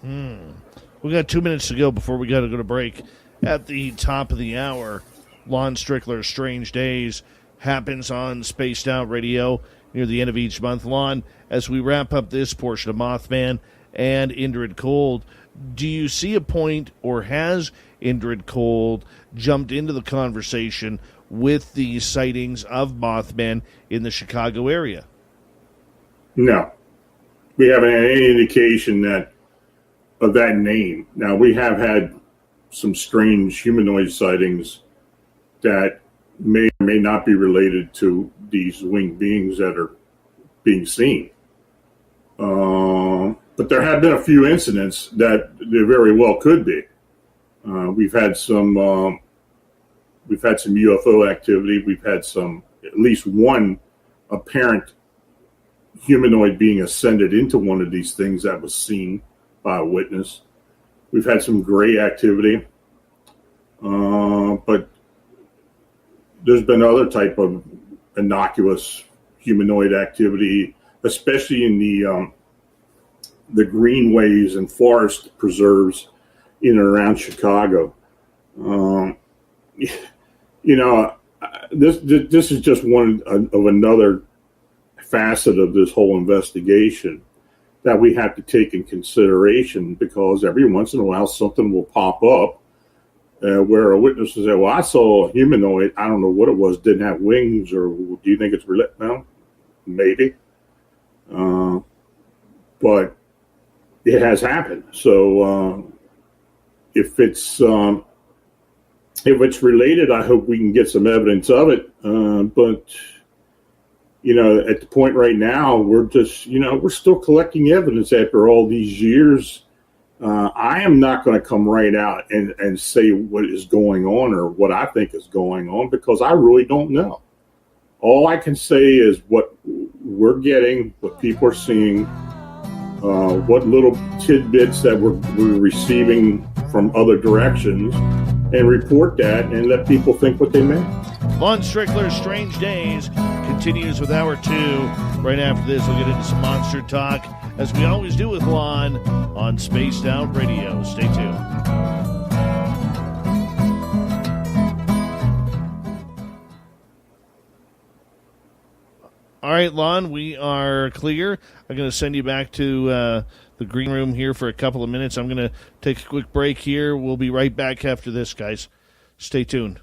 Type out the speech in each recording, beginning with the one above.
We got 2 minutes to go before we got to go to break. At the top of the hour, Lon Strickler's Strange Days happens on Spaced Out Radio near the end of each month. Lon, as we wrap up this portion of Mothman and Indrid Cold, do you see a point, or has Indrid Cold jumped into the conversation with the sightings of Mothman in the Chicago area? No. We haven't had any indication of that name. Now, we have had some strange humanoid sightings that may or may not be related to these winged beings that are being seen. But there have been a few incidents that there very well could be. We've had some UFO activity. We've had at least one apparent humanoid being ascended into one of these things that was seen by a witness. We've had some gray activity, but there's been other type of innocuous humanoid activity, especially in the greenways and forest preserves in and around Chicago. This is just one of another facet of this whole investigation that we have to take in consideration, because every once in a while something will pop up where a witness will say, well, I saw a humanoid, I don't know what it was, didn't have wings, or do you think it's related? No, maybe. But it has happened. So if it's related, I hope we can get some evidence of it. But at the point right now, we're still collecting evidence after all these years. I am not going to come right out and say what is going on or what I think is going on, because I really don't know. All I can say is what we're getting, what people are seeing, what little tidbits that we're receiving from other directions, and report that and let people think what they may. Lon Strickler's Strange Days continues with Hour 2. Right after this, we'll get into some monster talk, as we always do with Lon on Spaced Out Radio. Stay tuned. All right, Lon, we are clear. I'm going to send you back to the green room here for a couple of minutes. I'm going to take a quick break here. We'll be right back after this, guys. Stay tuned.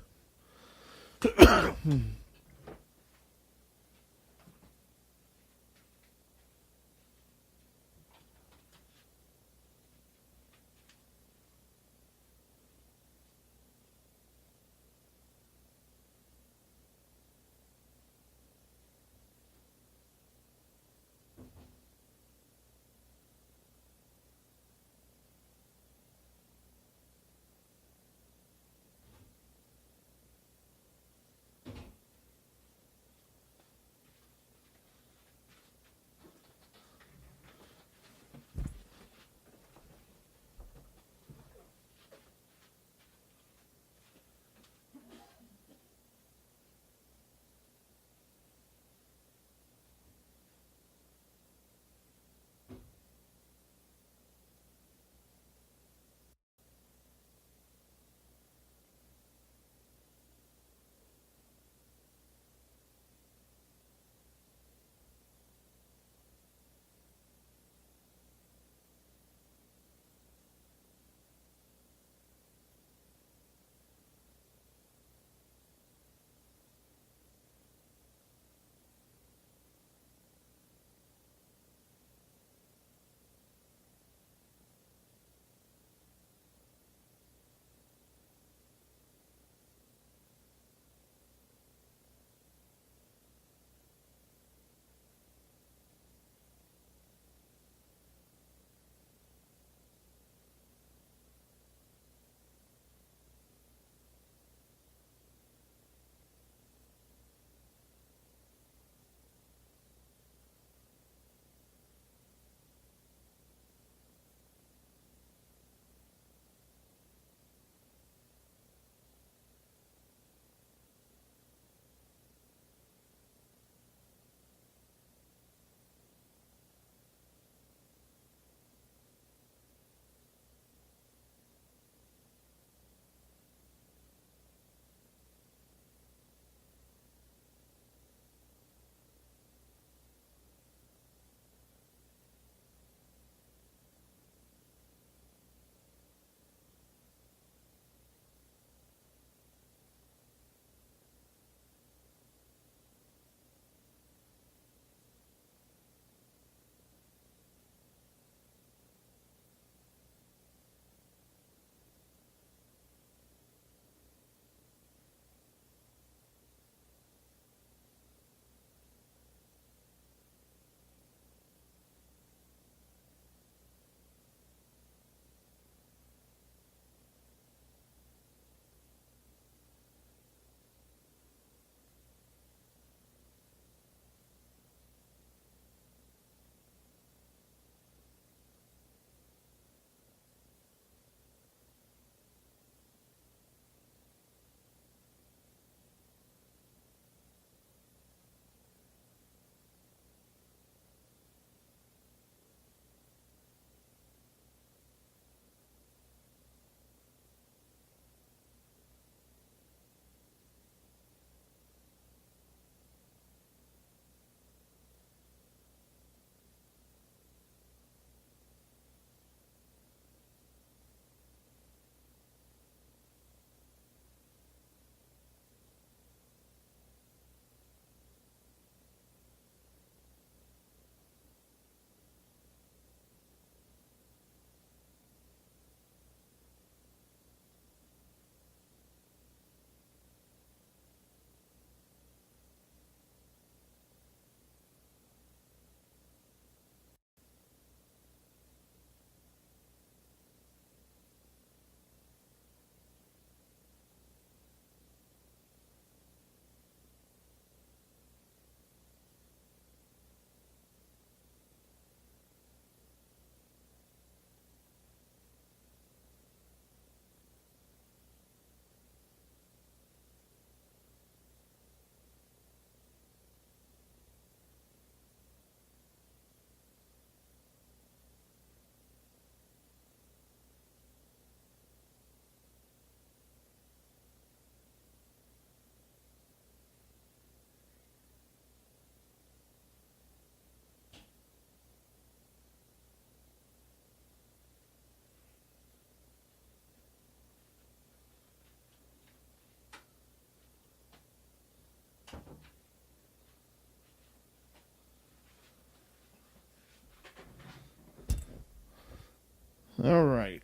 All right.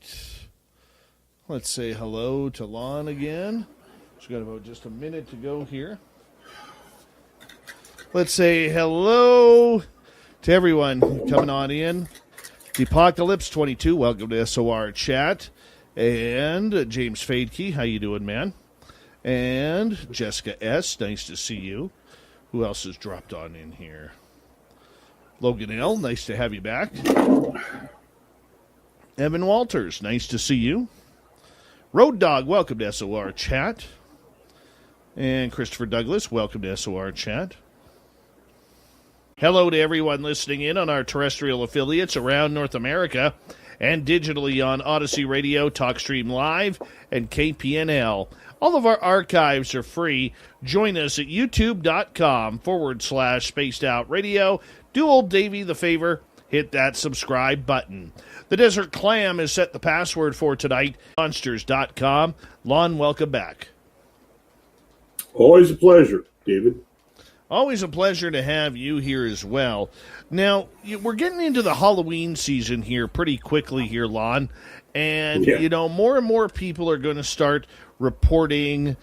Let's say hello to Lon again. She's got about just a minute to go here. Let's say hello to everyone coming on in. Apocalypse 22, welcome to SOR Chat. And James Fadke, how you doing, man? And Jessica S., nice to see you. Who else has dropped on in here? Logan L., nice to have you back. Evan Walters, nice to see you. Road Dog, welcome to SOR Chat. And Christopher Douglas, welcome to SOR Chat. Hello to everyone listening in on our terrestrial affiliates around North America and digitally on Odyssey Radio, TalkStream Live, and KPNL. All of our archives are free. Join us at youtube.com/spaced out radio. Do old Davey the favor, hit that subscribe button. The Desert Clam has set the password for tonight, monsters.com. Lon, welcome back. Always a pleasure, David. Always a pleasure to have you here as well. Now, we're getting into the Halloween season here pretty quickly here, Lon. And, more and more people are going to start reporting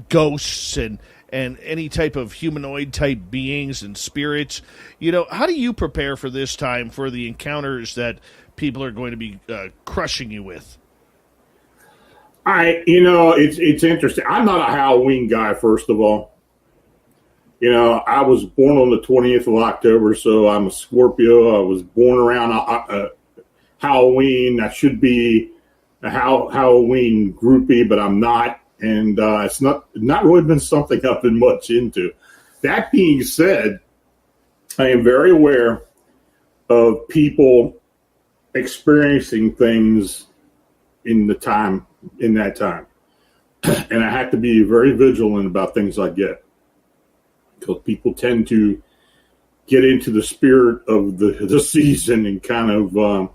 ghosts and any type of humanoid-type beings and spirits. How do you prepare for this time for the encounters that people are going to be crushing you with? It's interesting. I'm not a Halloween guy, first of all. I was born on the 20th of October, so I'm a Scorpio. I was born around Halloween. I should be a Halloween groupie, but I'm not. And it's not really been something I've been much into. That being said, I am very aware of people experiencing things in that time. And I have to be very vigilant about things I get. Because people tend to get into the spirit of the season and kind of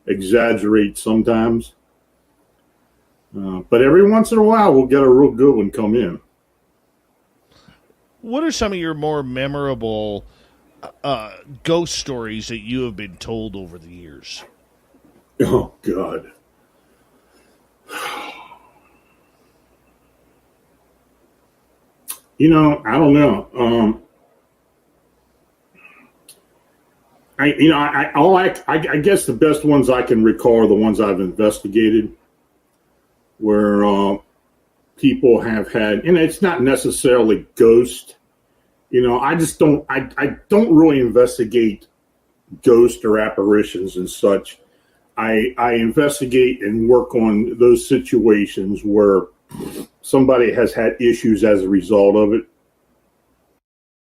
exaggerate sometimes. But every once in a while, we'll get a real good one come in. What are some of your more memorable ghost stories that you have been told over the years? Oh, God. I don't know. I guess the best ones I can recall are the ones I've investigated, where people have had, and it's not necessarily ghost. I don't really investigate ghost or apparitions and such. I investigate and work on those situations where somebody has had issues as a result of it.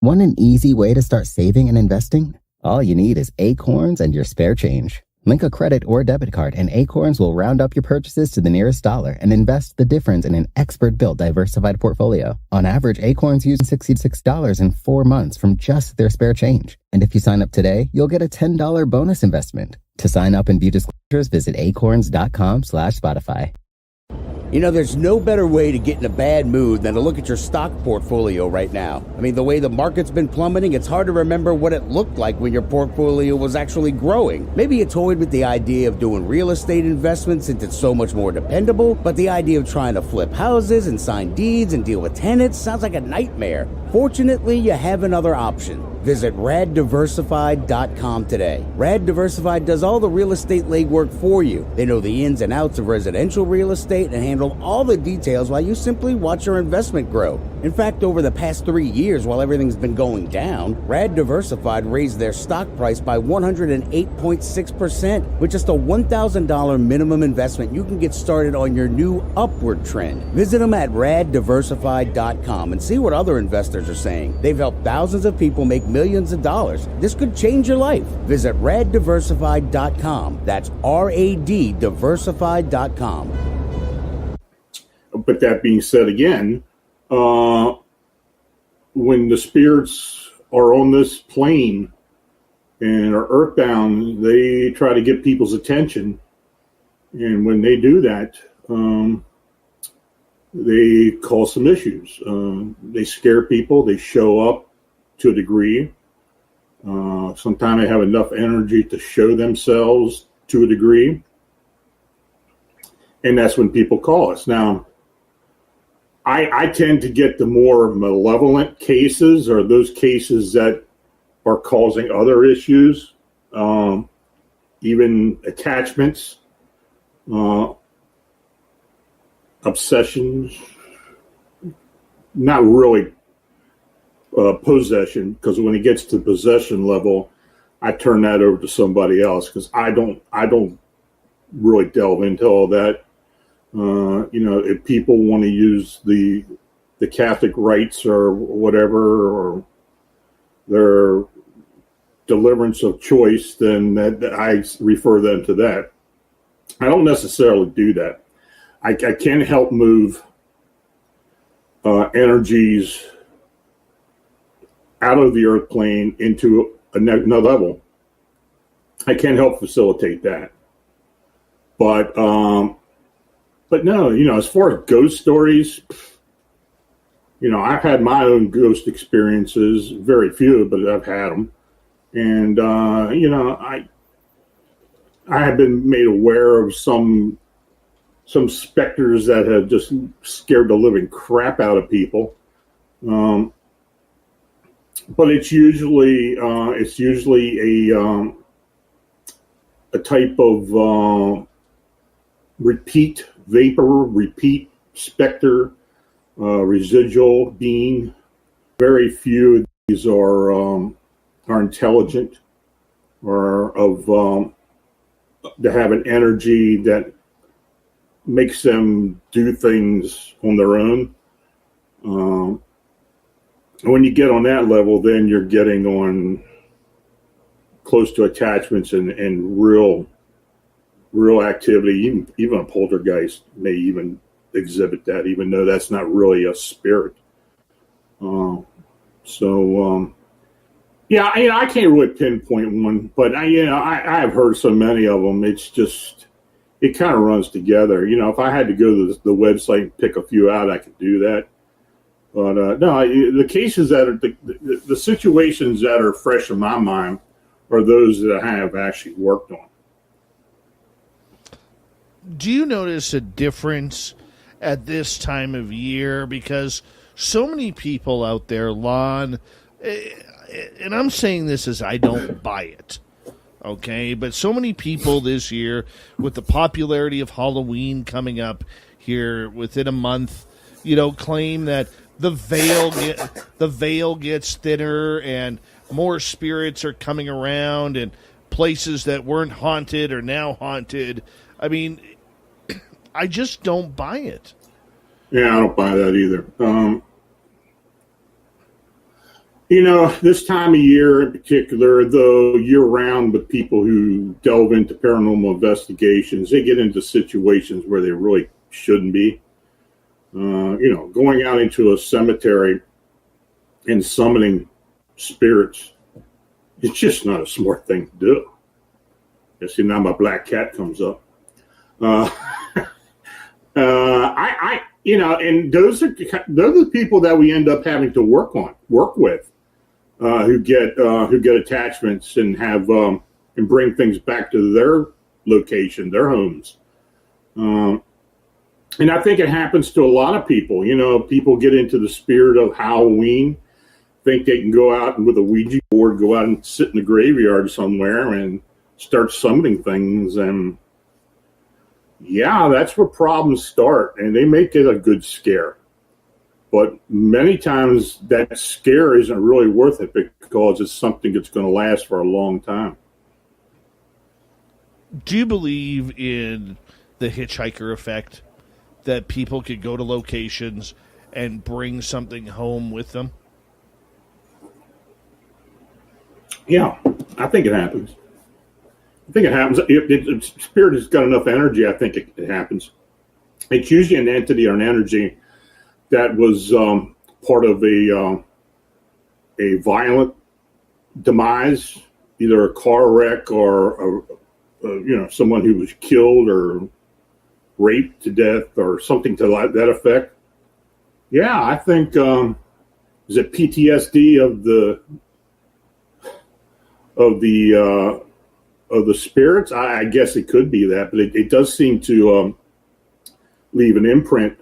Want an easy way to start saving and investing? All you need is Acorns and your spare change. Link a credit or debit card, and Acorns will round up your purchases to the nearest dollar and invest the difference in an expert-built diversified portfolio. On average, Acorns use $66 in 4 months from just their spare change. And if you sign up today, you'll get a $10 bonus investment. To sign up and view disclosures, visit acorns.com/Spotify. There's no better way to get in a bad mood than to look at your stock portfolio right now. I mean, the way the market's been plummeting, it's hard to remember what it looked like when your portfolio was actually growing. Maybe you toyed with the idea of doing real estate investments since it's so much more dependable, but the idea of trying to flip houses and sign deeds and deal with tenants sounds like a nightmare. Fortunately, you have another option. Visit raddiversified.com today. Rad Diversified does all the real estate legwork for you. They know the ins and outs of residential real estate and handle all the details while you simply watch your investment grow. In fact, over the past 3 years, while everything's been going down, Rad Diversified raised their stock price by 108.6%. With just a $1,000 minimum investment, you can get started on your new upward trend. Visit them at raddiversified.com and see what other investors are saying. They've helped thousands of people make millions of dollars. This could change your life. Visit raddiversified.com. That's RAD diversified.com. But that being said again, when the spirits are on this plane and are earthbound, they try to get people's attention. And when they do that, they cause some issues. They scare people. They show up to a degree. Sometimes they have enough energy to show themselves to a degree. And that's when people call us. Now, I tend to get the more malevolent cases, or those cases that are causing other issues, even attachments, obsessions, not really possession, because when it gets to the possession level, I turn that over to somebody else, because I don't really delve into all that. If people want to use the Catholic rites or whatever, or their deliverance of choice, then that I refer them to that. I don't necessarily do that. I can help move energies out of the earth plane into another level. I can help facilitate that. But no, as far as ghost stories, I've had my own ghost experiences, very few, but I've had them. And, I have been made aware of some specters that have just scared the living crap out of people. But it's usually a type of repeat vapor, repeat specter, residual being. Very few of these are intelligent, or to have an energy that makes them do things on their own. When you get on that level, then you're getting on close to attachments and real activity. Even a poltergeist may even exhibit that, even though that's not really a spirit. Yeah, I can't really pinpoint one, but I have heard so many of them. It's just, it kind of runs together. If I had to go to the website and pick a few out, I could do that. But no, the cases that are the situations that are fresh in my mind are those that I have actually worked on. Do you notice a difference at this time of year? Because so many people out there, Lon, and I'm saying this as I don't buy it, okay? But so many people this year, with the popularity of Halloween coming up here within a month, claim that the veil gets thinner and more spirits are coming around, and places that weren't haunted are now haunted. I mean, I just don't buy it. Yeah, I don't buy that either. This time of year in particular, though, year-round, with people who delve into paranormal investigations, they get into situations where they really shouldn't be. Going out into a cemetery and summoning spirits, it's just not a smart thing to do. You see, now my black cat comes up. And those are the people that we end up having to work with, who get attachments and have and bring things back to their location, their homes. And I think it happens to a lot of people. People get into the spirit of Halloween, think they can go out and with a Ouija board, go out and sit in the graveyard somewhere and start summoning things. And yeah, that's where problems start. And they make it a good scare. But many times that scare isn't really worth it, because it's something that's going to last for a long time. Do you believe in the hitchhiker effect? That people could go to locations and bring something home with them? Yeah, I think it happens. If spirit has got enough energy, I think it happens. It's usually an entity or an energy that was part of a violent demise, either a car wreck or someone who was killed or raped to death or something to that effect. Yeah, I think is it PTSD of the of the spirits, I guess it could be that, but it does seem to leave an imprint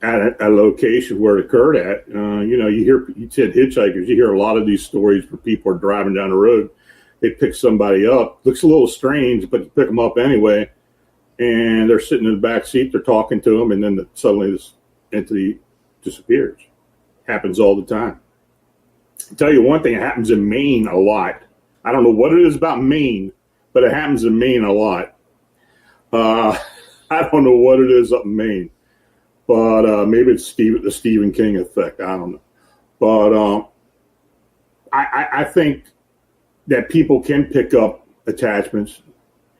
at a location where it occurred at. You said hitchhikers, you hear a lot of these stories where people are driving down the road, they pick somebody up. Looks a little strange, but you pick them up anyway, and they're sitting in the back seat, they're talking to them, and then suddenly this entity disappears. Happens all the time. I'll tell you one thing, it happens in Maine a lot. I don't know what it is about Maine, but it happens in Maine a lot. I don't know what it is up in Maine, but maybe it's the Stephen King effect. I don't know. But I think that people can pick up attachments,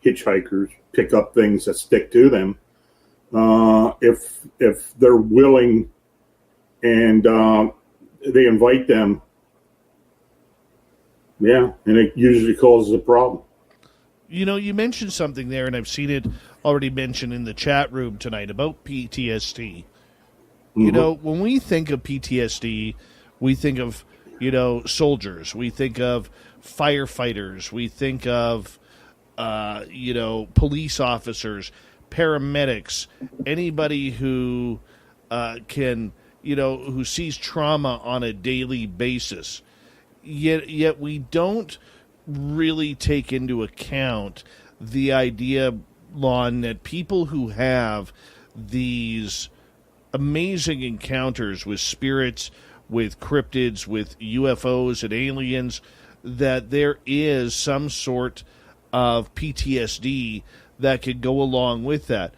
hitchhikers, pick up things that stick to them if they're willing and they invite them. Yeah, and it usually causes a problem. You know, you mentioned something there, and I've seen it already mentioned in the chat room tonight about PTSD. Mm-hmm. You know, when we think of PTSD, we think of, soldiers. We think of firefighters. We think of, police officers, paramedics, anybody who who sees trauma on a daily basis. Yet we don't really take into account the idea, Lon, that people who have these amazing encounters with spirits, with cryptids, with UFOs and aliens, that there is some sort of PTSD that could go along with that.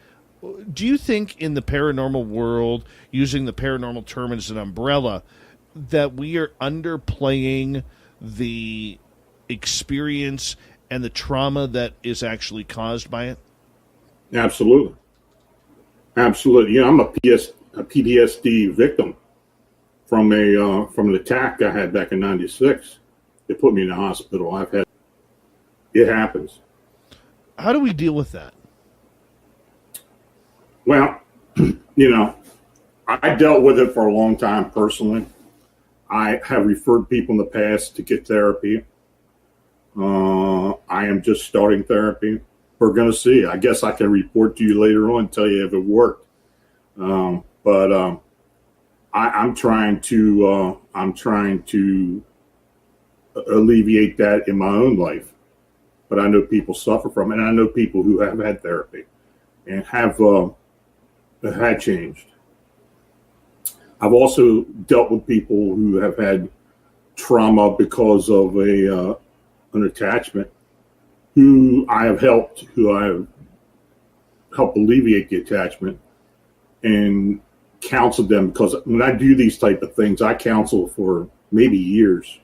Do you think in the paranormal world, using the paranormal term as an umbrella, that we are underplaying the experience and the trauma that is actually caused by it? Absolutely. Absolutely. I'm a PTSD victim from an attack I had back in '96. They put me in the hospital. It happens. How do we deal with that? Well, I dealt with it for a long time personally. I have referred people in the past to get therapy. I am just starting therapy. We're going to see. I guess I can report to you later on and tell you if it worked. But I'm trying to alleviate that in my own life. But I know people suffer from it, and I know people who have had therapy and have had changed. I've also dealt with people who have had trauma because of an attachment, who I have helped alleviate the attachment and counseled them, because when I do these type of things, I counsel for maybe years.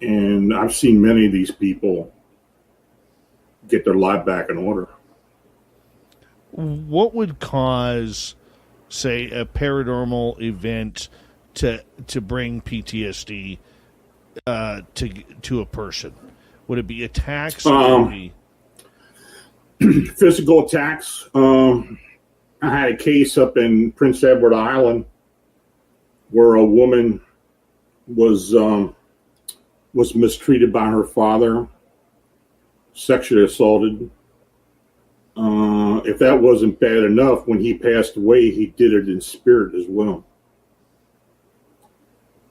And I've seen many of these people get their life back in order. What would cause, say, a paranormal event to bring PTSD to a person? Would it be attacks? Physical attacks. I had a case up in Prince Edward Island where a woman was mistreated by her father, sexually assaulted. If that wasn't bad enough, when he passed away, he did it in spirit as well.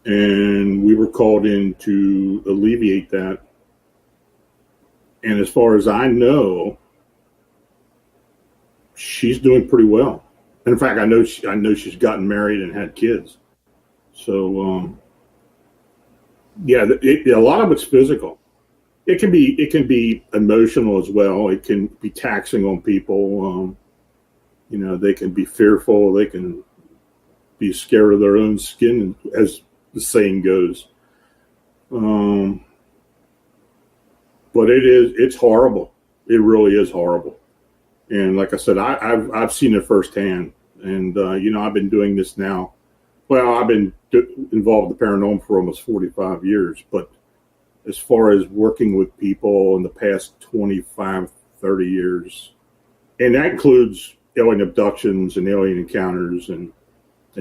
And we were called in to alleviate that. And as far as I know, she's doing pretty well. And in fact, I know she's gotten married and had kids. So, a lot of it's physical. It can be emotional as well. It can be taxing on people. They can be fearful. They can be scared of their own skin, as the saying goes. But it's horrible. It really is horrible. And like I said, I've seen it firsthand. And I've been doing this now. Well, I've been involved in the paranormal for almost 45 years, but as far as working with people in the past 25, 30 years, and that includes alien abductions and alien encounters and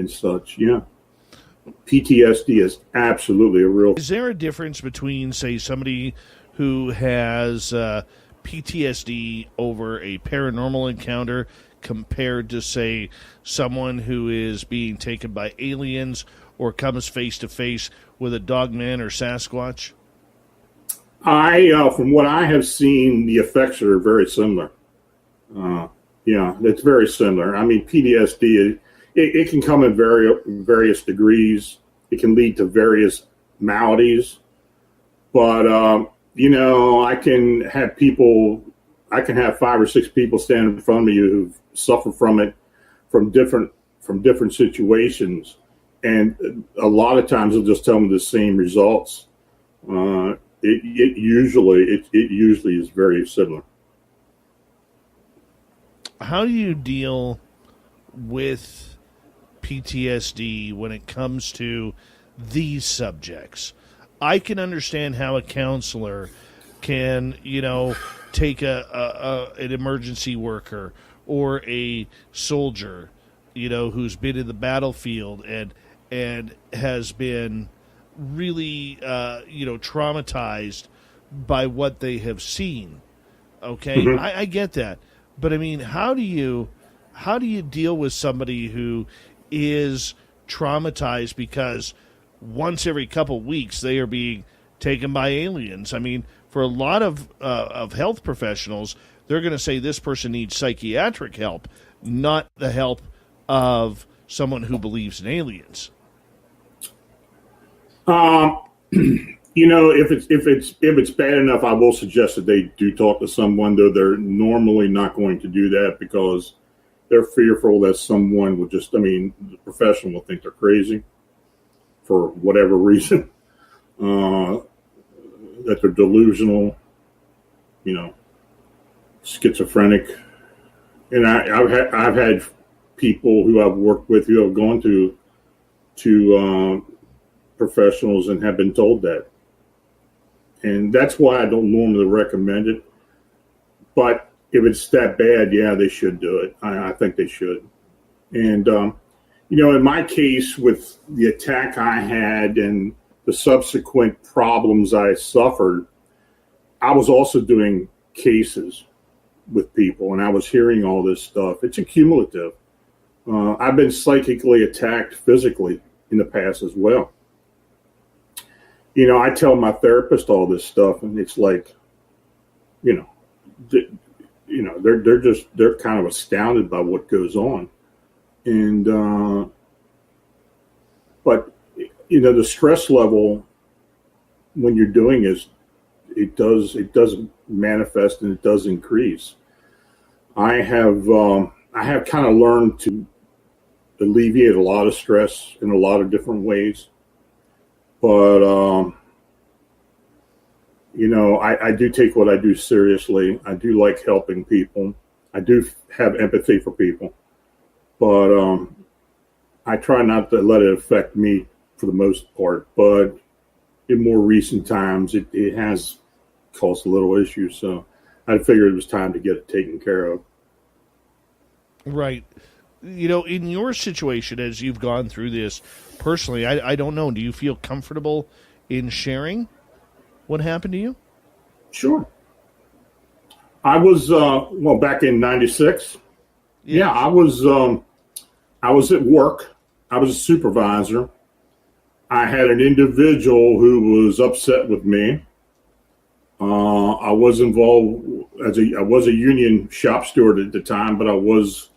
such, PTSD is absolutely a real... Is there a difference between, say, somebody who has PTSD over a paranormal encounter compared to, say, someone who is being taken by aliens or comes face to face with a dogman or Sasquatch? From what I have seen, the effects are very similar. Yeah, it's very similar. I mean, PTSD, it can come in various degrees. It can lead to various maladies. But, I can have 5 or 6 people stand in front of me who've suffered from it from different situations. And a lot of times they'll just tell me the same results. It usually is very similar. How do you deal with PTSD when it comes to these subjects? I can understand how a counselor can, take an emergency worker or a soldier, who's been in the battlefield and has been really, traumatized by what they have seen. Okay, Mm-hmm. I get that, but I mean, how do you deal with somebody who is traumatized because once every couple weeks they are being taken by aliens? I mean, for a lot of health professionals, they're going to say this person needs psychiatric help, not the help of someone who believes in aliens. If it's bad enough, I will suggest that they do talk to someone, though they're normally not going to do that because they're fearful that someone will the professional will think they're crazy for whatever reason, that they're delusional, schizophrenic. And I've had people who I've worked with who have gone to professionals and have been told that. And that's why I don't normally recommend it. But if it's that bad, yeah, they should do it. I think they should. And, in my case with the attack I had and the subsequent problems I suffered, I was also doing cases with people and I was hearing all this stuff. It's accumulative. I've been psychically attacked physically in the past as well. I tell my therapist all this stuff, and it's like, they're kind of astounded by what goes on, and but the stress level when you're doing it does manifest and it does increase. I have kind of learned to alleviate a lot of stress in a lot of different ways. But, I do take what I do seriously. I do like helping people. I do have empathy for people. But I try not to let it affect me for the most part. But in more recent times, it has caused a little issue. So I figured it was time to get it taken care of. Right. In your situation, as you've gone through this personally, I don't know. Do you feel comfortable in sharing what happened to you? Sure. I was, back in 96. Yeah, I was at work. I was a supervisor. I had an individual who was upset with me. I was involved I was a union shop steward at the time, but I was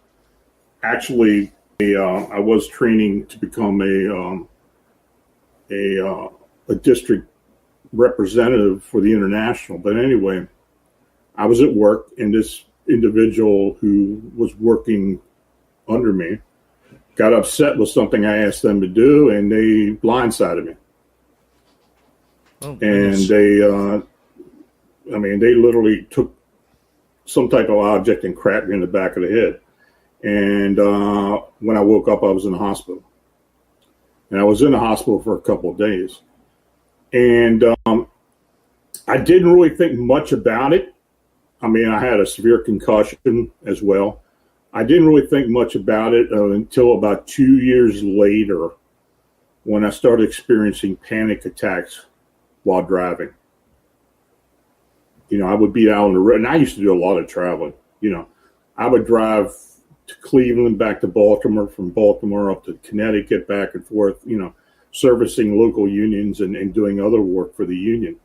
actually I was training to become a district representative for the international. But anyway, I was at work, and this individual who was working under me got upset with something I asked them to do, and they blindsided me. Oh, and they literally took some type of object and cracked me in the back of the head. And when I woke up, I was in the hospital. And I was in the hospital for a couple of days. And I didn't really think much about it. I had a severe concussion as well. I didn't really think much about it until about 2 years later when I started experiencing panic attacks while driving. I would be out on the road, and I used to do a lot of traveling. I would drive to Cleveland, back to Baltimore, from Baltimore up to Connecticut, back and forth, servicing local unions and doing other work for the union.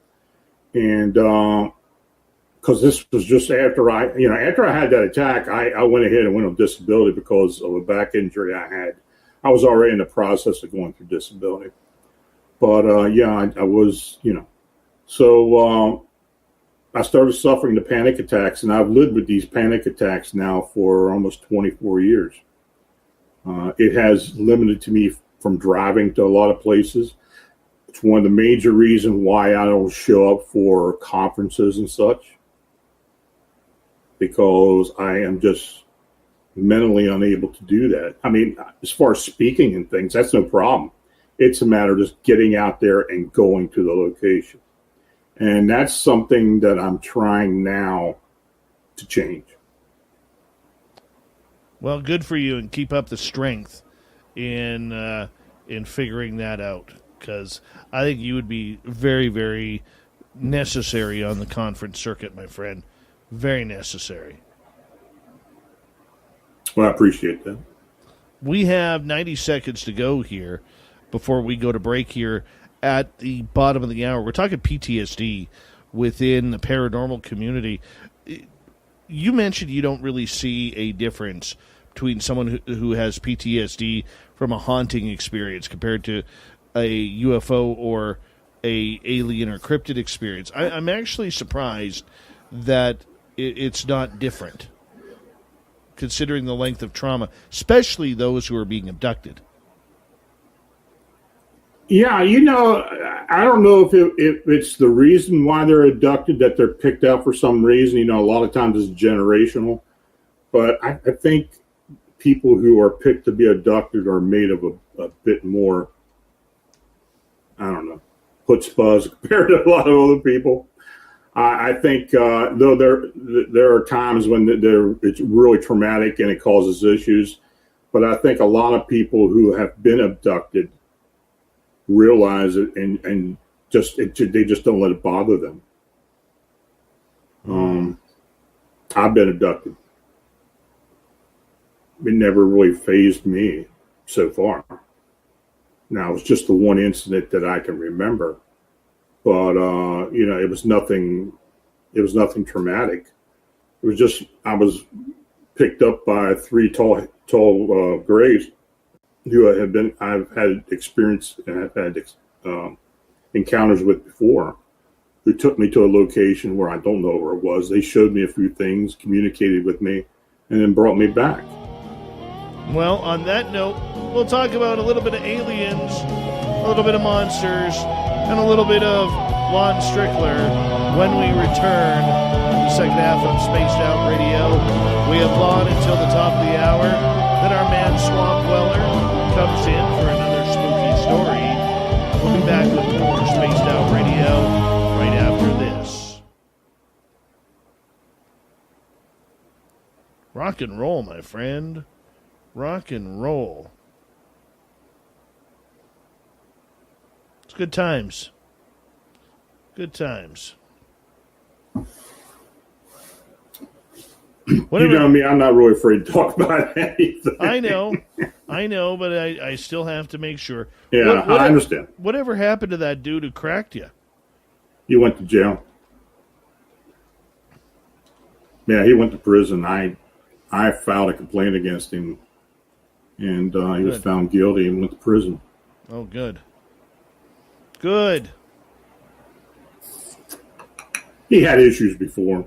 And because this was just after I had that attack, I went ahead and went on disability because of a back injury I had. I was already in the process of going through disability. But I was, so I started suffering the panic attacks, and I've lived with these panic attacks now for almost 24 years. It has limited to me from driving to a lot of places. It's one of the major reasons why I don't show up for conferences and such, because I am just mentally unable to do that. I mean, as far as speaking and things, that's no problem. It's a matter of just getting out there and going to the location. And that's something that I'm trying now to change. Well, good for you, and keep up the strength in figuring that out, because I think you would be very, very necessary on the conference circuit, my friend. Very necessary. Well, I appreciate that. We have 90 seconds to go here before we go to break here at the bottom of the hour. We're talking PTSD within the paranormal community. You mentioned you don't really see a difference between someone who has PTSD from a haunting experience compared to a UFO or a alien or cryptid experience. I'm actually surprised that it's not different, considering the length of trauma, especially those who are being abducted. Yeah, I don't know if it's the reason why they're abducted, that they're picked out for some reason. A lot of times it's generational. But I think people who are picked to be abducted are made of a bit more, I don't know, chutzpahs compared to a lot of other people. I think, though there are times when it's really traumatic and it causes issues, but I think a lot of people who have been abducted realize it and they just don't let it bother them. I've been abducted. It never really fazed me so far. Now, it was just the one incident that I can remember. But, it was nothing traumatic. It was just, I was picked up by three tall grays who I've had experience and I've had encounters with before, who took me to a location where I don't know where it was. They showed me a few things, communicated with me, and then brought me back. Well, on that note, we'll talk about a little bit of aliens, a little bit of monsters, and a little bit of Lon Strickler when we return to the second half of Spaced Out Radio. We have Lon until the top of the hour. Then our man Swamp Weller comes in for another spooky story. We'll be back with more Spaced Out Radio right after this. Rock and roll, my friend. Rock and roll. It's good times. Good times. Whatever. You know me, I'm not really afraid to talk about anything. I know, but I still have to make sure. Yeah, I understand. Whatever happened to that dude who cracked you? He went to jail. Yeah, he went to prison. I filed a complaint against him, and he was found guilty and went to prison. Oh, good. Good. He had issues before.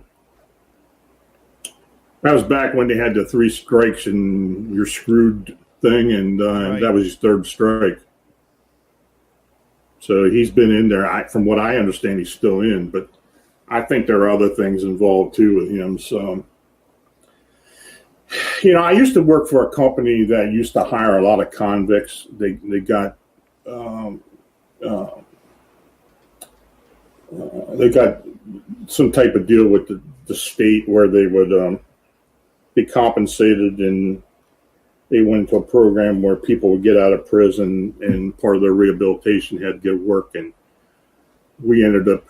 That was back when they had the 3 strikes and you're screwed thing, and right. That was his 3rd strike. So he's been in there. From what I understand, he's still in, but I think there are other things involved too with him. So, I used to work for a company that used to hire a lot of convicts. They got some type of deal with the state where they would be compensated, and they went into a program where people would get out of prison, and part of their rehabilitation had to go work. And we ended up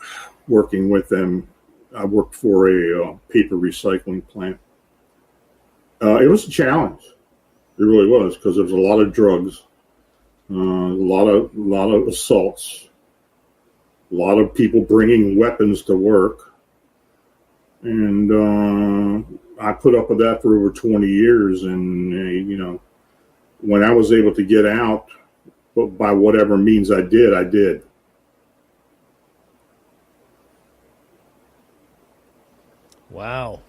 working with them I worked for a paper recycling plant. It was a challenge. It really was, because there was a lot of drugs, a lot of assaults, a lot of people bringing weapons to work, and I put up with that for over 20 years. And when I was able to get out, but by whatever means I did. Wow.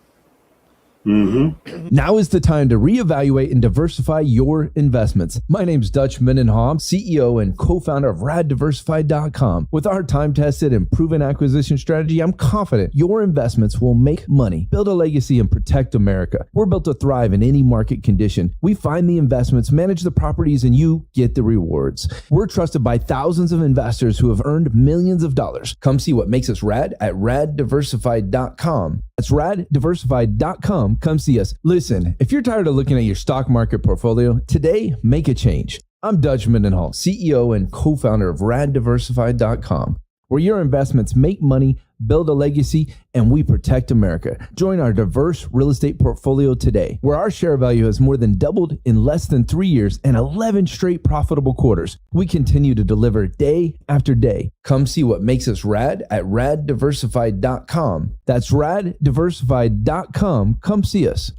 Mm-hmm. Now is the time to reevaluate and diversify your investments. My name's Dutch Mendenhall, CEO and co-founder of RadDiversified.com. With our time-tested and proven acquisition strategy, I'm confident your investments will make money, build a legacy, and protect America. We're built to thrive in any market condition. We find the investments, manage the properties, and you get the rewards. We're trusted by thousands of investors who have earned millions of dollars. Come see what makes us rad at RadDiversified.com. That's RadDiversified.com. Come see us. Listen, if you're tired of looking at your stock market portfolio, today, make a change. I'm Dutch Mendenhall, CEO and co-founder of RadDiversified.com, where your investments make money, build a legacy, and we protect America. Join our diverse real estate portfolio today, where our share value has more than doubled in less than 3 years and 11 straight profitable quarters. We continue to deliver day after day. Come see what makes us rad at RadDiversified.com. That's RadDiversified.com. Come see us.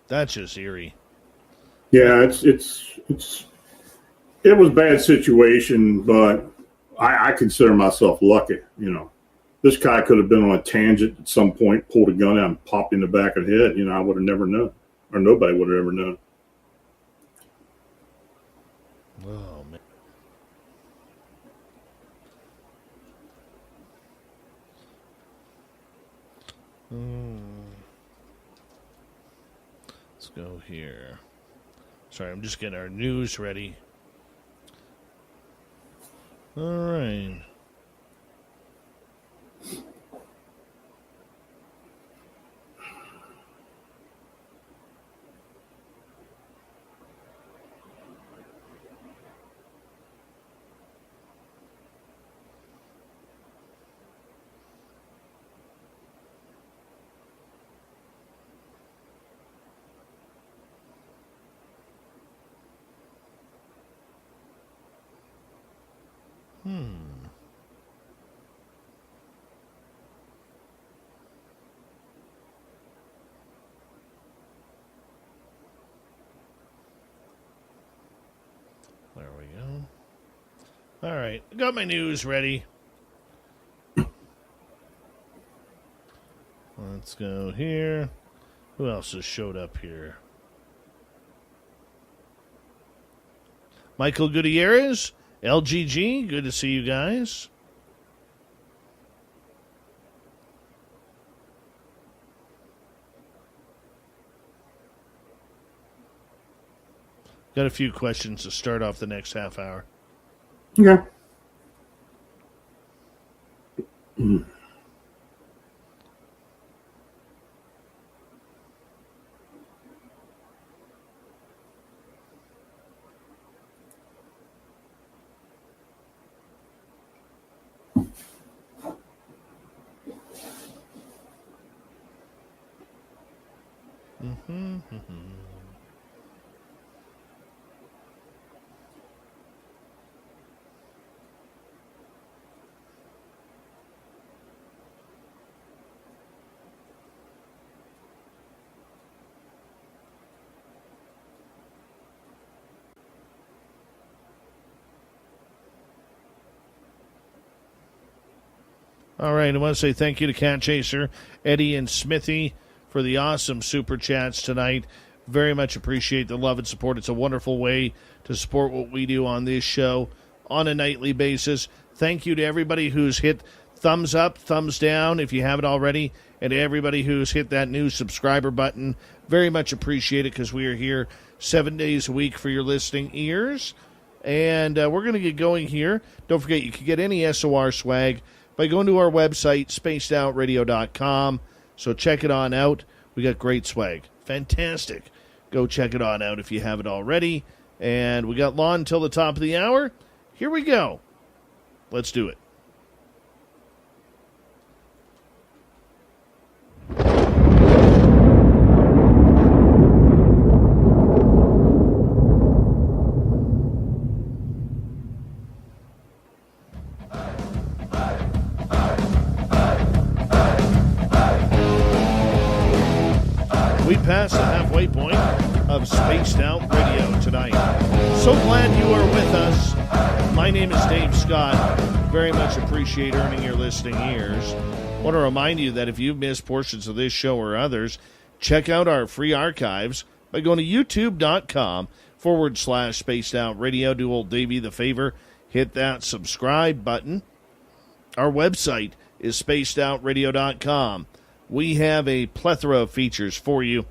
That's just eerie. Yeah, it was a bad situation, but I consider myself lucky. This guy could have been on a tangent at some point, pulled a gun out and popped in the back of the head. I would have never known, or nobody would have ever known. Oh, man. Let's go here. Sorry, I'm just getting our news ready. All right. There we go. All right, I got my news ready. Let's go here. Who else has showed up here? Michael Gutierrez, LGG. Good to see you guys. Got a few questions to start off the next half hour. Yeah. All right, I want to say thank you to Cat Chaser, Eddie, and Smithy for the awesome super chats tonight. Very much appreciate the love and support. It's a wonderful way to support what we do on this show on a nightly basis. Thank you to everybody who's hit thumbs up, thumbs down, if you haven't already, and to everybody who's hit that new subscriber button. Very much appreciate it, because we are here 7 days a week for your listening ears. And we're going to get going here. Don't forget, you can get any SOR swag by going to our website, spacedoutradio.com. So check it on out. We got great swag. Fantastic. Go check it on out if you haven't already. And we got law until the top of the hour. Here we go. Let's do it. past the halfway point of Spaced Out Radio tonight. So glad you are with us. My name is Dave Scott. Very much appreciate earning your listening ears. Want to remind you that if you've missed portions of this show or others, check out our free archives by going to youtube.com/Spaced Out Radio. Do old Davey the favor, hit that subscribe button. Our website is spacedoutradio.com. We have a plethora of features for you.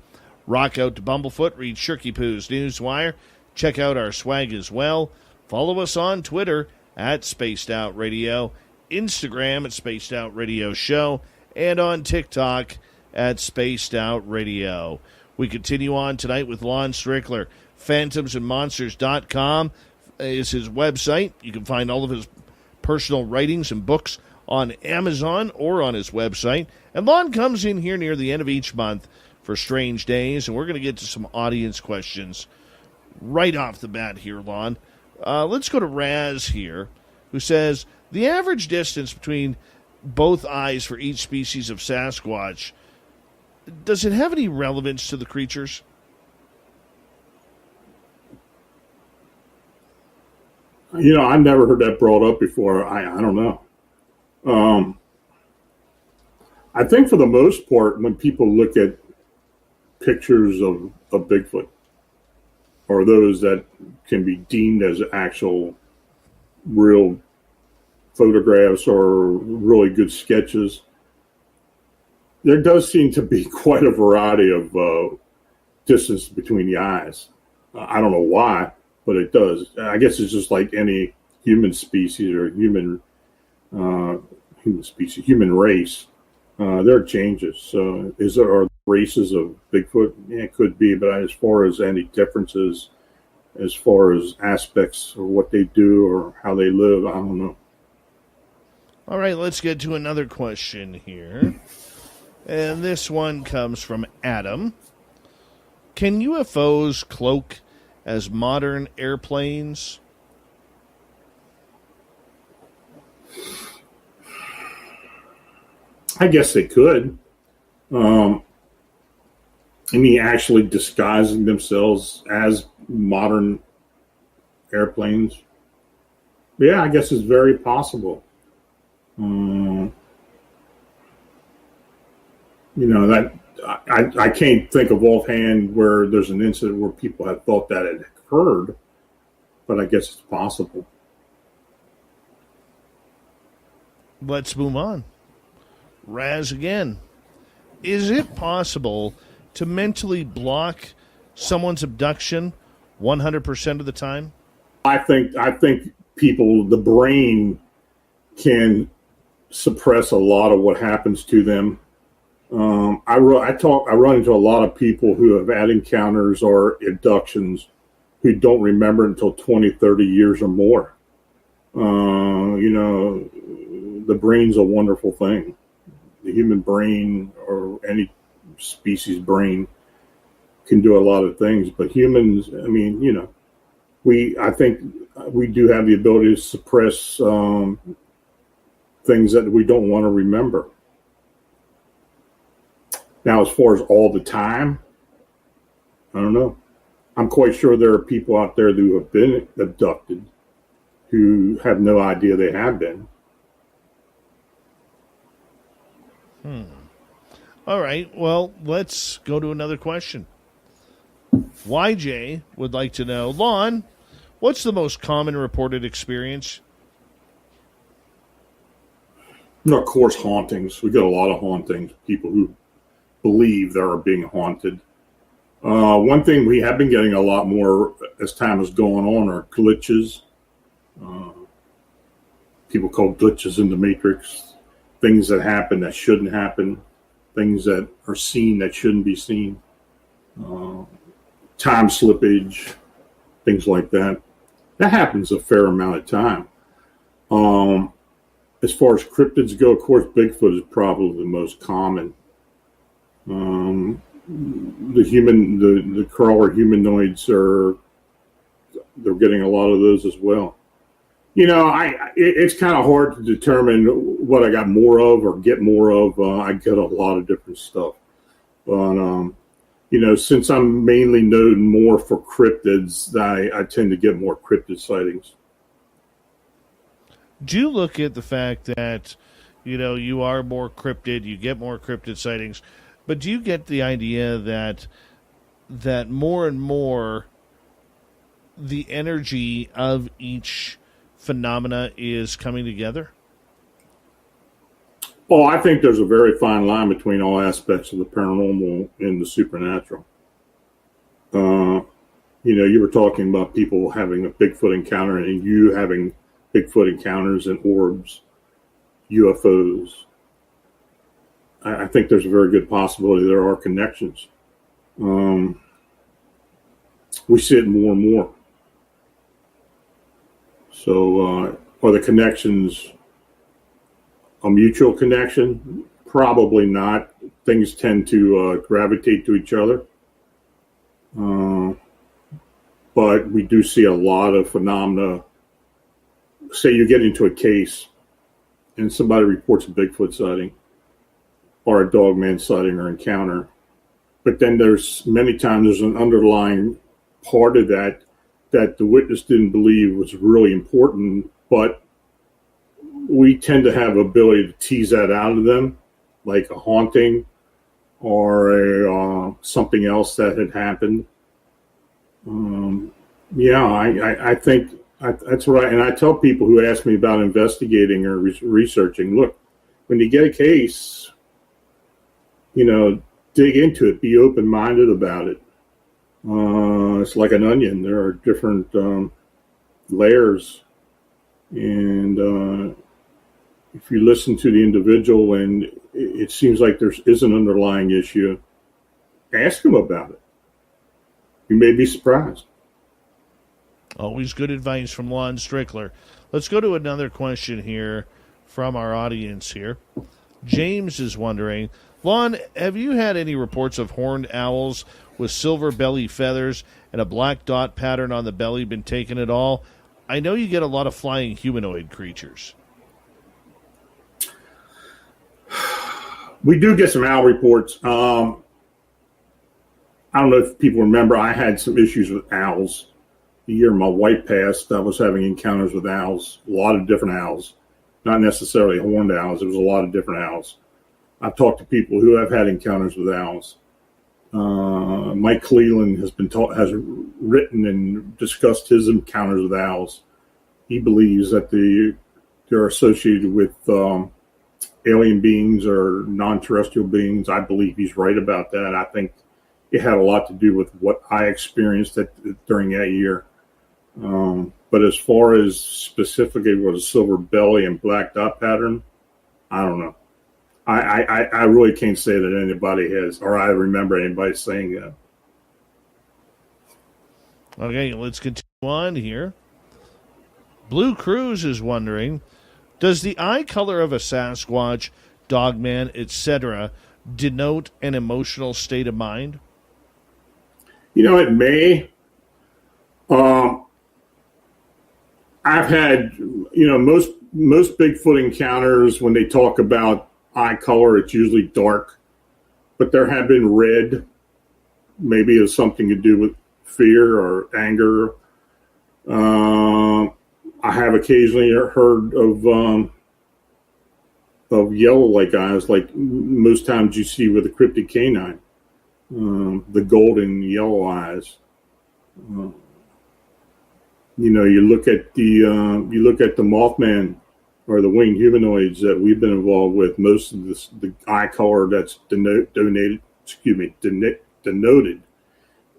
Rock out to Bumblefoot, read Shirky Poo's Newswire. Check out our swag as well. Follow us on Twitter at Spaced Out Radio, Instagram at Spaced Out Radio Show, and on TikTok at Spaced Out Radio. We continue on tonight with Lon Strickler. PhantomsandMonsters.com is his website. You can find all of his personal writings and books on Amazon or on his website. And Lon comes in here near the end of each month for Strange Days, and we're going to get to some audience questions right off the bat here, Lon. Let's go to Raz here, who says, the average distance between both eyes for each species of Sasquatch, does it have any relevance to the creatures? You know, I've never heard that brought up before. I don't know. I think for the most part, when people look at pictures of Bigfoot, or those that can be deemed as actual real photographs or really good sketches, there does seem to be quite a variety of distance between the eyes. I don't know why, but it does. I guess it's just like any human species or human race. There are changes. So are races of Bigfoot? Yeah, it could be, but as far as any differences, as far as aspects of what they do or how they live, I don't know. All right, let's get to another question here. And this one comes from Adam. Can UFOs cloak as modern airplanes? I guess they could. I mean, actually disguising themselves as modern airplanes. Yeah, I guess it's very possible. You know, that I can't think of offhand where there's an incident where people have thought that it occurred, but I guess it's possible. Let's move on. Raz again. Is it possible to mentally block someone's abduction 100% of the time? I think people, the brain can suppress a lot of what happens to them. I run into a lot of people who have had encounters or abductions who don't remember until 20, 30 years or more. You know, the brain's a wonderful thing. The human brain or any species brain can do a lot of things, but humans, I mean, you know, I think we do have the ability to suppress things that we don't want to remember. Now, as far as all the time, I don't know. I'm quite sure there are people out there who have been abducted who have no idea they have been. All right. Well, let's go to another question. YJ would like to know, Lon, what's the most common reported experience? Of course, hauntings. We get a lot of hauntings. People who believe they are being haunted. One thing we have been getting a lot more as time is going on are glitches. People call glitches in the Matrix. Things that happen that shouldn't happen. Things that are seen that shouldn't be seen. Time slippage. Things like that. That happens a fair amount of time. As far as cryptids go, of course, Bigfoot is probably the most common. The crawler humanoids they're getting a lot of those as well. You know, it's kind of hard to determine what I got more of or get more of. I get a lot of different stuff, but you since I'm mainly known more for cryptids, I tend to get more cryptid sightings. Do you look at the fact that, you are more cryptid, you get more cryptid sightings, but do you get the idea that more and more the energy of each phenomena is coming together? Oh, I think there's a very fine line between all aspects of the paranormal and the supernatural. You were talking about people having a Bigfoot encounter and you having Bigfoot encounters and orbs, UFOs. I think there's a very good possibility there are connections. We see it more and more. So, are the connections a mutual connection? Probably not. Things tend to gravitate to each other. But we do see a lot of phenomena. Say you get into a case and somebody reports a Bigfoot sighting or a dogman sighting or encounter. But then many times there's an underlying part of that the witness didn't believe was really important, but we tend to have ability to tease that out of them, like a haunting or something else that had happened. I think that's right. And I tell people who ask me about investigating or researching, look, when you get a case, dig into it, be open-minded about it. It's like an onion. There are different layers. And if you listen to the individual and it seems like there is an underlying issue, ask them about it. You may be surprised. Always good advice from Lon Strickler. Let's go to another question here from our audience here. James is wondering, Lon, have you had any reports of horned owls with silver belly feathers and a black dot pattern on the belly been taken at all? I know you get a lot of flying humanoid creatures. We do get some owl reports. I don't know if people remember, I had some issues with owls. The year my wife passed, I was having encounters with owls, a lot of different owls, not necessarily horned owls. It was a lot of different owls. I've talked to people who have had encounters with owls. Mike Cleland has written and discussed his encounters with owls. He believes that they're associated with alien beings or non-terrestrial beings. I believe he's right about that. I think it had a lot to do with what I experienced during that year. But as far as specifically with a silver belly and black dot pattern, I don't know. I really can't say that anybody has, or I remember anybody saying that. Okay, let's continue on here. Blue Cruz is wondering, does the eye color of a Sasquatch, dogman, etc. denote an emotional state of mind? It may. I've had, most Bigfoot encounters, when they talk about eye color, it's usually dark, but there have been red. Maybe it has something to do with fear or anger. I have occasionally heard of yellow-like eyes, like most times you see with a cryptid canine, the golden yellow eyes. You look at the Mothman or the winged humanoids that we've been involved with. Most of the eye color that's denoted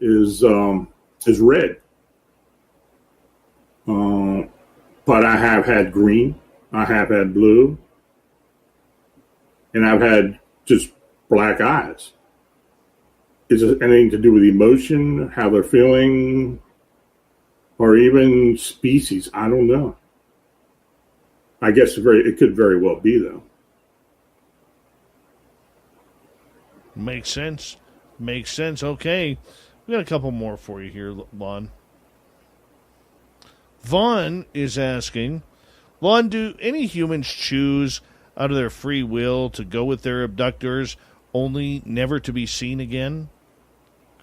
is red. But I have had green, I have had blue, and I've had just black eyes. Is it anything to do with emotion, how they're feeling, or even species? I don't know. I guess it could very well be, though. Makes sense. Okay. We got a couple more for you here, Lon. Vaughn is asking, Lon, do any humans choose out of their free will to go with their abductors, only never to be seen again?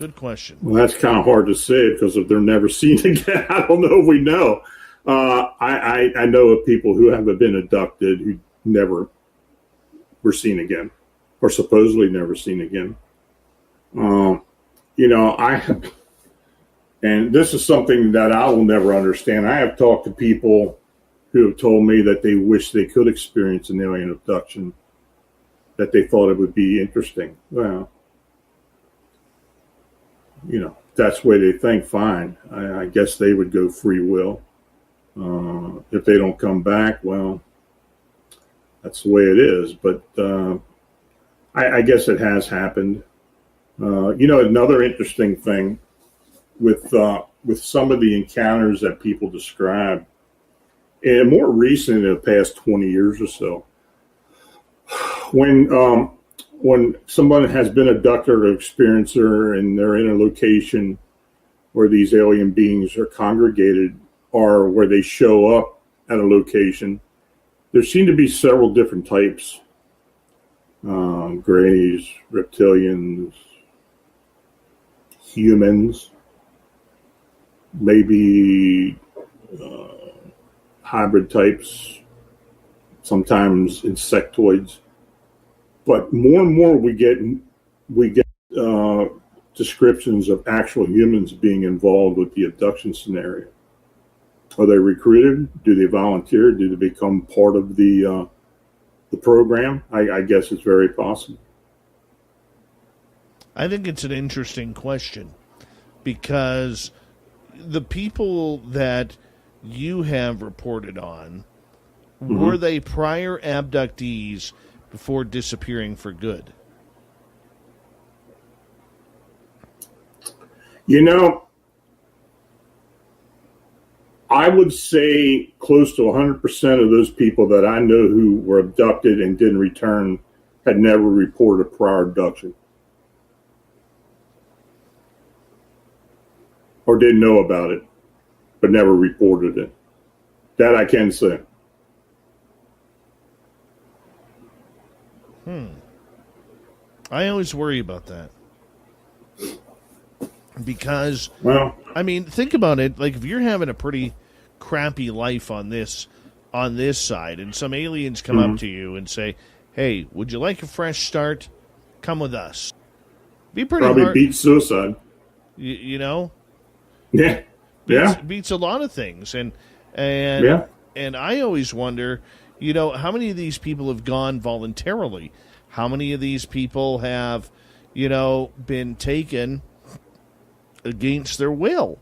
Good question. Well, that's kind of hard to say because if they're never seen again, I don't know if we know. I know of people who have been abducted who never were seen again, or supposedly never seen again. I have, and this is something that I will never understand. I have talked to people who have told me that they wish they could experience an alien abduction, that they thought it would be interesting. Well, that's the way they think, fine. I guess they would go free will. If they don't come back, well, that's the way it is. But I guess it has happened. Another interesting thing with some of the encounters that people describe, and more recent in the past 20 years or so, when someone has been abducted or experiencer and they're in a location where these alien beings are congregated or where they show up at a location, there seem to be several different types. Greys, reptilians, humans, maybe hybrid types, sometimes insectoids. But more and more we get descriptions of actual humans being involved with the abduction scenario. Are they recruited? Do they volunteer? Do they become part of the program? I guess it's very possible. I think it's an interesting question because the people that you have reported on, were they prior abductees before disappearing for good? I would say close to 100% of those people that I know who were abducted and didn't return had never reported a prior abduction or didn't know about it, but never reported it. That I can say. I always worry about that. Because, think about it. Like, if you're having a pretty crappy life on this side, and some aliens come up to you and say, "Hey, would you like a fresh start? Come with us." Be pretty probably hard. Beats suicide. You know? Yeah. Beats a lot of things. And I always wonder, how many of these people have gone voluntarily? How many of these people have, been taken against their will?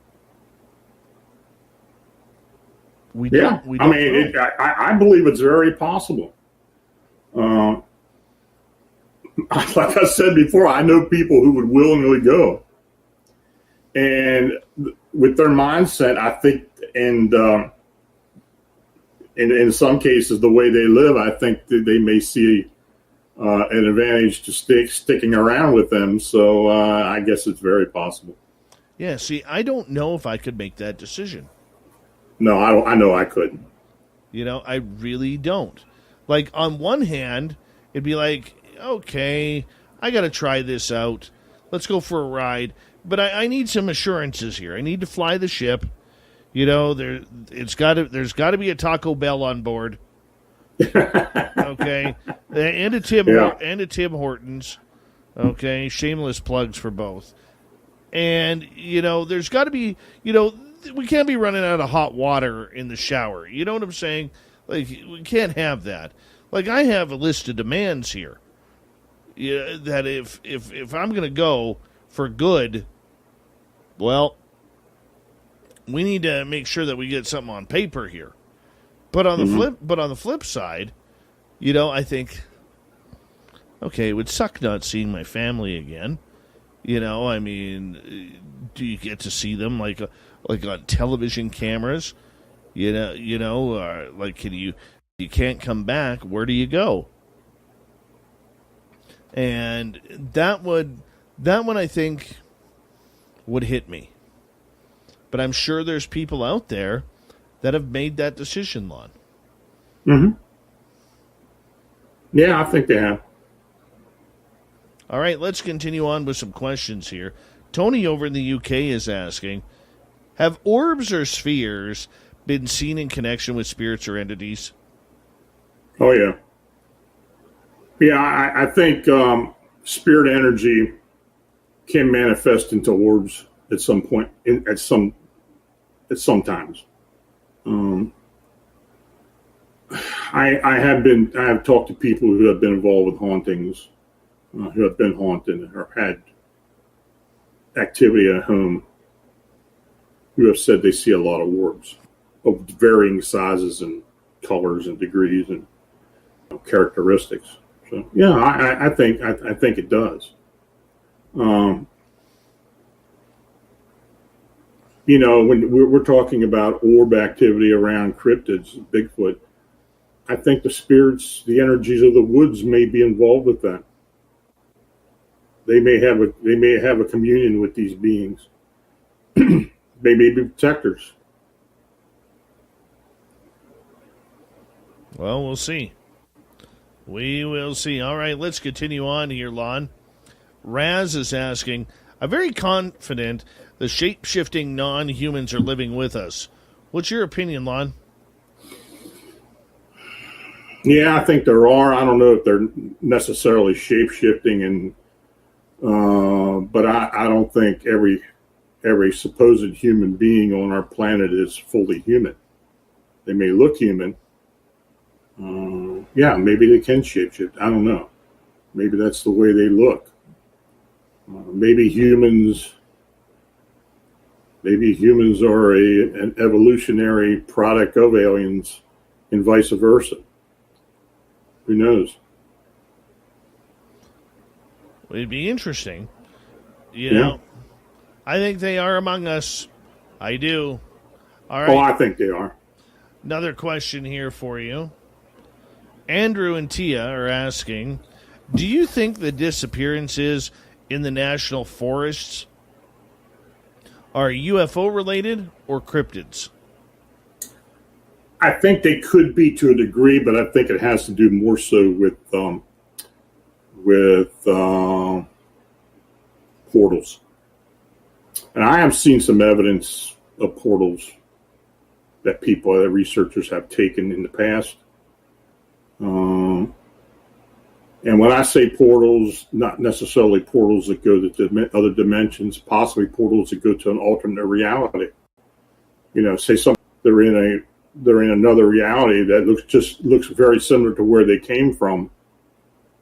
We don't know. I believe it's very possible. Like I said before, I know people who would willingly go. And with their mindset, I think, and in some cases, the way they live, I think that they may see an advantage to sticking around with them. So I guess it's very possible. Yeah, see, I don't know if I could make that decision. No, I know I couldn't. I really don't. Like, on one hand, it'd be like, okay, I got to try this out. Let's go for a ride. But I need some assurances here. I need to fly the ship. There's got to be a Taco Bell on board. Okay, and a Tim Hortons. Okay, shameless plugs for both. And there's got to be we can't be running out of hot water in the shower. You know what I'm saying? Like, we can't have that. Like, I have a list of demands here. Yeah, that if I'm going to go for good, well, we need to make sure that we get something on paper here. But on the flip side, I think, okay, it would suck not seeing my family again. Do you get to see them like on television cameras? Like, can you can't come back? Where do you go? And that one I think would hit me. But I'm sure there's people out there that have made that decision, Lon. Mm-hmm. Yeah, I think they have. All right, let's continue on with some questions here. Tony over in the UK is asking, have orbs or spheres been seen in connection with spirits or entities? Oh, yeah. Yeah, I think spirit energy can manifest into orbs at some point, at sometimes. I have talked to people who have been involved with hauntings, who have been haunted or had activity at home, who have said they see a lot of orbs of varying sizes and colors and degrees and characteristics. So yeah, I think it does. When we're talking about orb activity around cryptids, Bigfoot, I think the spirits, the energies of the woods may be involved with that. They may have a communion with these beings. They may be protectors. Well, we'll see. We will see. All right, let's continue on here, Lon. Raz is asking, I'm very confident the shape-shifting non-humans are living with us. What's your opinion, Lon? Yeah, I think there are. I don't know if they're necessarily shape-shifting, but I don't think every supposed human being on our planet is fully human. They may look human. Yeah, maybe they can shapeshift. I don't know. Maybe that's the way they look. Maybe humans are an evolutionary product of aliens, and vice versa. Who knows? It'd be interesting. You know, I think they are among us. I do. All right. Oh, I think they are. Another question here for you. Andrew and Tia are asking, do you think the disappearances in the national forests are UFO related or cryptids? I think they could be to a degree, but I think it has to do more so with portals. And I have seen some evidence of portals that researchers have taken in the past. And when I say portals, not necessarily portals that go to other dimensions, possibly portals that go to an alternate reality. Say something they're in another reality that looks very similar to where they came from.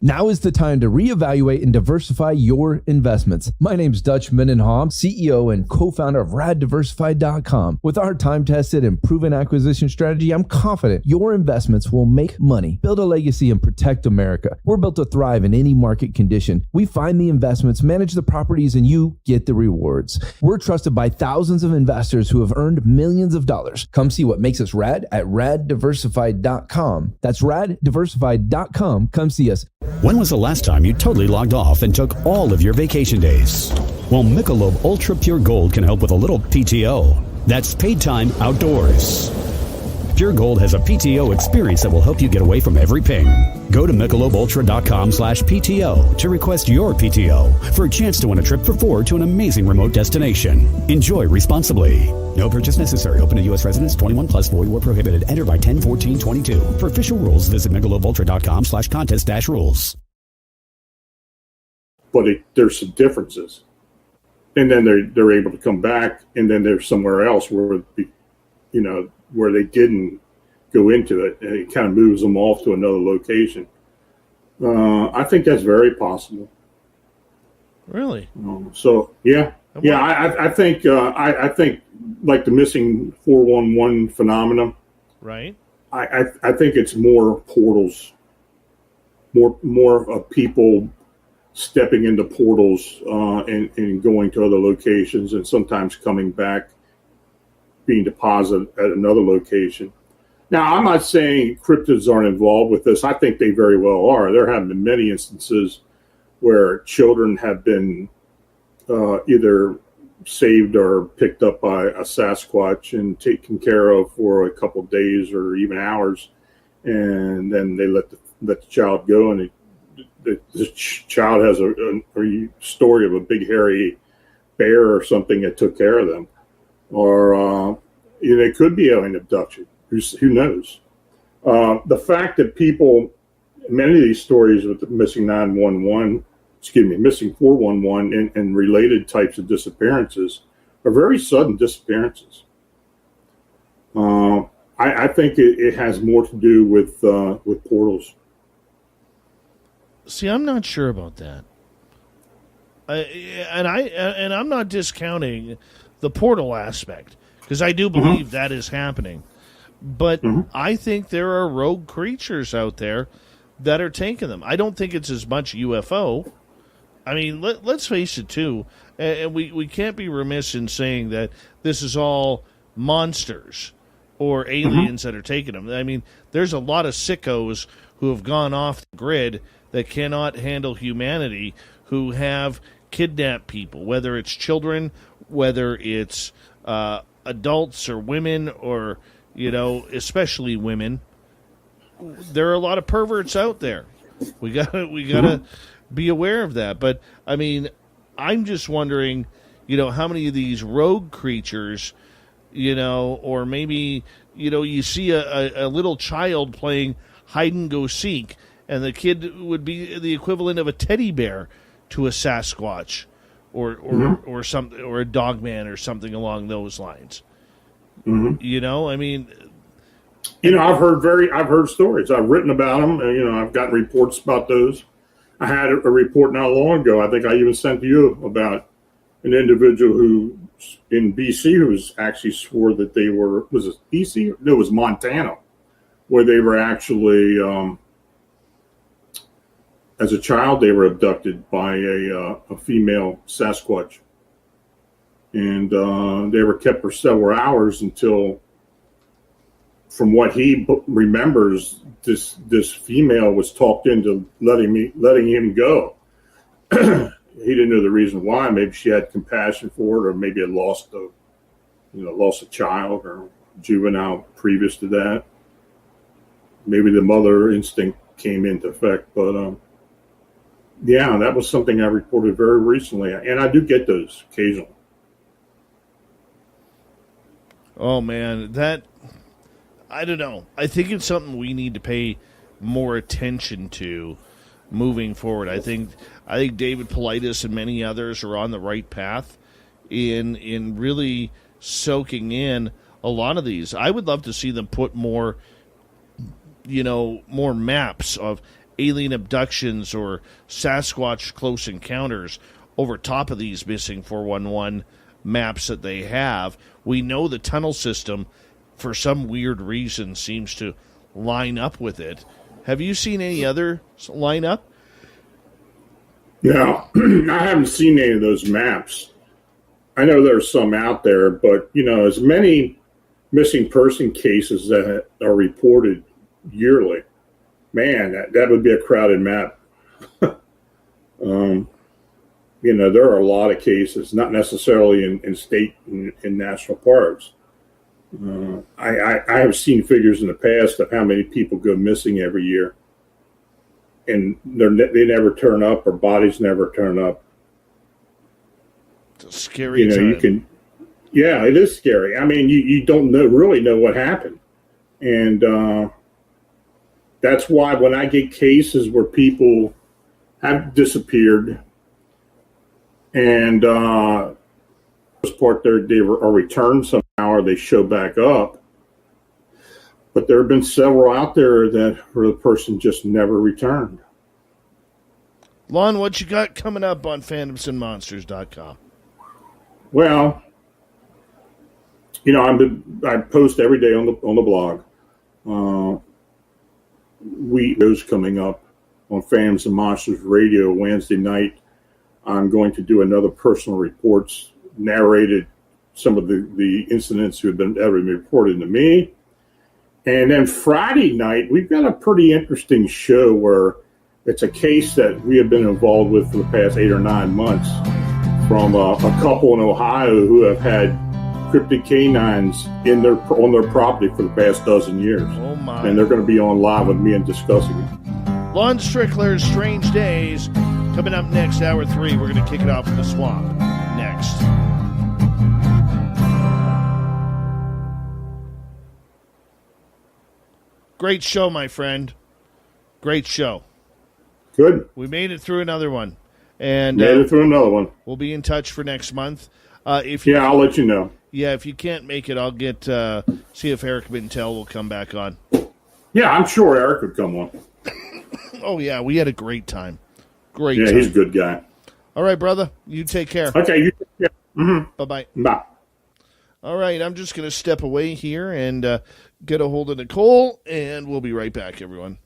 Now is the time to reevaluate and diversify your investments. My name's Dutch Mendenham, CEO and co-founder of RadDiversified.com. With our time-tested and proven acquisition strategy, I'm confident your investments will make money, build a legacy, and protect America. We're built to thrive in any market condition. We find the investments, manage the properties, and you get the rewards. We're trusted by thousands of investors who have earned millions of dollars. Come see what makes us rad at RadDiversified.com. That's RadDiversified.com. Come see us. When was the last time you totally logged off and took all of your vacation days? Well, Michelob Ultra Pure Gold can help with a little PTO. That's paid time outdoors. Pure Gold has a PTO experience that will help you get away from every ping. Go to MichelobUltra.com/PTO to request your PTO for a chance to win a trip for 4 to an amazing remote destination. Enjoy responsibly. No purchase necessary. Open to U.S. residents 21 plus void where prohibited. Enter by 10/14/22. For official rules, visit MichelobUltra.com/contest-rules. But there's some differences. And then they're able to come back, and then there's somewhere else where they didn't go into it, and it kind of moves them off to another location. I think that's very possible. Really? So yeah. I think like the missing 411 phenomenon. Right. I think it's more portals, more of people stepping into portals and going to other locations, and sometimes coming back, being deposited at another location. Now, I'm not saying cryptids aren't involved with this. I think they very well are. There have been many instances where children have been either saved or picked up by a Sasquatch and taken care of for a couple of days or even hours, and then they let the child go, and this child has a story of a big hairy bear or something that took care of them, or it could be alien abduction. Who knows? The fact that people, many of these stories with the missing 911, missing 411 and related types of disappearances are very sudden disappearances. I think it has more to do with portals. See, I'm not sure about that. And I'm not discounting the portal aspect, because I do believe that is happening. But I think there are rogue creatures out there that are taking them. I don't think it's as much UFO. I mean, let's face it, too. And we can't be remiss in saying that this is all monsters or aliens that are taking them. I mean, there's a lot of sickos who have gone off the grid that cannot handle humanity, who have kidnapped people, whether it's children, whether it's adults or women, or, especially women. There are a lot of perverts out there. We gotta be aware of that. But I mean, I'm just wondering, how many of these rogue creatures, or maybe, you see a little child playing hide and go seek, and the kid would be the equivalent of a teddy bear to a Sasquatch, or something, or a dogman, or something along those lines. I mean, I've heard stories. I've written about them. I've gotten reports about those. I had a report not long ago. I think I even sent to you about an individual who in BC who was actually swore that they were, was it BC? No, it was Montana, where they were actually, as a child, they were abducted by a female Sasquatch. And they were kept for several hours until, from what he remembers, this female was talked into letting him go. He didn't know the reason why. Maybe she had compassion for it, or maybe had lost a child or juvenile previous to that. Maybe the mother instinct came into effect. But yeah, that was something I reported very recently, and I do get those occasionally. Oh man, I don't know. I think it's something we need to pay more attention to moving forward. I think David Paulides and many others are on the right path in really soaking in a lot of these. I would love to see them put more maps of alien abductions or Sasquatch close encounters over top of these missing 411 maps that they have. We know the tunnel system, for some weird reason, seems to line up with it. Have you seen any other line up? Yeah, I haven't seen any of those maps. I know there's some out there, but, as many missing person cases that are reported yearly, man, that would be a crowded map. There are a lot of cases, not necessarily in state and national parks. I have seen figures in the past of how many people go missing every year, and they never turn up, or bodies never turn up. It's a scary time. It is scary. I mean, you don't really know what happened, and that's why when I get cases where people have disappeared, and part they are returned somehow, or they show back up. But there have been several out there where the person just never returned. Lon, what you got coming up on phantomsandmonsters.com? Well, I post every day on the blog. Those coming up on Phantoms and Monsters Radio Wednesday night. I'm going to do another personal reports, narrated some of the incidents who have been reported to me. And then Friday night, we've got a pretty interesting show where it's a case that we have been involved with for the past 8 or 9 months, from a couple in Ohio who have had cryptid canines on their property for the past dozen years. Oh my. And they're going to be on live with me and discussing it. Lon Strickler's Strange Days coming up next, hour 3. We're going to kick it off with the swamp next. Great show, my friend. Great show. Good. We made it through another one. And Made it through another one. We'll be in touch for next month. I'll let you know. Yeah, if you can't make it, I'll get see if Eric Mintel will come back on. Yeah, I'm sure Eric would come on. Oh, yeah, we had a great time. Time. He's a good guy. All right, brother. You take care. Okay, you take care. Mm-hmm. Bye-bye. Bye. All right, I'm just going to step away here and get a hold of Nicole, and we'll be right back, everyone.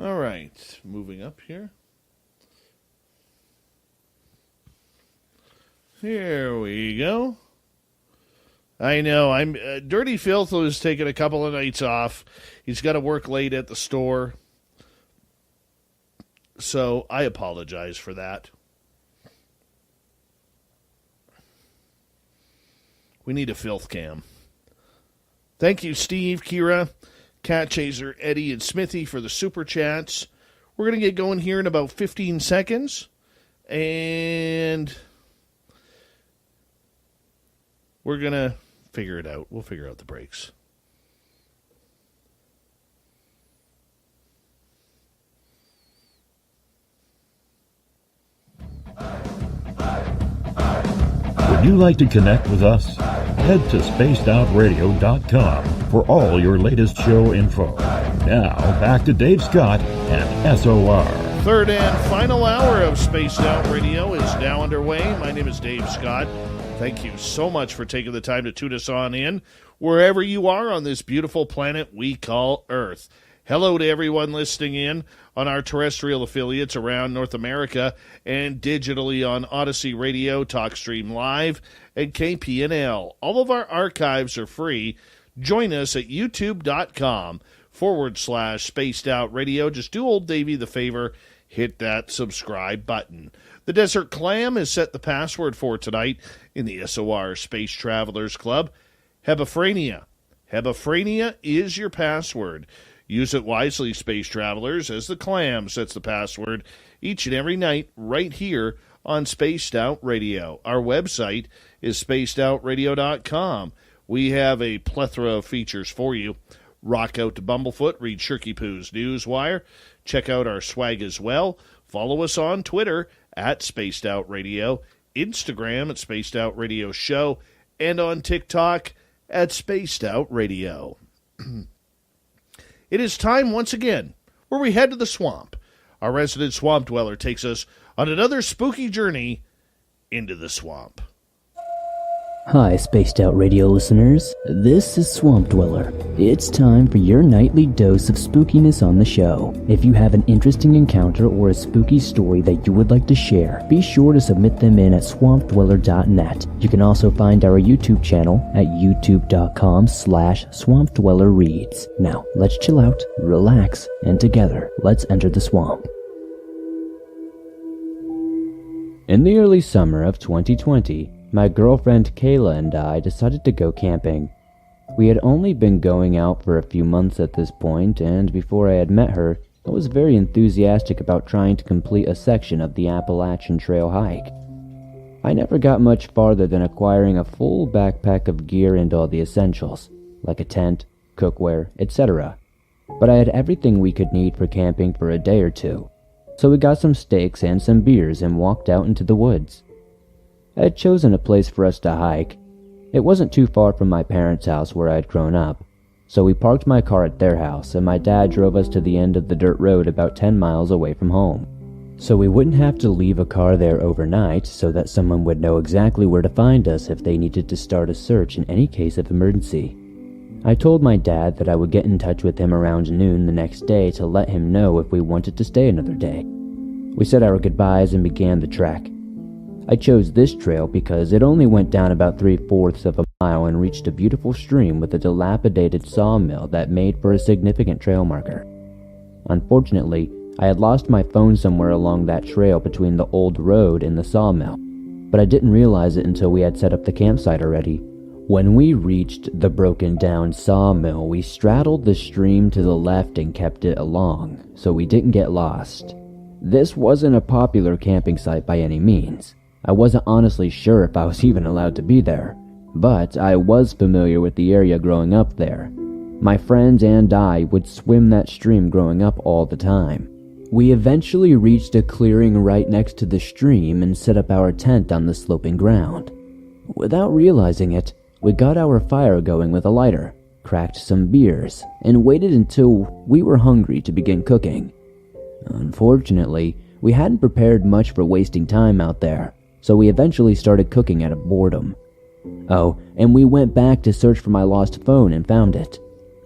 All right, moving up here. Here we go. I know, Dirty Filth was taking a couple of nights off. He's got to work late at the store. So I apologize for that. We need a filth cam. Thank you, Steve, Kira, Cat Chaser, Eddie, and Smithy for the super chats. We're going to get going here in about 15 seconds. And we're going to figure it out. We'll figure out the breaks. Would you like to connect with us? Head to spacedoutradio.com for all your latest show info. Now, back to Dave Scott and SOR. Third and final hour of Spaced Out Radio is now underway. My name is Dave Scott. Thank you so much for taking the time to tune us on in, wherever you are on this beautiful planet we call Earth. Hello to everyone listening in on our terrestrial affiliates around North America and digitally on Odyssey Radio, TalkStream Live, and KPNL. All of our archives are free. Join us at youtube.com/Spaced Out Radio. Just do old Davey the favor, hit that subscribe button. The Desert Clam has set the password for tonight in the SOR Space Travelers Club. Hebephrania. Hebephrania is your password. Use it wisely, Space Travelers, as the Clam sets the password each and every night right here on Spaced Out Radio. Our website is spacedoutradio.com. We have a plethora of features for you. Rock out to Bumblefoot, read Shirky Poo's Newswire. Check out our swag as well. Follow us on Twitter at Spaced Out Radio, Instagram at Spaced Out Radio Show, and on TikTok at Spaced Out Radio. It is time once again where we head to the swamp. Our resident swamp dweller takes us on another spooky journey into the swamp. Hi, Spaced Out Radio listeners. This is Swamp Dweller. It's time for your nightly dose of spookiness on the show. If you have an interesting encounter or a spooky story that you would like to share, be sure to submit them in at swampdweller.net. You can also find our YouTube channel at youtube.com/swampdwellerreads. Now, let's chill out, relax, and together, let's enter the swamp. In the early summer of 2020, my girlfriend Kayla and I decided to go camping. We had only been going out for a few months at this point, and before I had met her, I was very enthusiastic about trying to complete a section of the Appalachian Trail hike. I never got much farther than acquiring a full backpack of gear and all the essentials, like a tent, cookware, etc. But I had everything we could need for camping for a day or two. So we got some steaks and some beers and walked out into the woods. I had chosen a place for us to hike. It wasn't too far from my parents' house where I had grown up, so we parked my car at their house and my dad drove us to the end of the dirt road about 10 miles away from home. So we wouldn't have to leave a car there overnight so that someone would know exactly where to find us if they needed to start a search in any case of emergency. I told my dad that I would get in touch with him around noon the next day to let him know if we wanted to stay another day. We said our goodbyes and began the trek. I chose this trail because it only went down about 3/4 of a mile and reached a beautiful stream with a dilapidated sawmill that made for a significant trail marker. Unfortunately, I had lost my phone somewhere along that trail between the old road and the sawmill, but I didn't realize it until we had set up the campsite already. When we reached the broken down sawmill, we straddled the stream to the left and kept it along, so we didn't get lost. This wasn't a popular camping site by any means. I wasn't honestly sure if I was even allowed to be there, but I was familiar with the area growing up there. My friends and I would swim that stream growing up all the time. We eventually reached a clearing right next to the stream and set up our tent on the sloping ground. Without realizing it, we got our fire going with a lighter, cracked some beers, and waited until we were hungry to begin cooking. Unfortunately, we hadn't prepared much for wasting time out there, so we eventually started cooking out of boredom. Oh, and we went back to search for my lost phone and found it.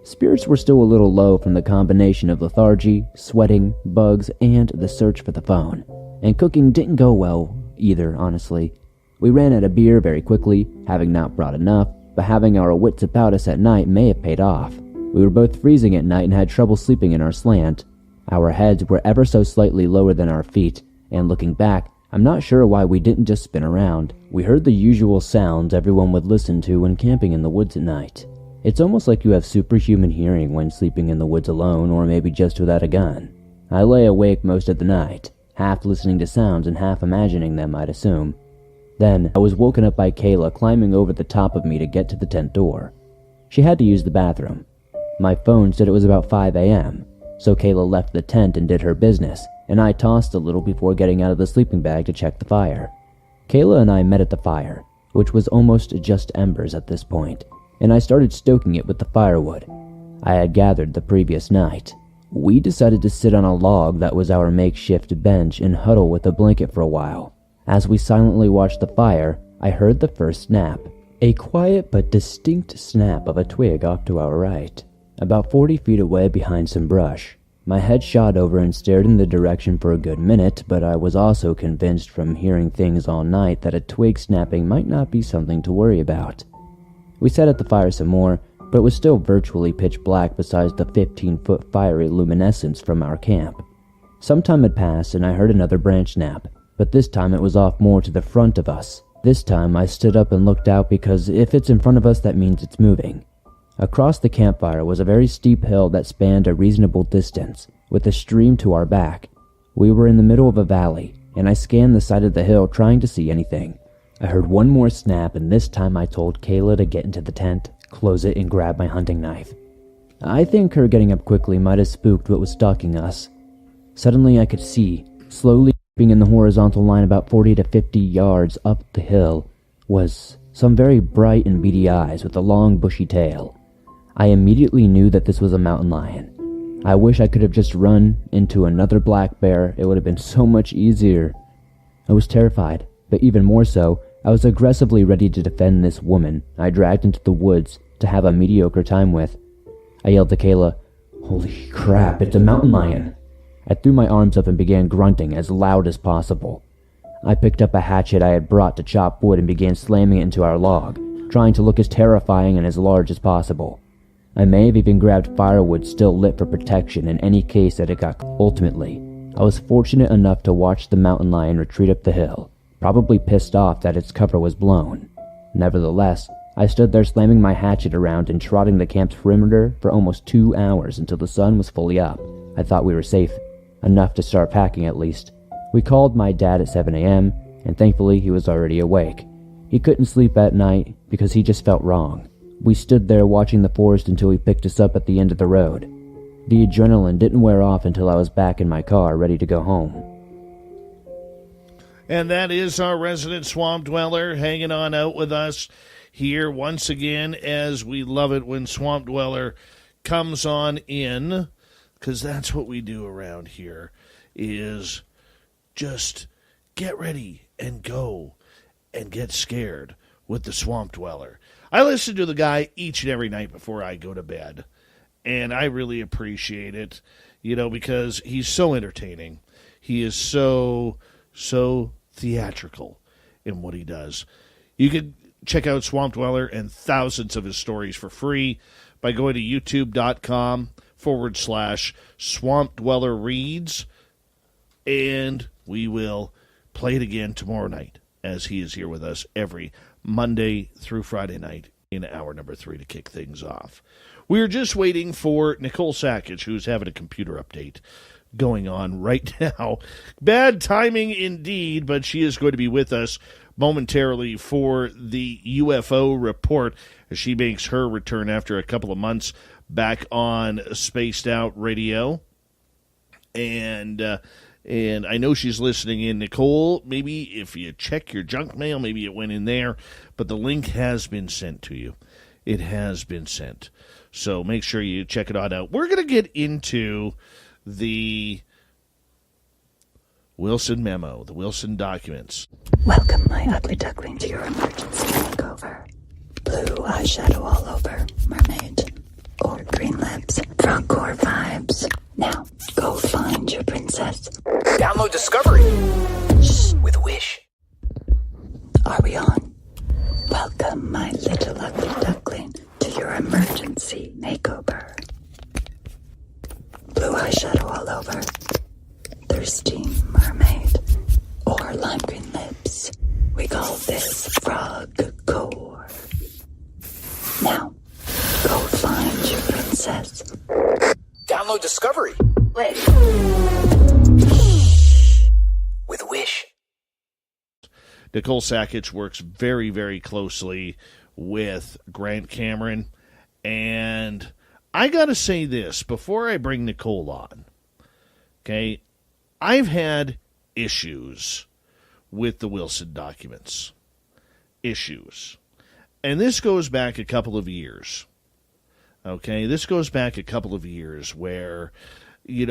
Spirits were still a little low from the combination of lethargy, sweating, bugs, and the search for the phone. And cooking didn't go well either, honestly. We ran out of beer very quickly, having not brought enough, but having our wits about us at night may have paid off. We were both freezing at night and had trouble sleeping in our slant. Our heads were ever so slightly lower than our feet, and looking back, I'm not sure why we didn't just spin around. We heard the usual sounds everyone would listen to when camping in the woods at night. It's almost like you have superhuman hearing when sleeping in the woods alone, or maybe just without a gun. I lay awake most of the night, half listening to sounds and half imagining them, I'd assume. Then, I was woken up by Kayla climbing over the top of me to get to the tent door. She had to use the bathroom. My phone said it was about 5 a.m., so Kayla left the tent and did her business, and I tossed a little before getting out of the sleeping bag to check the fire. Kayla and I met at the fire, which was almost just embers at this point, and I started stoking it with the firewood I had gathered the previous night. We decided to sit on a log that was our makeshift bench and huddle with a blanket for a while. As we silently watched the fire, I heard the first snap, a quiet but distinct snap of a twig off to our right, about 40 feet away behind some brush. My head shot over and stared in the direction for a good minute, but I was also convinced from hearing things all night that a twig snapping might not be something to worry about. We sat at the fire some more, but it was still virtually pitch black besides the 15-foot fiery luminescence from our camp. Some time had passed and I heard another branch snap, but this time it was off more to the front of us. This time I stood up and looked out because if it's in front of us, that means it's moving. Across the campfire was a very steep hill that spanned a reasonable distance, with a stream to our back. We were in the middle of a valley, and I scanned the side of the hill trying to see anything. I heard one more snap, and this time I told Kayla to get into the tent, close it, and grab my hunting knife. I think her getting up quickly might have spooked what was stalking us. Suddenly I could see, slowly creeping in the horizontal line about 40 to 50 yards up the hill, was some very bright and beady eyes with a long bushy tail. I immediately knew that this was a mountain lion. I wish I could have just run into another black bear. It would have been so much easier. I was terrified, but even more so, I was aggressively ready to defend this woman I dragged into the woods to have a mediocre time with. I yelled to Kayla, "Holy crap, it's a mountain lion!" I threw my arms up and began grunting as loud as possible. I picked up a hatchet I had brought to chop wood and began slamming it into our log, trying to look as terrifying and as large as possible. I may have even grabbed firewood still lit for protection in any case that it got. Ultimately, I was fortunate enough to watch the mountain lion retreat up the hill, probably pissed off that its cover was blown. Nevertheless, I stood there slamming my hatchet around and trotting the camp's perimeter for almost 2 hours until the sun was fully up. I thought we were safe, enough to start packing at least. We called my dad at 7 a.m., and thankfully he was already awake. He couldn't sleep at night because he just felt wrong. We stood there watching the forest until he picked us up at the end of the road. The adrenaline didn't wear off until I was back in my car ready to go home. And that is our resident swamp dweller hanging on out with us here once again, as we love it when Swamp Dweller comes on in, because that's what we do around here, is just get ready and go and get scared with the Swamp Dweller. I listen to the guy each and every night before I go to bed, and I really appreciate it, because he's so entertaining. He is so theatrical in what he does. You can check out Swamp Dweller and thousands of his stories for free by going to youtube.com/Swamp Dweller Reads, and we will play it again tomorrow night as he is here with us every Monday through Friday night in hour number 3 to kick things off. We're just waiting for Nicole Sackage, who's having a computer update going on right now. Bad timing indeed, but she is going to be with us momentarily for the UFO report as she makes her return after a couple of months back on Spaced Out Radio. And I know she's listening in. Nicole, maybe if you check your junk mail, maybe it went in there, but the link has been sent to you. It has been sent. So make sure you check it out. We're going to get into the Wilson memo, the Wilson documents. Welcome, my ugly duckling, to your emergency makeover. Blue eyeshadow all over, mermaid, or dark green lips, frog core vibes. Now, go find your princess. Download Discovery with Wish. Are we on? Welcome, my little ugly duckling, to your emergency makeover. Blue eyeshadow all over. Thirsty mermaid. Or lime green lips. We call this frog core. Now, go find your princess. Download Discovery. Wait. With Wish. Nicole Sackich works very, very closely with Grant Cameron. And I got to say this before I bring Nicole on. Okay, I've had issues with the Wilson documents. Issues. And this goes back a couple of years. Okay, this goes back a couple of years where,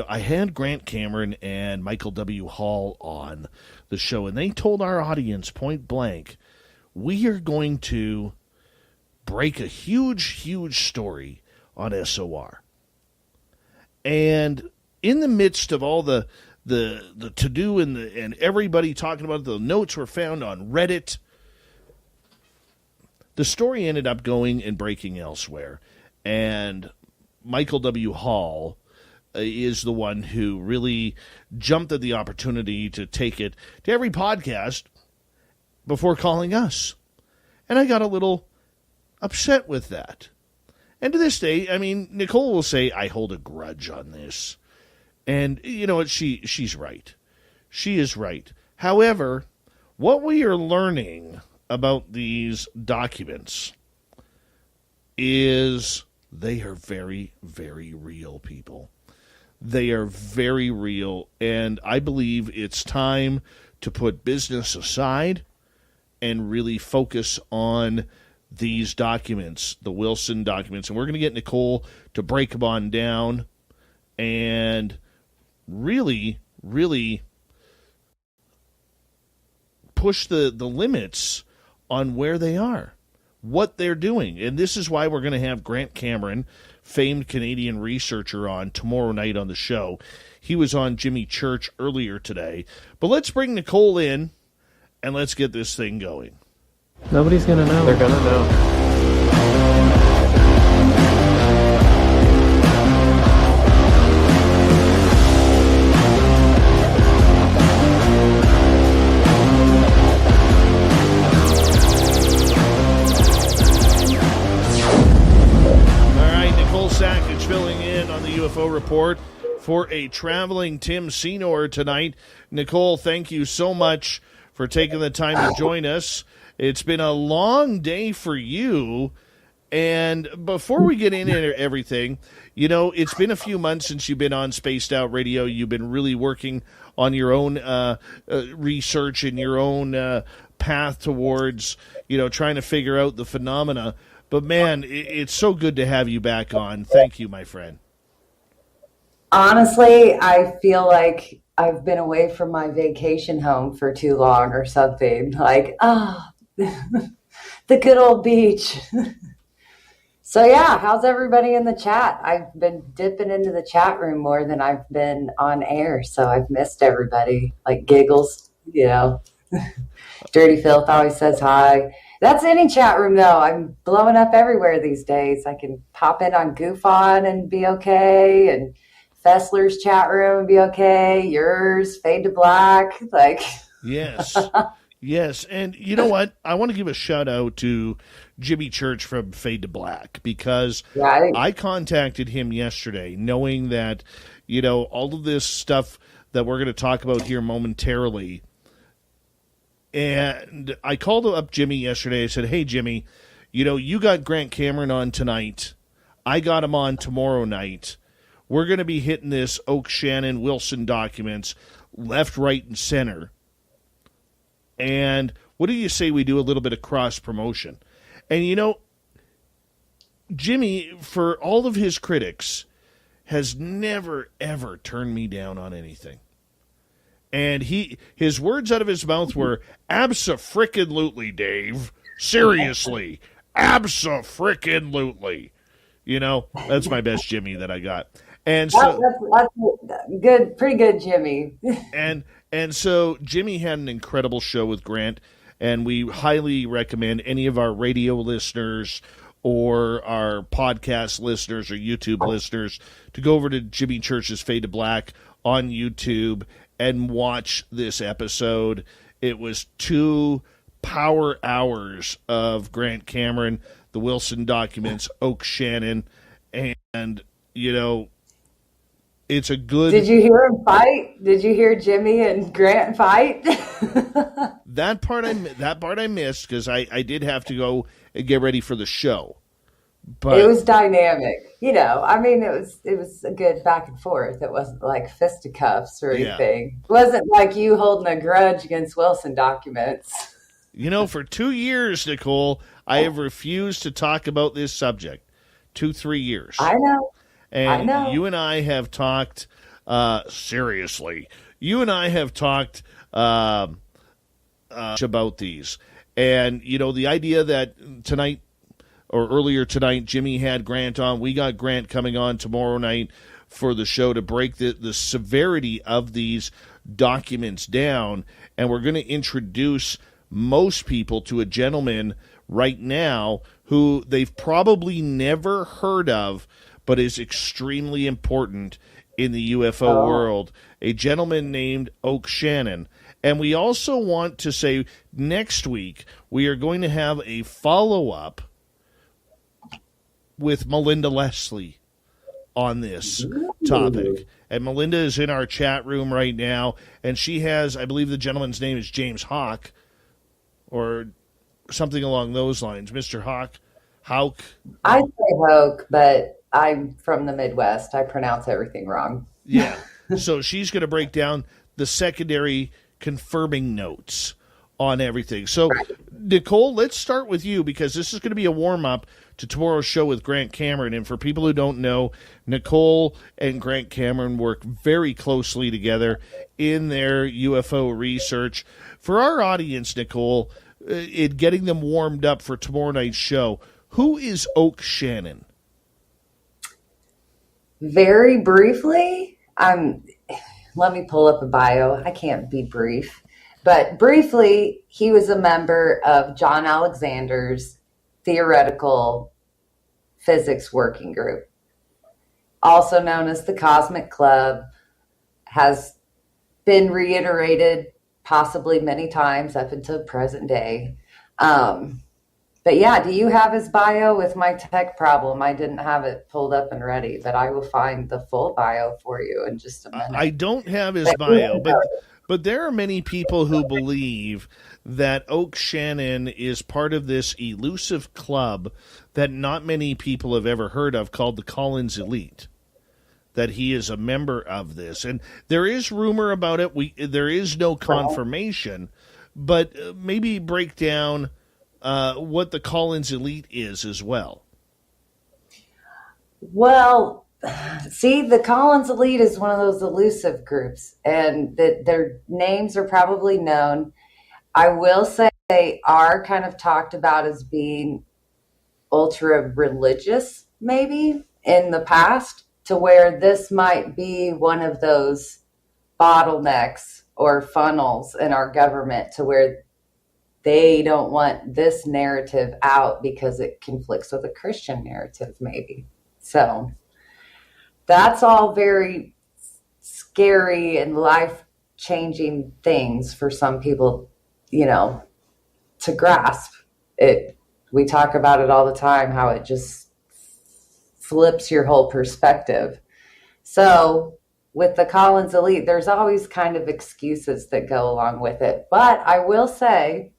I had Grant Cameron and Michael W. Hall on the show, and they told our audience point blank, we are going to break a huge, huge story on SOR. And in the midst of all the to-do and everybody talking about it, the notes were found on Reddit, the story ended up going and breaking elsewhere. And Michael W. Hall is the one who really jumped at the opportunity to take it to every podcast before calling us. And I got a little upset with that. And to this day, Nicole will say, I hold a grudge on this. And you know what? She's right. She is right. However, what we are learning about these documents is they are very, very real, people. They are very real, and I believe it's time to put business aside and really focus on these documents, the Wilson documents. And we're going to get Nicole to break them on down and really, really push the limits on where they are, what they're doing. And this is why we're going to have Grant Cameron, famed Canadian researcher, on tomorrow night on the show. He was on Jimmy Church earlier today. But let's bring Nicole in, and let's get this thing going. Nobody's going to know. They're going to know. Filling in on the UFO Report for a traveling Tim Senor tonight. Nicole, thank you so much for taking the time to join us. It's been a long day for you. And before we get into everything, it's been a few months since you've been on Spaced Out Radio. You've been really working on your own research and your own path towards, trying to figure out the phenomena. But, man, it's so good to have you back on. Thank you, my friend. Honestly, I feel like I've been away from my vacation home for too long or something. Like, the good old beach. So, yeah, how's everybody in the chat? I've been dipping into the chat room more than I've been on air, so I've missed everybody. Like Giggles, Dirty Filth always says hi. That's any chat room, though. I'm blowing up everywhere these days. I can pop in on Goof On and be okay, and Fessler's chat room and be okay. Yours, Fade to Black, Yes, yes. And you know what? I want to give a shout out to Jimmy Church from Fade to Black, because I contacted him yesterday, knowing that all of this stuff that we're going to talk about here momentarily. And I called up Jimmy yesterday. I said, hey, Jimmy, you got Grant Cameron on tonight. I got him on tomorrow night. We're going to be hitting this Oak Shannon Wilson documents left, right, and center. And what do you say we do a little bit of cross-promotion? And, Jimmy, for all of his critics, has never, ever turned me down on anything. And his words out of his mouth were, abso-frickin-lutely, Dave. Seriously. Abso-frickin-lutely. That's my best Jimmy that I got. And so that's good, pretty good, Jimmy. and so Jimmy had an incredible show with Grant, and we highly recommend any of our radio listeners or our podcast listeners or YouTube listeners to go over to Jimmy Church's Fade to Black on YouTube and watch this episode. It was 2 power hours of Grant Cameron, the Wilson documents, Oak Shannon, and it's a good... Did you hear him fight? Did you hear Jimmy and Grant fight? That part I missed because I did have to go and get ready for the show. But it was dynamic. It was a good back and forth. It wasn't like fisticuffs or anything. It wasn't like you holding a grudge against Wilson documents. For 2 years, Nicole, I have refused to talk about this subject. 2-3 years. I know. And you and I have talked, seriously, about these. And, the idea that tonight or earlier tonight, Jimmy had Grant on. We got Grant coming on tomorrow night for the show to break the severity of these documents down. And we're going to introduce most people to a gentleman right now who they've probably never heard of, but is extremely important in the UFO world, a gentleman named Oak Shannon. And we also want to say next week we are going to have a follow-up with Melinda Leslie on this topic. And Melinda is in our chat room right now, and she has, I believe the gentleman's name is James Hawk, or something along those lines. Mr. Hawk. I say Hoke, but I'm from the Midwest. I pronounce everything wrong. Yeah. So she's going to break down the secondary confirming notes on everything. So, Nicole, let's start with you because this is going to be a warm-up to tomorrow's show with Grant Cameron. And for people who don't know, Nicole and Grant Cameron work very closely together in their UFO research. For our audience, Nicole, in getting them warmed up for tomorrow night's show, who is Oak Shannon? Very briefly, let me pull up a bio. I can't be brief. But briefly, he was a member of John Alexander's Theoretical Physics Working Group, also known as the Cosmic Club, has been reiterated possibly many times up until present day. But yeah, do you have his bio? With my tech problem, I didn't have it pulled up and ready, but I will find the full bio for you in just a minute. I don't have his bio, but there are many people who believe that Oak Shannon is part of this elusive club that not many people have ever heard of called the Collins Elite, that he is a member of this. And there is rumor about it. There is no confirmation, but maybe break down what the Collins Elite is as well. Well, see, the Collins Elite is one of those elusive groups, and their names are probably known. I will say they are kind of talked about as being ultra religious, maybe in the past, to where this might be one of those bottlenecks or funnels in our government to where they don't want this narrative out because it conflicts with a Christian narrative, maybe. So that's all very scary and life-changing things for some people, to grasp. We talk about it all the time, how it just flips your whole perspective. So with the Collins Elite, there's always kind of excuses that go along with it. But I will say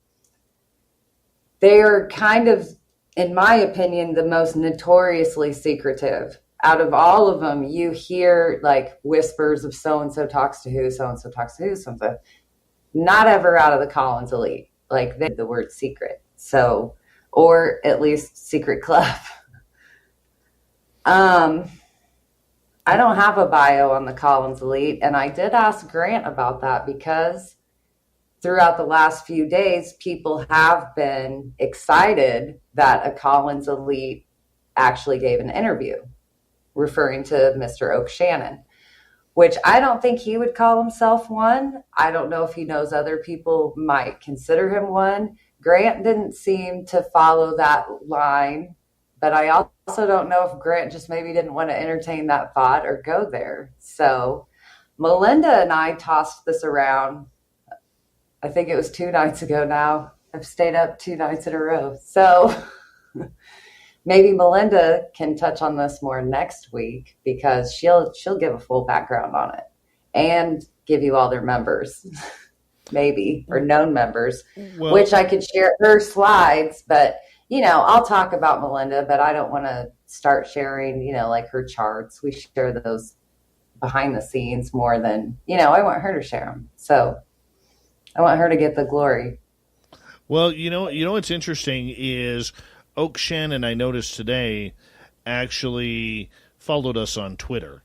they are kind of, in my opinion, the most notoriously secretive. Out of all of them, you hear like whispers of so-and-so talks to who, so-and-so talks to who, so-and-so. Not ever out of the Collins Elite. Like the word secret. So, or at least secret club. I don't have a bio on the Collins Elite, and I did ask Grant about that because throughout the last few days, people have been excited that a Collins Elite actually gave an interview referring to Mr. Oak Shannon, which I don't think he would call himself one. I don't know if he knows other people might consider him one. Grant didn't seem to follow that line, but I also don't know if Grant just maybe didn't want to entertain that thought or go there. So Melinda and I tossed this around. I think it was 2 nights ago now. I've stayed up 2 nights in a row. So maybe Melinda can touch on this more next week, because she'll give a full background on it and give you all their members, maybe, or known members, which I could share her slides. But, I'll talk about Melinda, but I don't want to start sharing, like her charts. We share those behind the scenes more than, I want her to share them. So I want her to get the glory. Well, what's interesting is Oak Shannon, I noticed today, actually followed us on Twitter.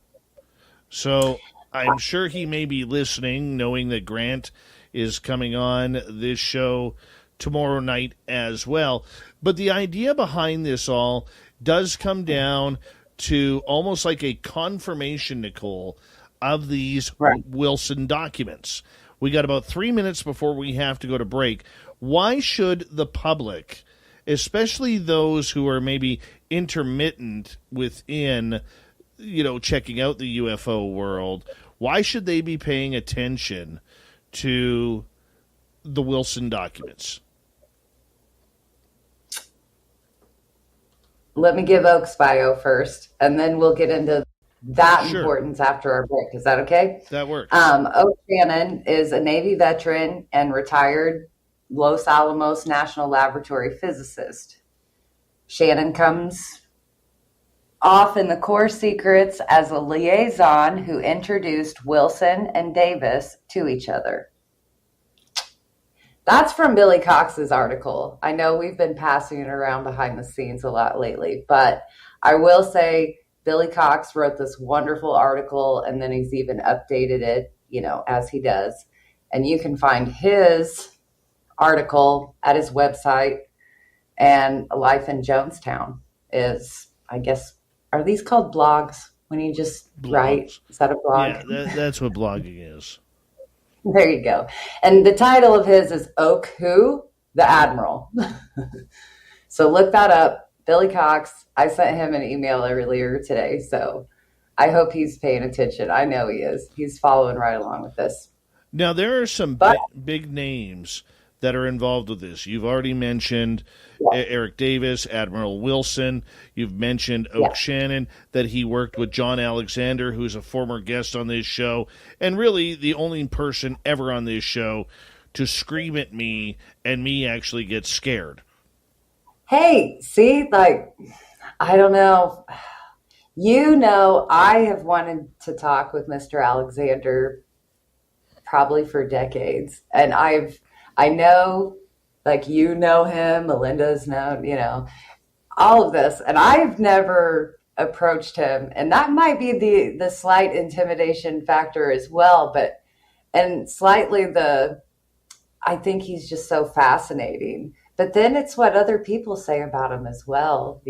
So I'm sure he may be listening, knowing that Grant is coming on this show tomorrow night as well. But the idea behind this all does come down to almost like a confirmation, Nicole, of these Wilson documents. We got about 3 minutes before we have to go to break. Why should the public, especially those who are maybe intermittent within, checking out the UFO world, why should they be paying attention to the Wilson documents? Let me give Oak's bio first, and then we'll get into that importance after our break. Is that okay? That works. Oak Shannon is a Navy veteran and retired Los Alamos National Laboratory physicist. Shannon comes off in the core secrets as a liaison who introduced Wilson and Davis to each other. That's from Billy Cox's article. I know we've been passing it around behind the scenes a lot lately, but I will say Billy Cox wrote this wonderful article, and then he's even updated it, as he does. And you can find his article at his website. And Life in Jonestown is, I guess, are these called blogs when you just write? Is that a blog? Yeah, that's what blogging is. There you go. And the title of his is Oak Who? The Admiral. So look that up. Billy Cox. I sent him an email earlier today, so I hope he's paying attention. I know he is. He's following right along with this. Now, there are some big names that are involved with this. You've already mentioned Eric Davis, Admiral Wilson. You've mentioned Oak Shannon, that he worked with John Alexander, who's a former guest on this show, and really the only person ever on this show to scream at me and me actually get scared. Hey, see, I don't know. I have wanted to talk with Mr. Alexander probably for decades. And I know, you know him, Melinda's known, all of this. And I've never approached him. And that might be the slight intimidation factor as well. And slightly I think he's just so fascinating. But then it's what other people say about him as well.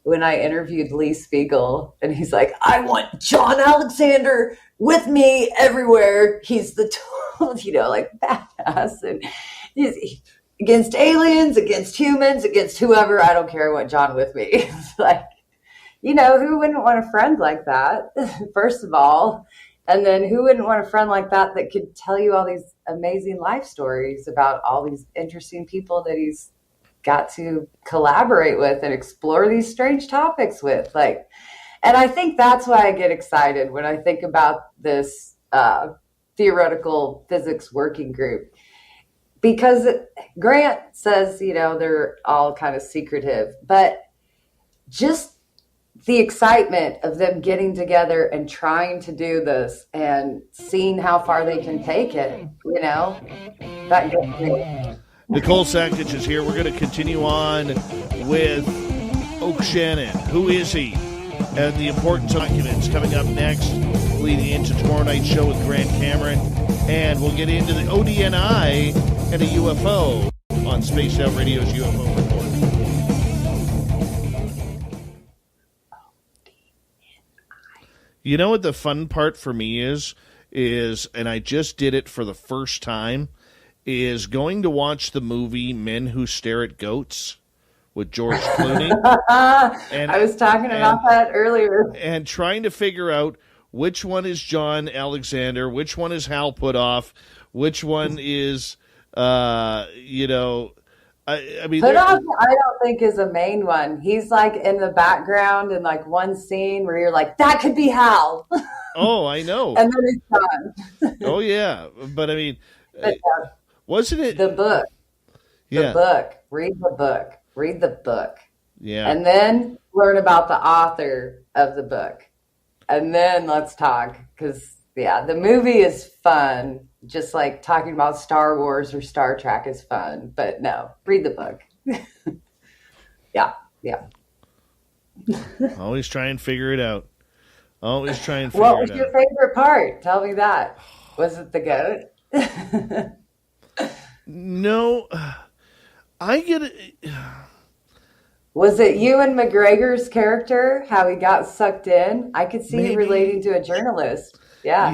When I interviewed Lee Spiegel, and he's like, I want John Alexander with me everywhere. He's the total, badass. And he's against aliens, against humans, against whoever. I don't care, I want John with me. It's who wouldn't want a friend like that, first of all? And then who wouldn't want a friend like that could tell you all these amazing life stories about all these interesting people that he's got to collaborate with and explore these strange topics with. And I think that's why I get excited when I think about this theoretical physics working group. Because Grant says, they're all kind of secretive, but just the excitement of them getting together and trying to do this and seeing how far they can take it, that gets me. Nicole Sackich is here. We're going to continue on with Oak Shannon. Who is he? And the important documents coming up next, leading into tomorrow night's show with Grant Cameron. And we'll get into the ODNI and a UFO on Spaced Out Radio's UFO Report. You know what the fun part for me is, and I just did it for the first time, is going to watch the movie Men Who Stare at Goats with George Clooney. I was talking about that earlier. And trying to figure out which one is John Alexander, which one is Hal Puthoff, which one is, I mean, Puthoff, I don't think is a main one. He's like in the background in like one scene where you're like, that could be Hal. Oh, I know. And then he's gone. Oh, yeah. But I mean, wasn't it? The book. Yeah. The book. Read the book. Read the book. Yeah. And then learn about the author of the book. And then let's talk. Because, yeah, the movie is fun. Just like talking about Star Wars or Star Trek is fun. But no, read the book. Yeah. Always try and figure it out. Always try and figure What it was out. your favorite part? Tell me that. Was it the goat? No, I get it. Was it Ewan McGregor's character, how he got sucked in? I could see you relating to a journalist. Yeah.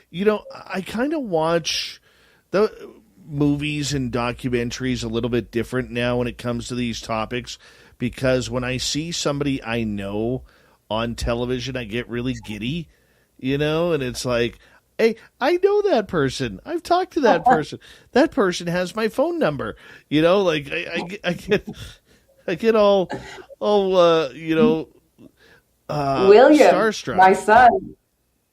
Yeah, I kind of watch the movies and documentaries a little bit different now when it comes to these topics, because when I see somebody I know on television, I get really giddy, and it's like, hey, I know that person. I've talked to that person. That person has my phone number. Like I get all William, starstruck. my son,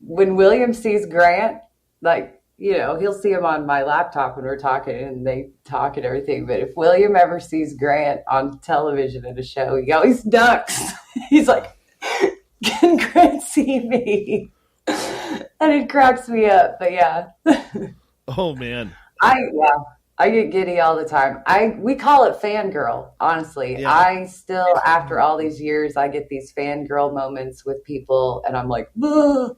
when William sees Grant, like, he'll see him on my laptop when we're talking and they talk and everything. But if William ever sees Grant on television at a show, he always ducks. He's like, can Grant see me? And it cracks me up, but yeah. Oh man. I get giddy all the time. We call it fangirl, honestly. Yeah. I still, after all these years, I get these fangirl moments with people and I'm like, ugh.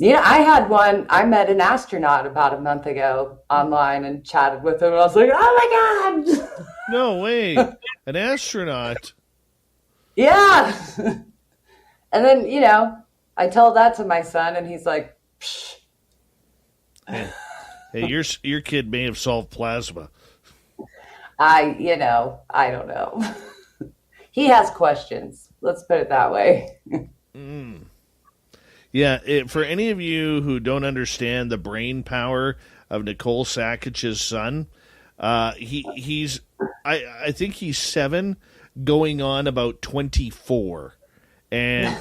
I had one. I met an astronaut about a month ago online and chatted with him and I was like, oh my God. No way. An astronaut. Yeah. And then, I told that to my son, and he's like, psh. Hey, your kid may have solved plasma. I don't know. He has questions. Let's put it that way. Yeah, for any of you who don't understand the brain power of Nicole Sakic's son, he's I think he's 7, going on about 24, and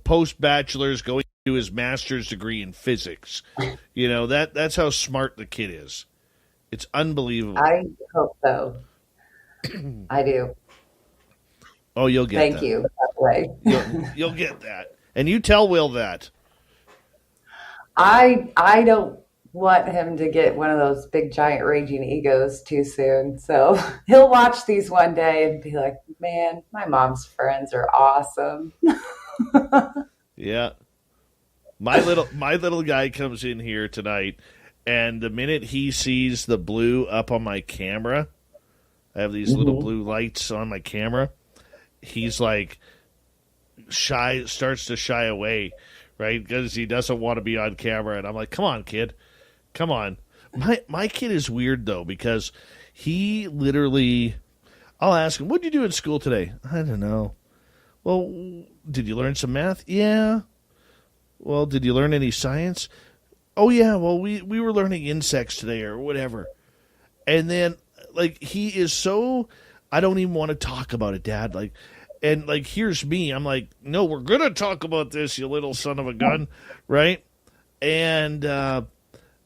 post bachelor's going to do his master's degree in physics. That's how smart the kid is. It's unbelievable. I hope so. I do. Oh, you'll get Thank that. you. That way. You'll get that, and you tell Will that. I don't want him to get one of those big giant raging egos too soon. So he'll watch these one day and be like, man, my mom's friends are awesome. Yeah. My little guy comes in here tonight, and the minute he sees the blue up on my camera, I have these little blue lights on my camera, he's like starts to shy away, right? Because he doesn't want to be on camera. And I'm like, come on, kid. Come on. My kid is weird, though, because he literally, I'll ask him, what'd you do in school today? I don't know. Well, did you learn some math? Yeah. Well, did you learn any science? Oh, yeah. Well, we were learning insects today or whatever. And then, he is so, I don't even want to talk about it, Dad. And here's me. I'm like, no, we're going to talk about this, you little son of a gun. Right? And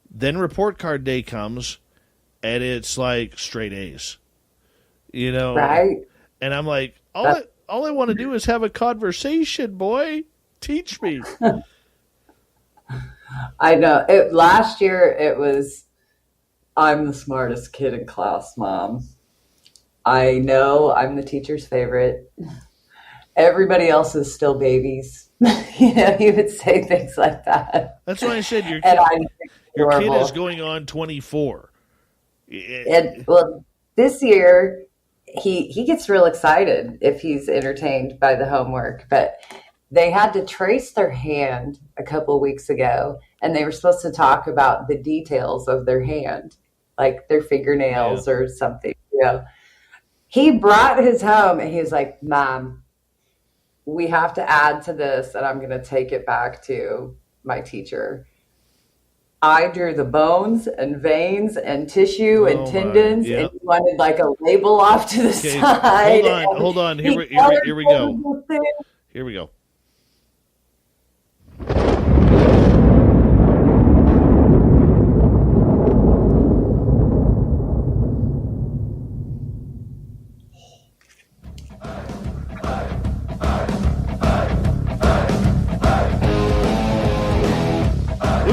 then report card day comes, and it's like straight A's. Right. And I'm like, all I want to do is have a conversation, boy. Teach me. I know. Last year it was, I'm the smartest kid in class, Mom. I know I'm the teacher's favorite. Everybody else is still babies. He would say things like that. That's why I said your kid is going on 24. Well, this year he gets real excited if he's entertained by the homework. But they had to trace their hand a couple of weeks ago, and they were supposed to talk about the details of their hand, like their fingernails or something. He brought his home, and he was like, "Mom, we have to add to this, and I'm going to take it back to my teacher. I drew the bones and veins and tissue and tendons, and he wanted like a label off to the side." Hold on. Here we go. Here we go.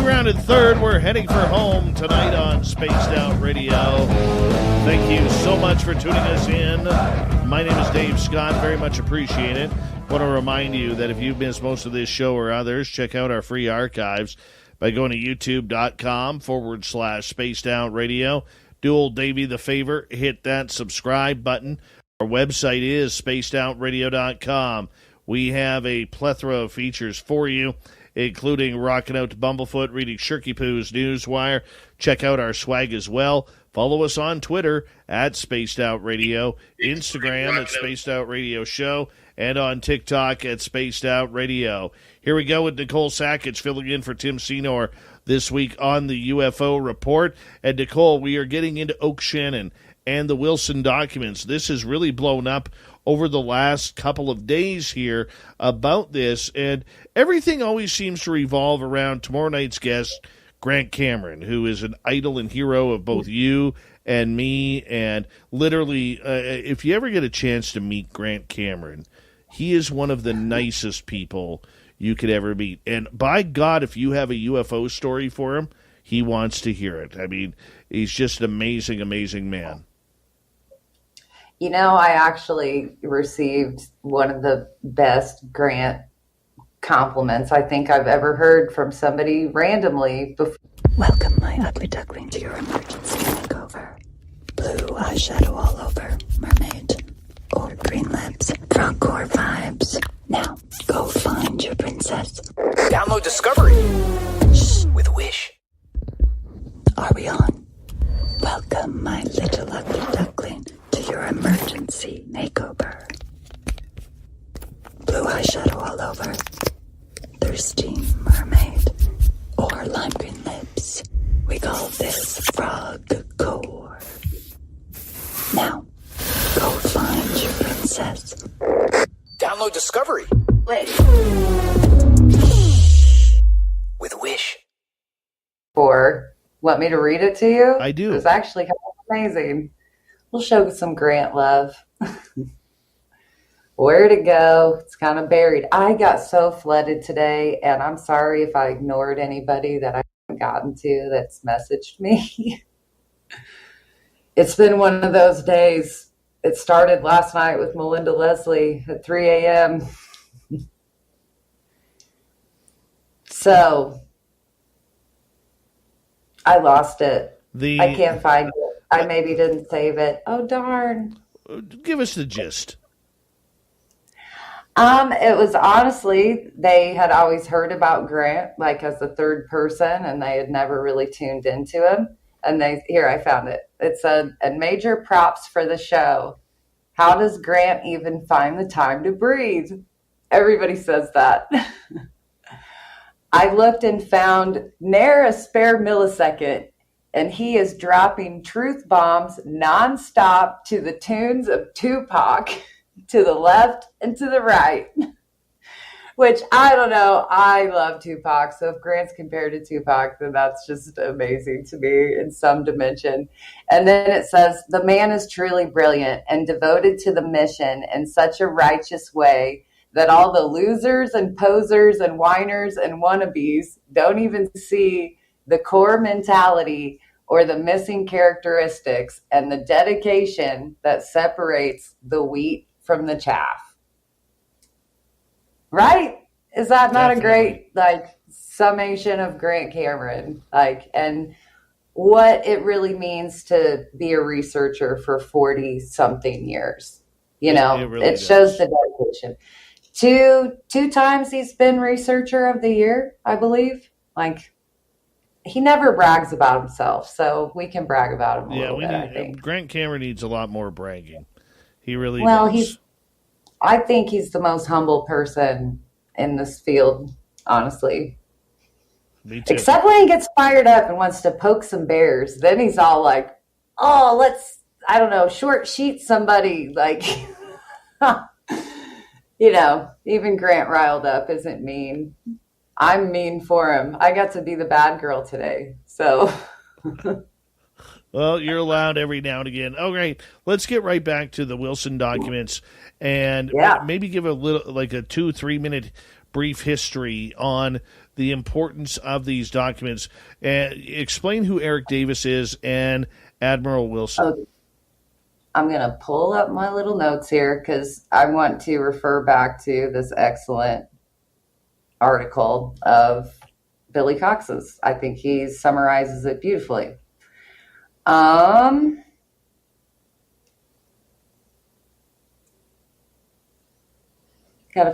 Rounded third, we're heading for home tonight on Spaced Out Radio. Thank you so much for tuning us in. My name is Dave Scott. Very much appreciate it. Want to remind you that if you've missed most of this show or others, check out our free archives by going to youtube.com/Spaced Out Radio. Do old Davey the favor, hit that subscribe button. Our website is spacedoutradio.com. We have a plethora of features for you, including rocking out to Bumblefoot, reading Shirky Poo's Newswire. Check out our swag as well. Follow us on Twitter at Spaced Out Radio, Instagram at Spaced Out Radio Show, and on TikTok at Spaced Out Radio. Here we go with Nicole Sackage filling in for Tim Senor this week on the UFO Report. And Nicole, we are getting into Oak Shannon and the Wilson documents. This has really blown up over the last couple of days here about this, and everything always seems to revolve around tomorrow night's guest, Grant Cameron, who is an idol and hero of both you and me, and literally, if you ever get a chance to meet Grant Cameron, he is one of the nicest people you could ever meet, and by God, if you have a UFO story for him, he wants to hear it. I mean, he's just an amazing, amazing man. You know, I actually received one of the best Grant compliments I think I've ever heard from somebody randomly before. Welcome, my ugly duckling, to your emergency makeover. Blue eyeshadow all over, mermaid, or green lips, front core vibes. Now, go find your princess. Download Discovery with Wish. Are we on? Welcome, my little ugly duckling, to your emergency makeover. Blue eyeshadow all over, thirsty mermaid, or lime green lips. We call this frog core. Now, go find your princess. Download Discovery. Wait. With Wish. Want me to read it to you? I do. It was actually kind of amazing. We'll show some Grant love. Where'd it go? It's kind of buried. I got so flooded today, and I'm sorry if I ignored anybody that I haven't gotten to that's messaged me. It's been one of those days. It started last night with Melinda Leslie at 3 a.m. So I lost it. I can't find it. I maybe didn't save it. Oh, darn. Give us the gist. It was honestly, they had always heard about Grant, like as the third person, and they had never really tuned into him. And here, I found it. It said, and major props for the show. How does Grant even find the time to breathe? Everybody says that. I looked and found ne'er a spare millisecond, and he is dropping truth bombs nonstop to the tunes of Tupac, to the left and to the right. Which, I don't know, I love Tupac, so if Grant's compared to Tupac, then that's just amazing to me in some dimension. And then it says, the man is truly brilliant and devoted to the mission in such a righteous way that all the losers and posers and whiners and wannabes don't even see the core mentality or the missing characteristics and the dedication that separates the wheat from the chaff. Right? Is that not Definitely. A great, summation of Grant Cameron? And what it really means to be a researcher for 40 something years. It really shows does. the dedication. Two times he's been researcher of the year, I believe. Like, he never brags about himself, so we can brag about him a little bit, I think. Grant Cameron needs a lot more bragging. He really does. I think he's the most humble person in this field, honestly. Me too. Except when he gets fired up and wants to poke some bears. Then he's all like, oh, let's, I don't know, short sheet somebody. Like, even Grant riled up isn't mean. I'm mean for him. I got to be the bad girl today. So. Well, you're allowed every now and again. Oh, great. Let's get right back to the Wilson documents and maybe give a little, like a 2-3 minute brief history on the importance of these documents. And explain who Eric Davis is and Admiral Wilson. Okay. I'm going to pull up my little notes here because I want to refer back to this excellent article of Billy Cox's. I think he summarizes it beautifully. Gotta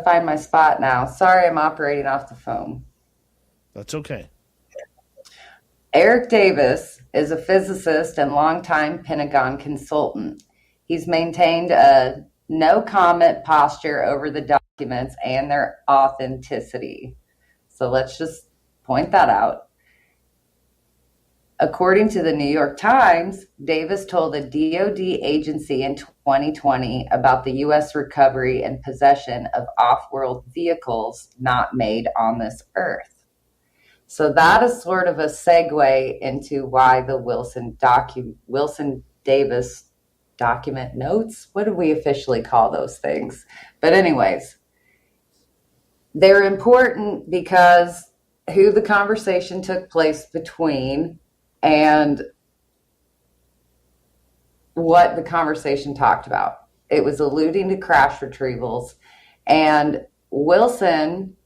find my spot now. Sorry, I'm operating off the phone. That's okay. Eric Davis is a physicist and longtime Pentagon consultant. He's maintained a no comment posture over the documents and their authenticity. So let's just point that out. According to the New York Times, Davis told a DoD agency in 2020 about the U.S. recovery and possession of off-world vehicles not made on this earth. So that is sort of a segue into why the Wilson Davis document notes. What do we officially call those things? But anyways, they're important because who the conversation took place between and what the conversation talked about. It was alluding to crash retrievals, and Wilson,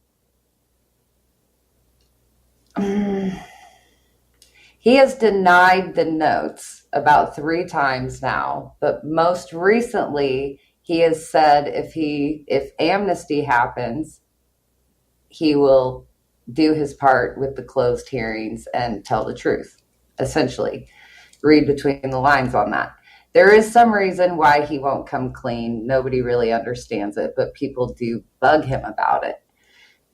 he has denied the notes about 3 times now, but most recently he has said if amnesty happens, he will do his part with the closed hearings and tell the truth. Essentially, read between the lines on that. There is some reason why he won't come clean. Nobody really understands it, but people do bug him about it.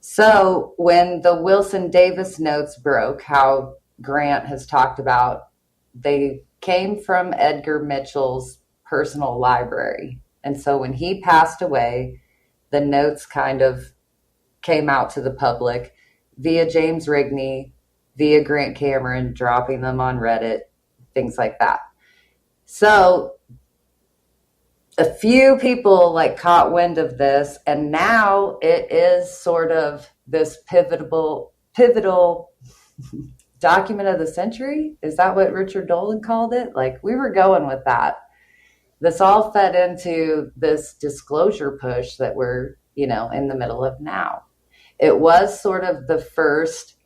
So when the Wilson Davis notes broke, how Grant has talked about, they came from Edgar Mitchell's personal library. And so when he passed away, the notes kind of came out to the public via James Rigney, via Grant Cameron, dropping them on Reddit, things like that. So a few people caught wind of this, and now it is sort of this pivotal document of the century. Is that what Richard Dolan called it? We were going with that. This all fed into this disclosure push that we're, in the middle of now. It was sort of the first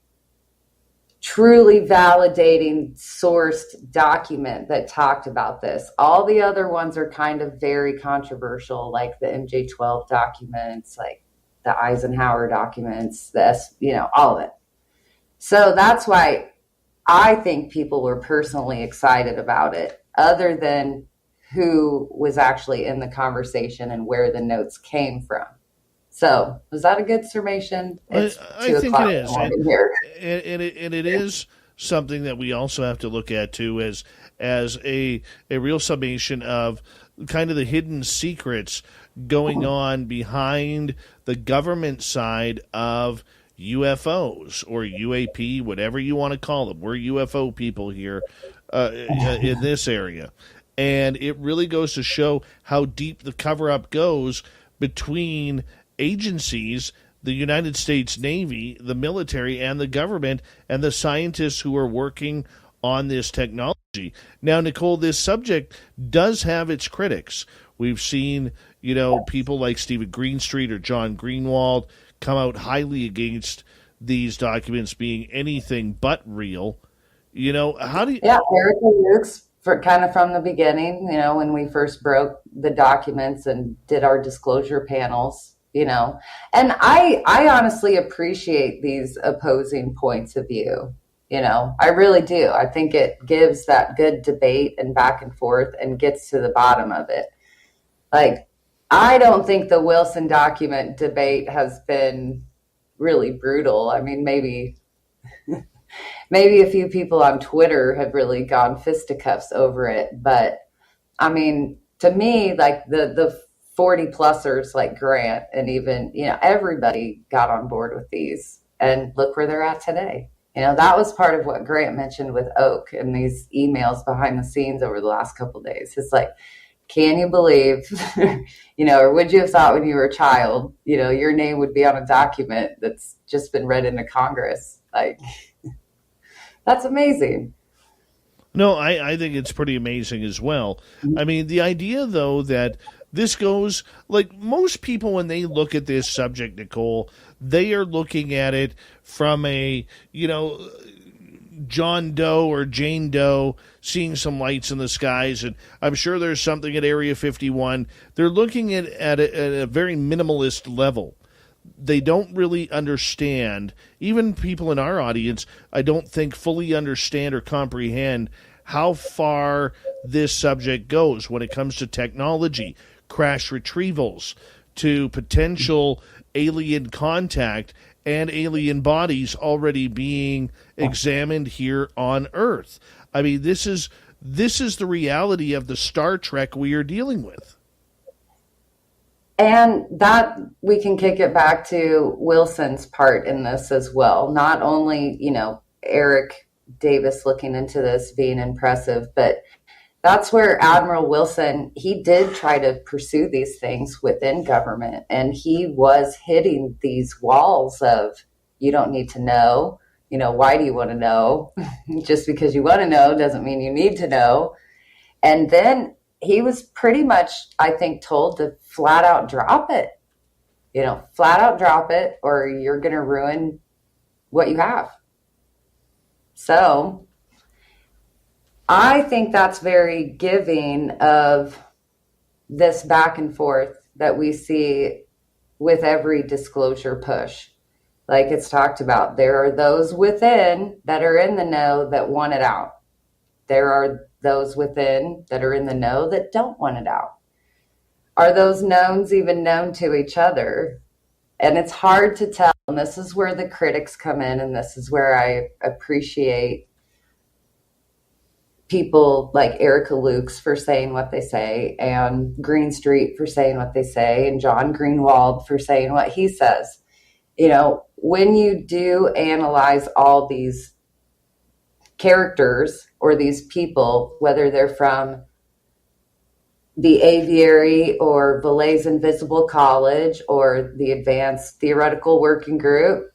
truly validating sourced document that talked about this. All the other ones are kind of very controversial, like the MJ-12 documents, like the Eisenhower documents, all of it. So that's why I think people were personally excited about it, other than who was actually in the conversation and where the notes came from. So, was that a good summation? I think it is. And it is something that we also have to look at, too, as a real summation of kind of the hidden secrets going on behind the government side of UFOs or UAP, whatever you want to call them. We're UFO people here in this area. And it really goes to show how deep the cover-up goes between agencies, the United States Navy, the military, and the government, and the scientists who are working on this technology. Now, Nicole, this subject does have its critics. We've seen, people like Stephen Greenstreet or John Greenwald come out highly against these documents being anything but real. How do you... Yeah, Erica Lukes, kind of from the beginning, when we first broke the documents and did our disclosure panels, and I honestly appreciate these opposing points of view. I really do. I think it gives that good debate and back and forth and gets to the bottom of it. Like, I don't think the Wilson document debate has been really brutal. I mean, maybe a few people on Twitter have really gone fisticuffs over it. But I mean, to me, like the 40 plusers like Grant and even, everybody got on board with these, and look where they're at today. That was part of what Grant mentioned with Oak and these emails behind the scenes over the last couple of days. It's like, can you believe, or would you have thought when you were a child, your name would be on a document that's just been read into Congress? Like, that's amazing. No, I think it's pretty amazing as well. I mean, the idea, though, that this goes, like most people, when they look at this subject, Nicole, they are looking at it from a, John Doe or Jane Doe seeing some lights in the skies, and I'm sure there's something at Area 51. They're looking at it at a very minimalist level. They don't really understand, even people in our audience, I don't think fully understand or comprehend how far this subject goes when it comes to technology, crash retrievals, to potential alien contact and alien bodies already being examined here on Earth. I mean, this is the reality of the Star Trek we are dealing with. And that we can kick it back to Wilson's part in this as well. Not only, Eric Davis looking into this being impressive, but that's where Admiral Wilson, he did try to pursue these things within government, and he was hitting these walls of, you don't need to know, why do you want to know? Just because you want to know doesn't mean you need to know. And then he was pretty much, I think, told to flat out drop it, or you're going to ruin what you have. So I think that's very giving of this back and forth that we see with every disclosure push. Like it's talked about, there are those within that are in the know that want it out. There are those within that are in the know that don't want it out. Are those knowns even known to each other? And it's hard to tell. And this is where the critics come in, and this is where I appreciate people like Erica Lukes for saying what they say, and Greenstreet for saying what they say, and John Greenwald for saying what he says. When you do analyze all these characters or these people, whether they're from the Aviary or Valais Invisible College or the Advanced Theoretical Working Group,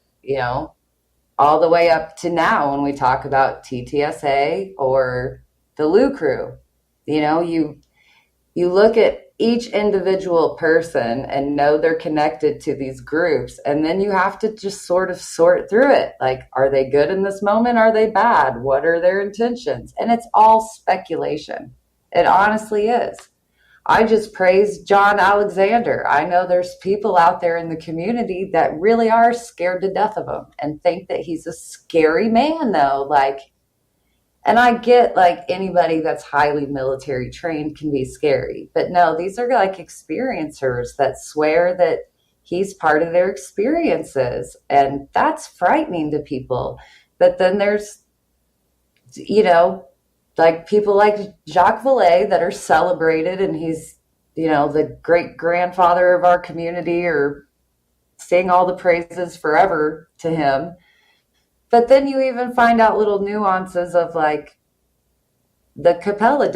all the way up to now when we talk about TTSA or the Lou Crew, you look at each individual person and know they're connected to these groups, and then you have to just sort of sort through it. Like, are they good in this moment? Are they bad? What are their intentions? And it's all speculation. It honestly is. I just praised John Alexander. I know there's people out there in the community that really are scared to death of him and think that he's a scary man, though. And I get, anybody that's highly military trained can be scary. But no, these are experiencers that swear that he's part of their experiences. And that's frightening to people. But then there's, people like Jacques Vallée that are celebrated, and he's, the great grandfather of our community, or sing all the praises forever to him. But then you even find out little nuances of the Capella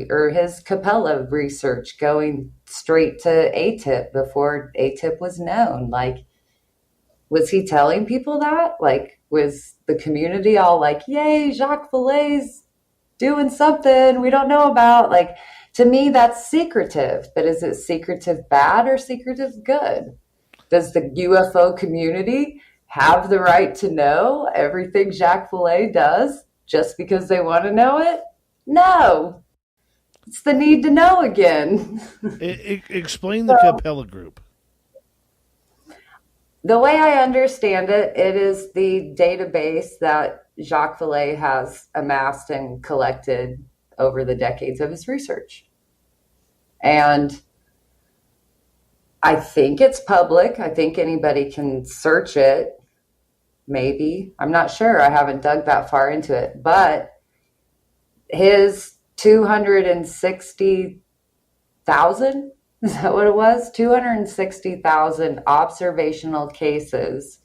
or his Capella research going straight to ATIP before ATIP was known. Was he telling people that? Was the community all yay, Jacques Vallée's doing something we don't know about? To me, that's secretive. But is it secretive bad or secretive good? Does the UFO community have the right to know everything Jacques Vallée does? just because they want to know it? No. It's the need to know again. Explain the Capella Group. The way I understand it, it is the database that Jacques Vallée has amassed and collected over the decades of his research. And I think it's public. I think anybody can search it. Maybe. I'm not sure. I haven't dug that far into it. But his 260,000, is that what it was? 260,000 observational cases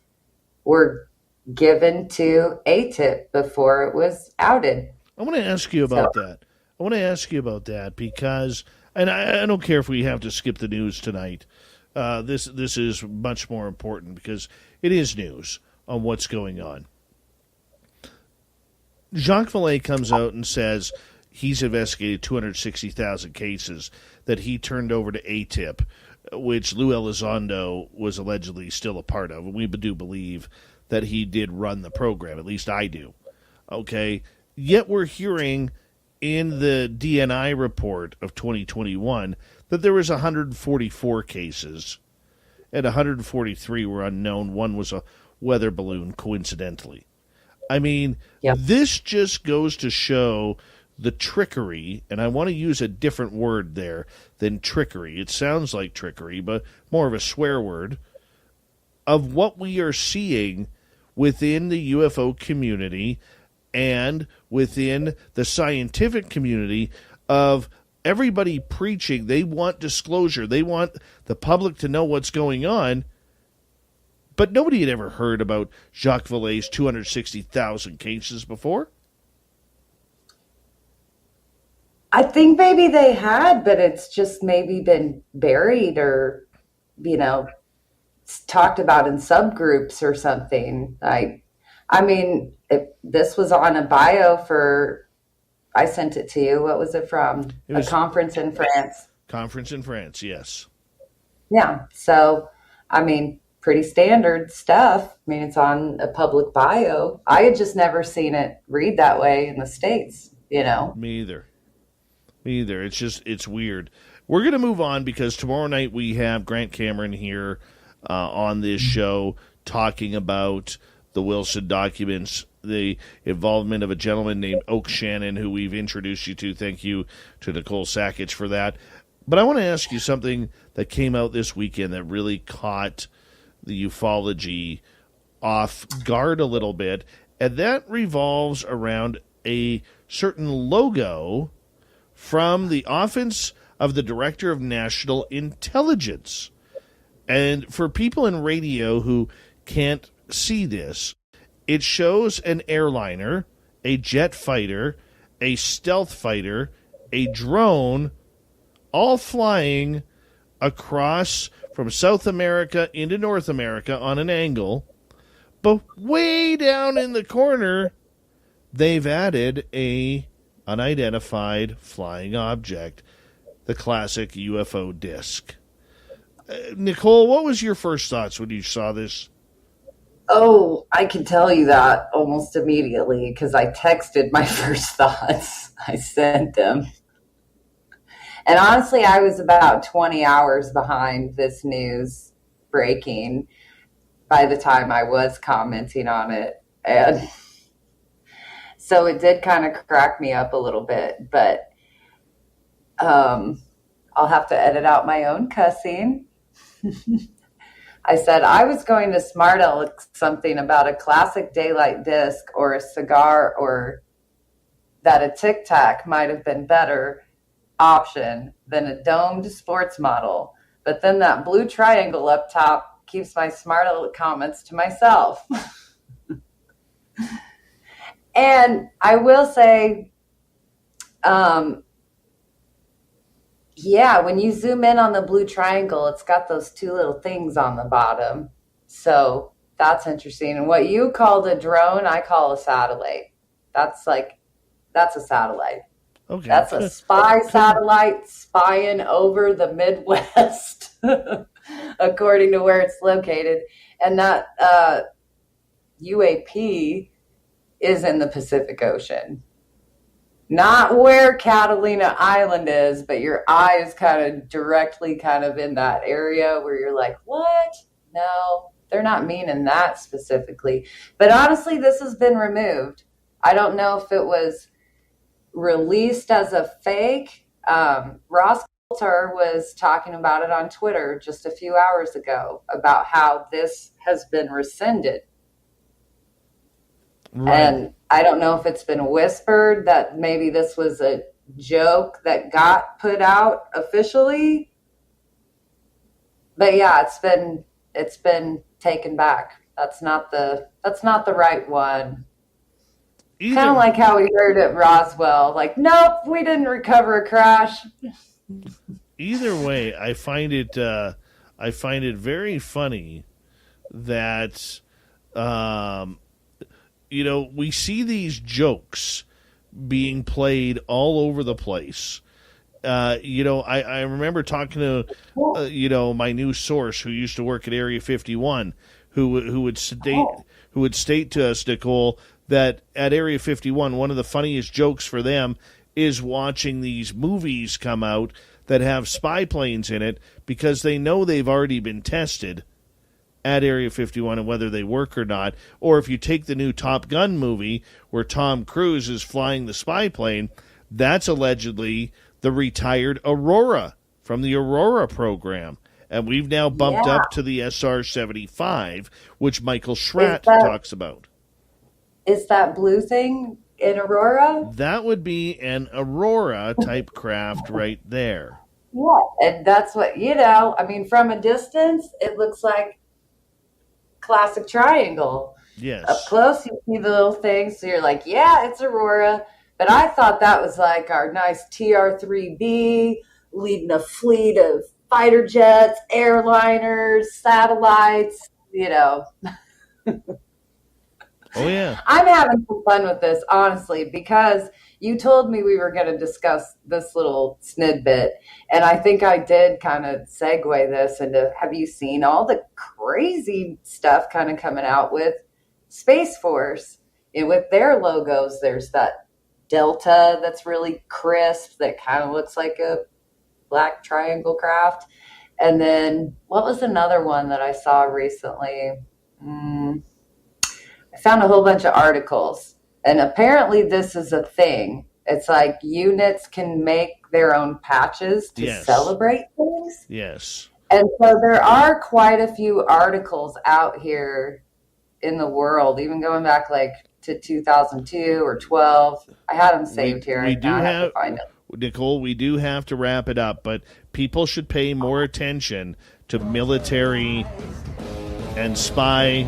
were given to ATIP before it was outed. I want to ask you about that. I want to ask you about that because, and I don't care if we have to skip the news tonight. This is much more important because it is news on what's going on. Jacques Vallée comes out and says he's investigated 260,000 cases that he turned over to ATIP, which Lou Elizondo was allegedly still a part of. And we do believe that he did run the program. At least I do. Okay? Yet we're hearing in the DNI report of 2021 that there was 144 cases, and 143 were unknown. One was a weather balloon, coincidentally. I mean, This just goes to show the trickery, and I want to use a different word there than trickery. It sounds like trickery, but more of a swear word, of what we are seeing within the UFO community and within the scientific community of everybody preaching. They want disclosure. They want the public to know what's going on. But nobody had ever heard about Jacques Vallée's 260,000 cases before. I think maybe they had, but it's just maybe been buried or, talked about in subgroups or something. This was on a bio for, I sent it to you. What was it from? It was a conference in France. Conference in France, yes. Yeah. So, pretty standard stuff. It's on a public bio. I had just never seen it read that way in the States, Me either. It's weird. We're going to move on because tomorrow night we have Grant Cameron here on this show talking about the Wilson documents, the involvement of a gentleman named Oak Shannon, who we've introduced you to. Thank you to Nicole Sackich for that. But I want to ask you something that came out this weekend that really caught the ufology off guard a little bit, and that revolves around a certain logo from the Office of the Director of National Intelligence. And for people in radio who can't see this, it shows an airliner, a jet fighter, a stealth fighter, a drone, all flying across from South America into North America on an angle. But way down in the corner, they've added a unidentified flying object, the classic UFO disc. Nicole, what was your first thoughts when you saw this? Oh, I can tell you that almost immediately because I texted my first thoughts. I sent them. And honestly, I was about 20 hours behind this news breaking by the time I was commenting on it. And so it did kind of crack me up a little bit, but I'll have to edit out my own cussing. I said I was going to smart aleck something about a classic daylight disc or a cigar, or that a Tic Tac might have been better option than a domed sports model. But then that blue triangle up top keeps my smart aleck comments to myself. And I will say, when you zoom in on the blue triangle, it's got those two little things on the bottom. So that's interesting. And what you called a drone, I call a satellite. That's a satellite. Okay. That's a spy satellite spying over the Midwest, according to where it's located. And that UAP is in the Pacific Ocean. Not where Catalina Island is, but your eye is kind of directly kind of in that area where you're like, what? No, they're not meaning that specifically. But honestly, this has been removed. I don't know if it was released as a fake. Ross Coulter was talking about it on Twitter just a few hours ago about how this has been rescinded. Right. And I don't know if it's been whispered that maybe this was a joke that got put out officially. But yeah, it's been taken back. That's not the right one. Kind of like how we heard at Roswell, like, nope, we didn't recover a crash. Either way, I find it very funny that we see these jokes being played all over the place. I remember talking to my new source who used to work at Area 51, who would state to us, Nicole, that at Area 51, one of the funniest jokes for them is watching these movies come out that have spy planes in it, because they know they've already been tested at Area 51 and whether they work or not. Or if you take the new Top Gun movie where Tom Cruise is flying the spy plane, that's allegedly the retired Aurora from the Aurora program. And we've now bumped up to the SR-75, which Michael Schratt talks about. Is that blue thing in Aurora? That would be an Aurora-type craft right there. Yeah, and that's what, from a distance, it looks like classic triangle. Yes. Up close, you see the little thing, so you're like, yeah, it's Aurora. But I thought that was like our nice TR-3B leading a fleet of fighter jets, airliners, satellites, Oh, yeah. I'm having some fun with this, honestly, because you told me we were going to discuss this little snidbit, and I think I did kind of segue this into, have you seen all the crazy stuff kind of coming out with Space Force? And with their logos, there's that Delta that's really crisp that kind of looks like a black triangle craft. And then what was another one that I saw recently? I found a whole bunch of articles, and apparently this is a thing. It's like units can make their own patches to celebrate things. Yes. And so there are quite a few articles out here in the world, even going back like to 2002 or 12. I had them saved here. We do have to find them. Nicole, we do have to wrap it up, but people should pay more attention to military and spy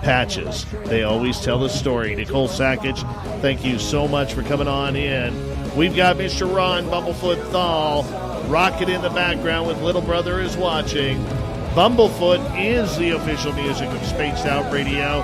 patches. They always tell the story. Nicole Sackage, thank you so much for coming on in. We've got Mr. Ron Bumblefoot Thal rocking in the background with Little Brother is Watching. Bumblefoot is the official music of Spaced Out Radio,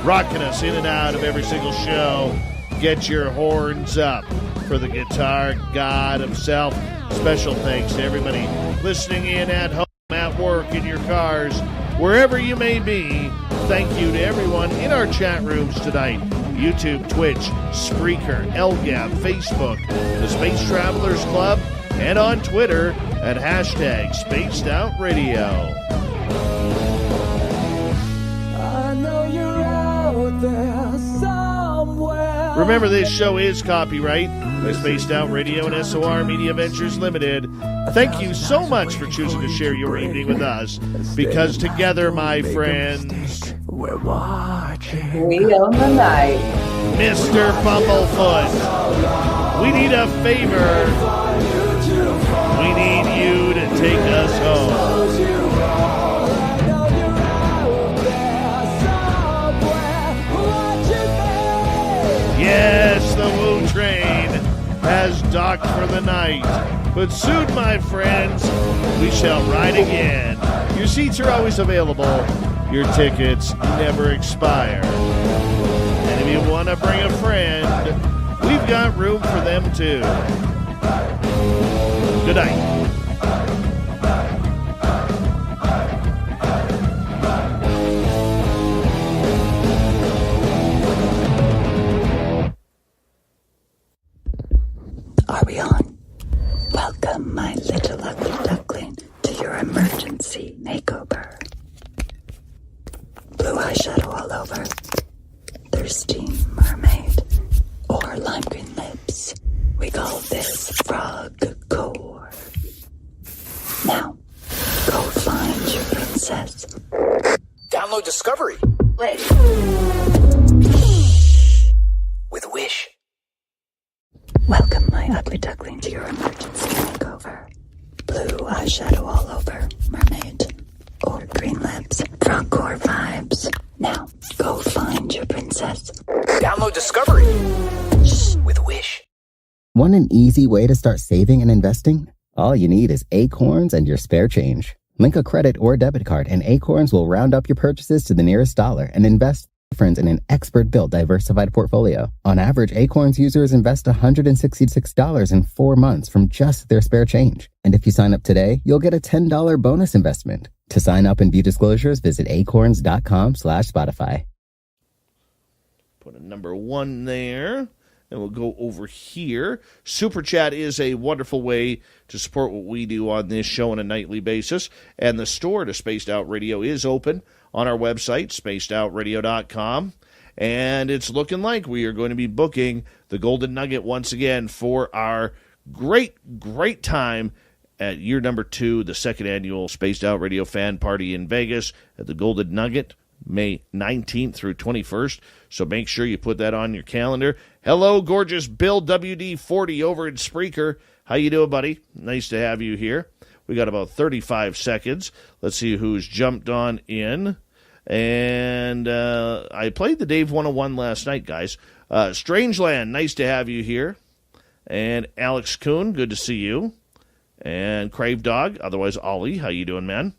rocking us in and out of every single show. Get your horns up for the guitar god himself. Special thanks to everybody listening in at home, at work, in your cars, wherever you may be. Thank you to everyone in our chat rooms tonight. YouTube, Twitch, Spreaker, LGAB, Facebook, the Space Travelers Club, and on Twitter at hashtag Spaced Out Radio. I know you're out there somewhere. Remember, this show is copyright by Spaced Out Radio and SOR Media Ventures Limited. Thank you so much for choosing to share your evening with us, because together, my friends, we're watching. We own the night. Mr. Bumblefoot, we need a favor. We need you to take us home. Yes, the Woo Train has docked for the night. But soon, my friends, we shall ride again. Your seats are always available. Your tickets never expire. And if you want to bring a friend, we've got room for them too. Good night. Welcome, my little ugly duckling, to your emergency makeover. Blue eyeshadow all over, thirsty mermaid, or lime green lips. We call this frog core. Now, go find your princess. Download Discovery. Wait. With Wish. Welcome, my ugly duckling, to your emergency makeover. Blue eyeshadow all over, mermaid, or green lips, frog core vibes. Now, go find your princess. Download Discovery. With Wish. Want an easy way to start saving and investing? All you need is Acorns and your spare change. Link a credit or debit card, and Acorns will round up your purchases to the nearest dollar and invest friends in an expert-built diversified portfolio. On average, Acorns users invest $166 in 4 months from just their spare change. And if you sign up today, you'll get a $10 bonus investment. To sign up and view disclosures, visit acorns.com/Spotify. Put a number 1 there. And we'll go over here. Super Chat is a wonderful way to support what we do on this show on a nightly basis. And the store to Spaced Out Radio is open on our website, spacedoutradio.com. And it's looking like we are going to be booking the Golden Nugget once again for our great time at year number 2, the second annual Spaced Out Radio Fan Party in Vegas at the Golden Nugget, May 19th through 21st. So make sure you put that on your calendar. Hello, gorgeous Bill WD-40 over in Spreaker. How you doing, buddy? Nice to have you here. We got about 35 seconds. Let's see who's jumped on in. And I played the Dave 101 last night, guys. Strangeland, nice to have you here. And Alex Kuhn, good to see you. And Crave Dog, otherwise Ollie, how you doing, man?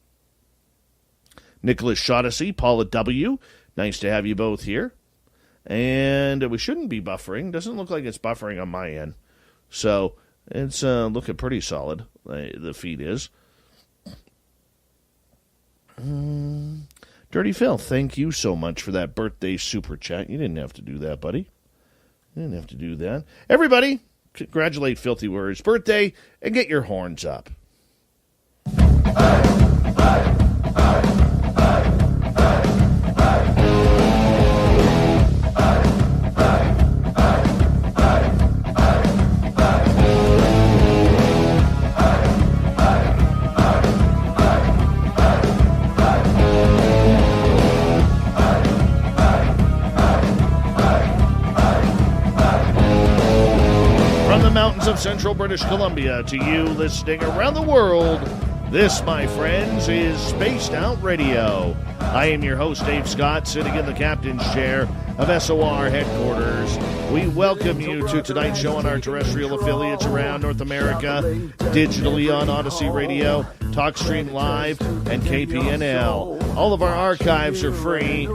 Nicholas Shaughnessy, Paula W., nice to have you both here. And we shouldn't be buffering. Doesn't look like it's buffering on my end. So it's looking pretty solid, the feed is. Dirty Phil, thank you so much for that birthday super chat. You didn't have to do that, buddy. You didn't have to do that. Everybody, congratulate Filthy Words' birthday and get your horns up. Mountains of central British Columbia to you listening around the world, this, my friends, is Spaced Out Radio. I am your host, Dave Scott, sitting in the captain's chair of SOR headquarters. We welcome you to tonight's show on our terrestrial affiliates around North America, digitally on Odyssey Radio, TalkStream Live, and KPNL. All of our archives are free.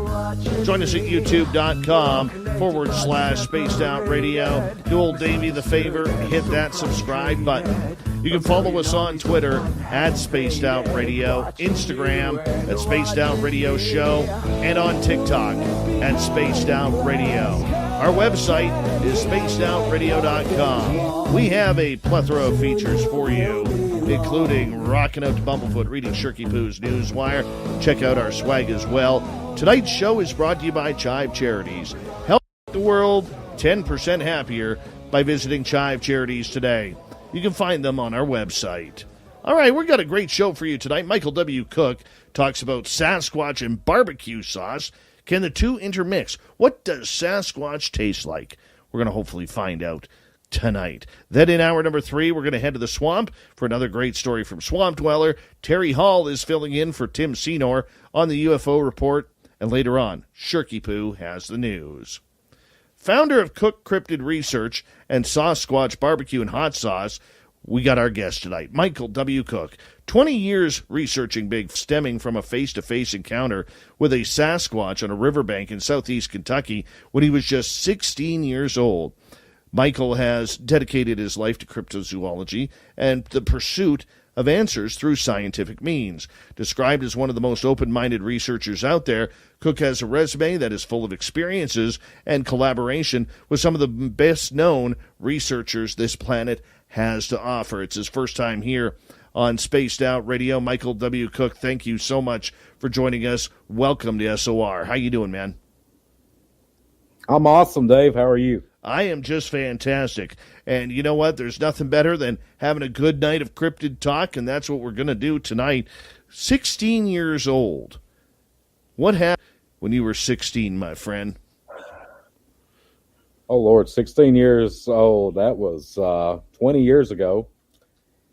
Join us at youtube.com/Spaced Out Radio. Do old Davey the favor, hit that subscribe button. You can follow us on Twitter at Spaced Out Radio, Instagram at Spaced Out Radio Show, and on TikTok at Spaced Out Radio. Our website is spacedoutradio.com. We have a plethora of features for you, including rocking out to Bumblefoot, reading Shirky Poo's Newswire. Check out our swag as well. Tonight's show is brought to you by Chive Charities. Help the world 10% happier by visiting Chive Charities today. You can find them on our website. All right, we've got a great show for you tonight. Michael W. Cook talks about Sasquatch and barbecue sauce. Can the two intermix? What does Sasquatch taste like? We're going to hopefully find out tonight. Then in hour number 3, we're going to head to the swamp for another great story from Swamp Dweller. Terry Hall is filling in for Tim Senor on the UFO Report. And later on, Shirky Poo has the news. Founder of Cook Cryptid Research and Sasquatch Barbecue and Hot Sauce, we got our guest tonight, Michael W. Cook. 20 years researching Bigfoot, stemming from a face-to-face encounter with a Sasquatch on a riverbank in southeast Kentucky when he was just 16 years old. Michael has dedicated his life to cryptozoology and the pursuit of answers through scientific means. Described as one of the most open-minded researchers out there, Cook has a resume that is full of experiences and collaboration with some of the best-known researchers this planet has to offer. It's his first time here on Spaced Out Radio. Michael W. Cook, thank you so much for joining us. Welcome to SOR. How you doing, man? I'm awesome, Dave. How are you? I am just fantastic. And you know what? There's nothing better than having a good night of cryptid talk, and that's what we're going to do tonight. 16 years old. What happened when you were 16, my friend? Oh, Lord, 16 years old. That was 20 years ago.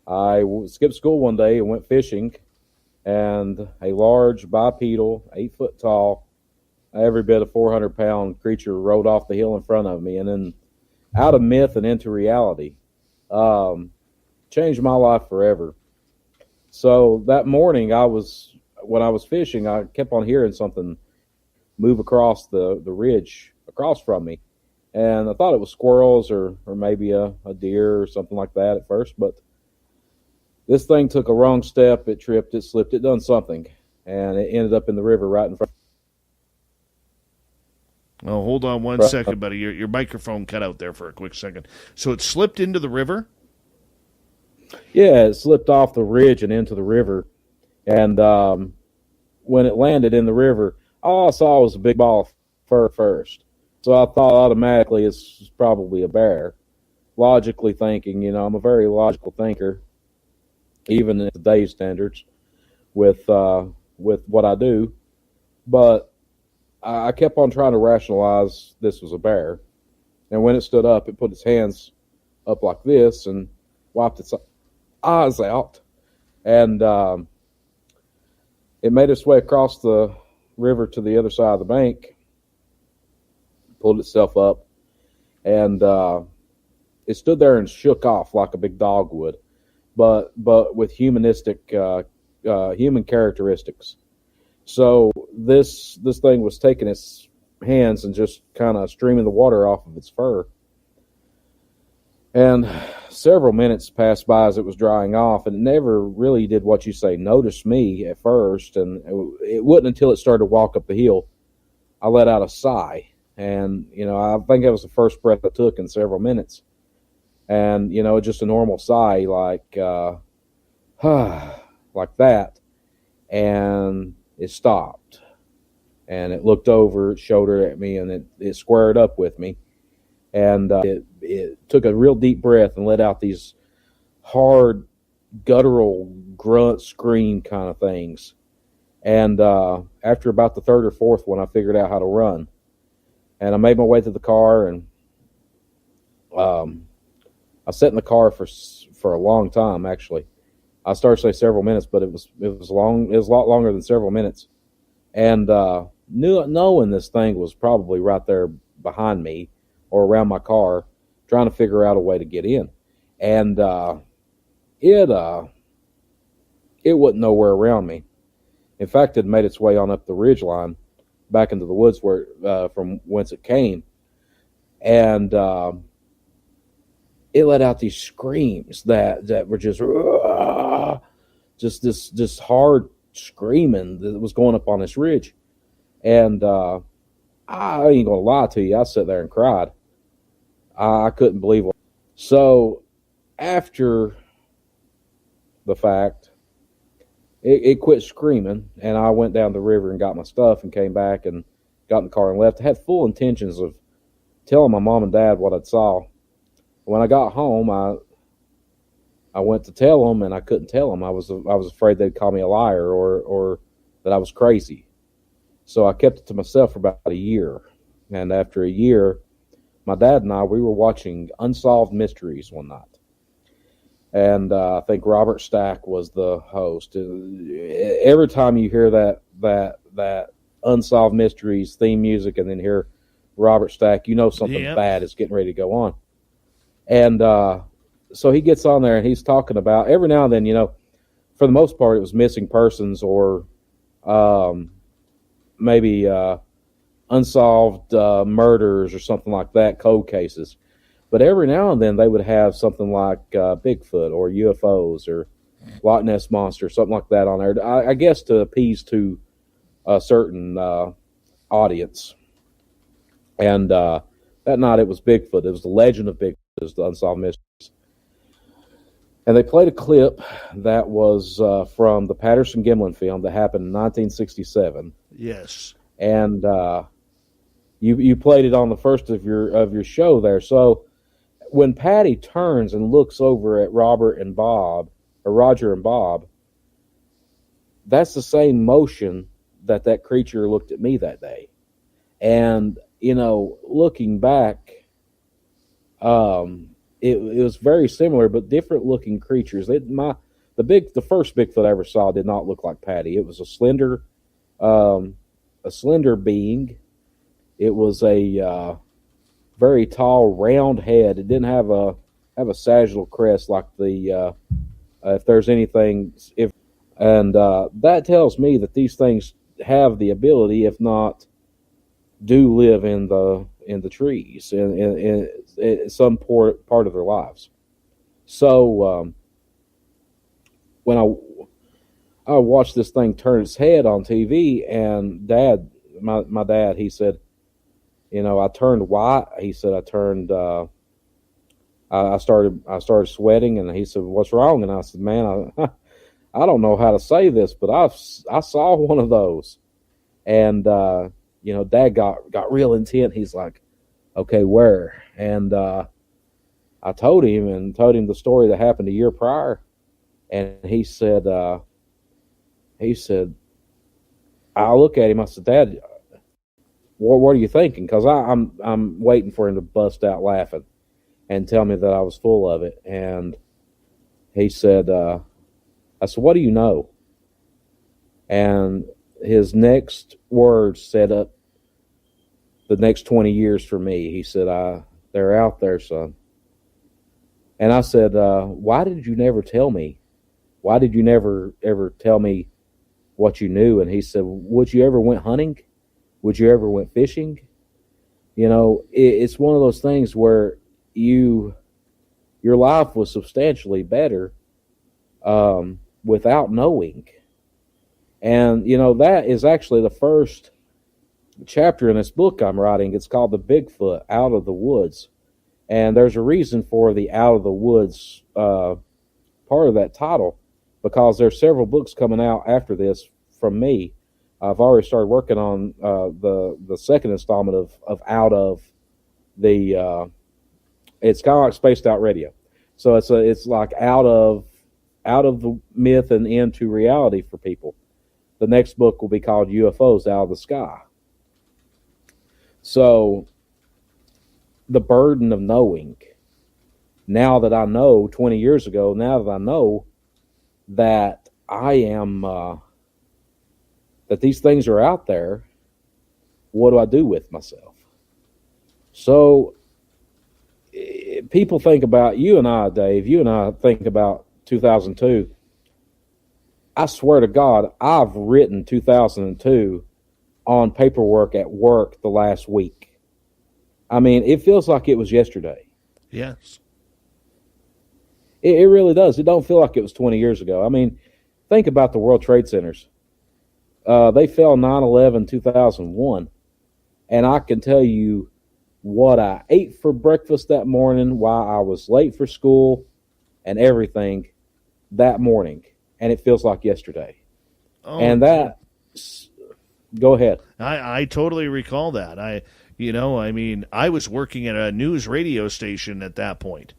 I skipped school one day and went fishing, and a large bipedal, 8 foot tall, every bit a 400-pound creature rode off the hill in front of me, and then out of myth and into reality. Changed my life forever. So that morning, when I was fishing, I kept on hearing something move across the ridge across from me. And I thought it was squirrels or maybe a deer or something like that at first. But this thing took a wrong step. It tripped, it slipped, it done something. And it ended up in the river right in front. Oh, hold on one second, buddy. Your microphone cut out there for a quick second. So it slipped into the river? Yeah, it slipped off the ridge and into the river. And when it landed in the river, all I saw was a big ball of fur first. So I thought automatically it's probably a bear. Logically thinking, I'm a very logical thinker, even in today's standards, with what I do. But I kept on trying to rationalize this was a bear. And when it stood up, it put its hands up like this and wiped its eyes out. And it made its way across the river to the other side of the bank, pulled itself up, and it stood there and shook off like a big dog would, but with human characteristics. So this thing was taking its hands and just kind of streaming the water off of its fur. And several minutes passed by as it was drying off, and it never really did what you say, notice me at first. And it wouldn't until it started to walk up the hill. I let out a sigh, and, I think that was the first breath I took in several minutes. And, just a normal sigh, like like that. And it stopped. And it looked over its shoulder at me, and it squared up with me. And it took a real deep breath and let out these hard, guttural grunt scream kind of things. And after about the third or fourth one, I figured out how to run. And I made my way to the car, and I sat in the car for a long time, actually. I started to say several minutes, but it was long. It was a lot longer than several minutes. And knowing this thing was probably right there behind me or around my car, trying to figure out a way to get in. And it wasn't nowhere around me. In fact, it made its way on up the ridge line back into the woods from whence it came. And it let out these screams that were just this hard screaming that was going up on this ridge. And I ain't gonna lie to you, I sat there and cried. I couldn't believe it. So after the fact, it quit screaming, and I went down the river and got my stuff and came back and got in the car and left. I had full intentions of telling my mom and dad what I saw. When I got home, I went to tell them, and I couldn't tell them. I was afraid they'd call me a liar or that I was crazy. So I kept it to myself for about a year. And after a year, my dad and we were watching Unsolved Mysteries one night. And I think Robert Stack was the host. Every time you hear that Unsolved Mysteries theme music and then hear Robert Stack, something bad is getting ready to go on. And so he gets on there and he's talking about, every now and then, for the most part, it was missing persons or maybe unsolved murders or something like that, cold cases. But every now and then they would have something like Bigfoot or UFOs or Loch Ness Monster, something like that on there, I guess to appease to a certain audience. And that night it was Bigfoot. It was the legend of Bigfoot, it was the Unsolved Mysteries. And they played a clip that was from the Patterson-Gimlin film that happened in 1967. Yes. And you played it on the first of your show there. So when Patty turns and looks over at Roger and Bob, that's the same motion that creature looked at me that day. And, looking back, it was very similar, but different looking creatures. The first Bigfoot I ever saw did not look like Patty. It was a slender being. It was a very tall, round head. It didn't have a sagittal crest like the if there's anything that tells me that these things have the ability, if not do live in the trees in some part of their lives. So when I watched this thing turn its head on TV, and my dad, he said, I turned white. He said I turned. I started sweating, and he said, "What's wrong?" And I said, "Man, I don't know how to say this, but I saw one of those." And Dad got real intent. He's like, "Okay, where?" And I told him the story that happened a year prior, and he said, I look at him. I said, "Dad, what are you thinking?" Because I'm waiting for him to bust out laughing and tell me that I was full of it. And he said, I said, "What do you know?" And his next words set up the next 20 years for me. He said, "They're out there, son." And I said, "Why did you never tell me? Why did you never ever tell me what you knew?" And he said, "Would you ever went hunting? Would you ever went fishing?" It's one of those things where your life was substantially better without knowing. And, that is actually the first chapter in this book I'm writing. It's called The Bigfoot Out of the Woods. And there's a reason for the Out of the Woods part of that title, because there's several books coming out after this from me. I've already started working on the second installment of Out of the. It's kind of like Spaced Out Radio, so it's like out of the myth and into reality for people. The next book will be called UFOs Out of the Sky. So the burden of knowing. Now that I know, 20 years ago, now that I know that I am. That these things are out there, what do I do with myself? So people think about you and I, Dave, think about 2002. I swear to God, I've written 2002 on paperwork at work the last week. I mean, it feels like it was yesterday. Yes. It really does. It don't feel like it was 20 years ago. I mean, think about the World Trade Centers. They fell 9/11/2001, and I can tell you what I ate for breakfast that morning, why I was late for school, and everything that morning, and it feels like yesterday. Oh, and that, go ahead. I totally recall that. I was working at a news radio station at that point,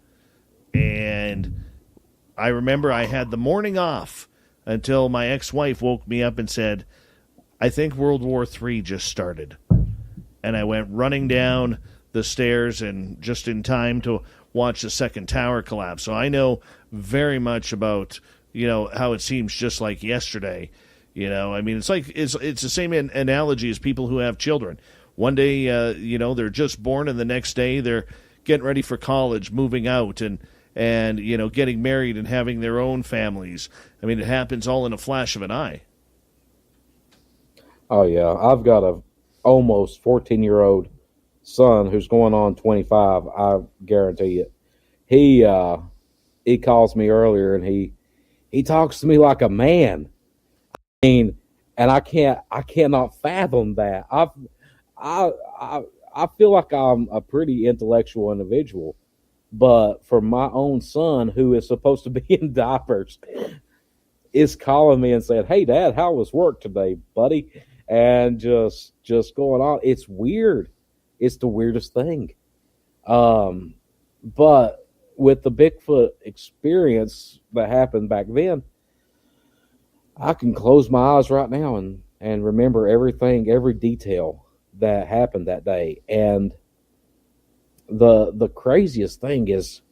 and I remember I had the morning off until my ex-wife woke me up and said, "I think World War III just started." And I went running down the stairs and just in time to watch the second tower collapse. So I know very much about, how it seems just like yesterday. It's like it's the same analogy as people who have children. One day, they're just born, and the next day they're getting ready for college, moving out, and getting married and having their own families. I mean, it happens all in a flash of an eye. Oh, yeah. I've got a almost 14-year-old son who's going on 25. I guarantee it. He calls me earlier, and he talks to me like a man. I mean, and I cannot fathom that. I feel like I'm a pretty intellectual individual, But for my own son, who is supposed to be in diapers, is calling me and saying, "Hey, Dad, how was work today, buddy?" And just going on. It's weird. It's the weirdest thing. But with the Bigfoot experience that happened back then, I can close my eyes right now and remember everything, every detail that happened that day. And the craziest thing is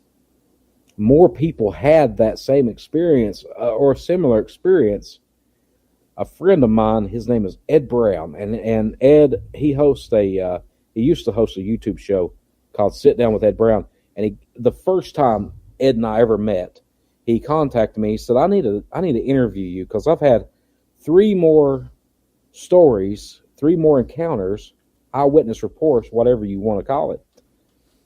more people had that same experience or similar experience. A friend of mine, his name is Ed Brown, and Ed, he used to host a YouTube show called Sit Down with Ed Brown. And the first time Ed and I ever met, he contacted me. He said, I need to interview you because I've had 3 more stories, 3 more encounters, eyewitness reports, whatever you want to call it,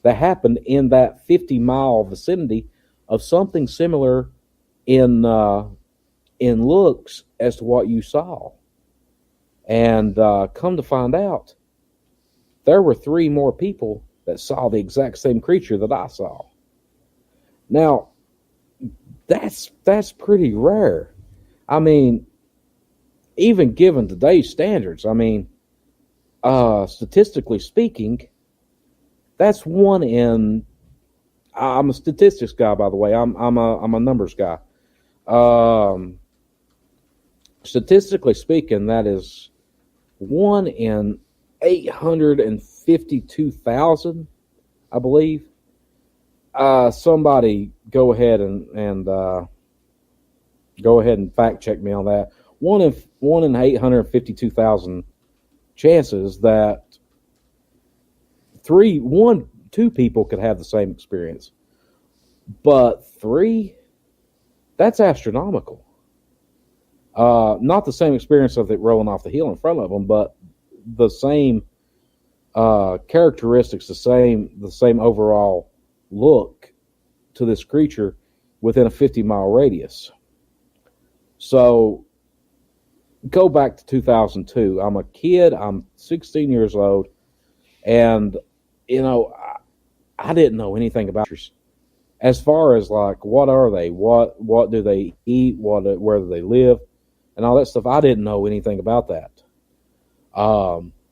that happened in that 50-mile vicinity of something similar in looks as to what you saw. And come to find out, there were 3 more people that saw the exact same creature that I saw. Now, that's pretty rare. I mean, even given today's standards, I mean, statistically speaking, that's 1 in. I'm a statistics guy, by the way. I'm a numbers guy. Statistically speaking, that is 1 in 852,000, I believe. Somebody go ahead and fact check me on that. 1 in 852,000 chances that 2 people could have the same experience, but 3, that's astronomical. Not the same experience of it rolling off the hill in front of them, but the same characteristics, the same overall look to this creature within a 50-mile radius. So go back to 2002. I'm a kid. I'm 16 years old, and I didn't know anything about it. As far as like, what are they? What do they eat? Where do they live? And all that stuff. I didn't know anything about that.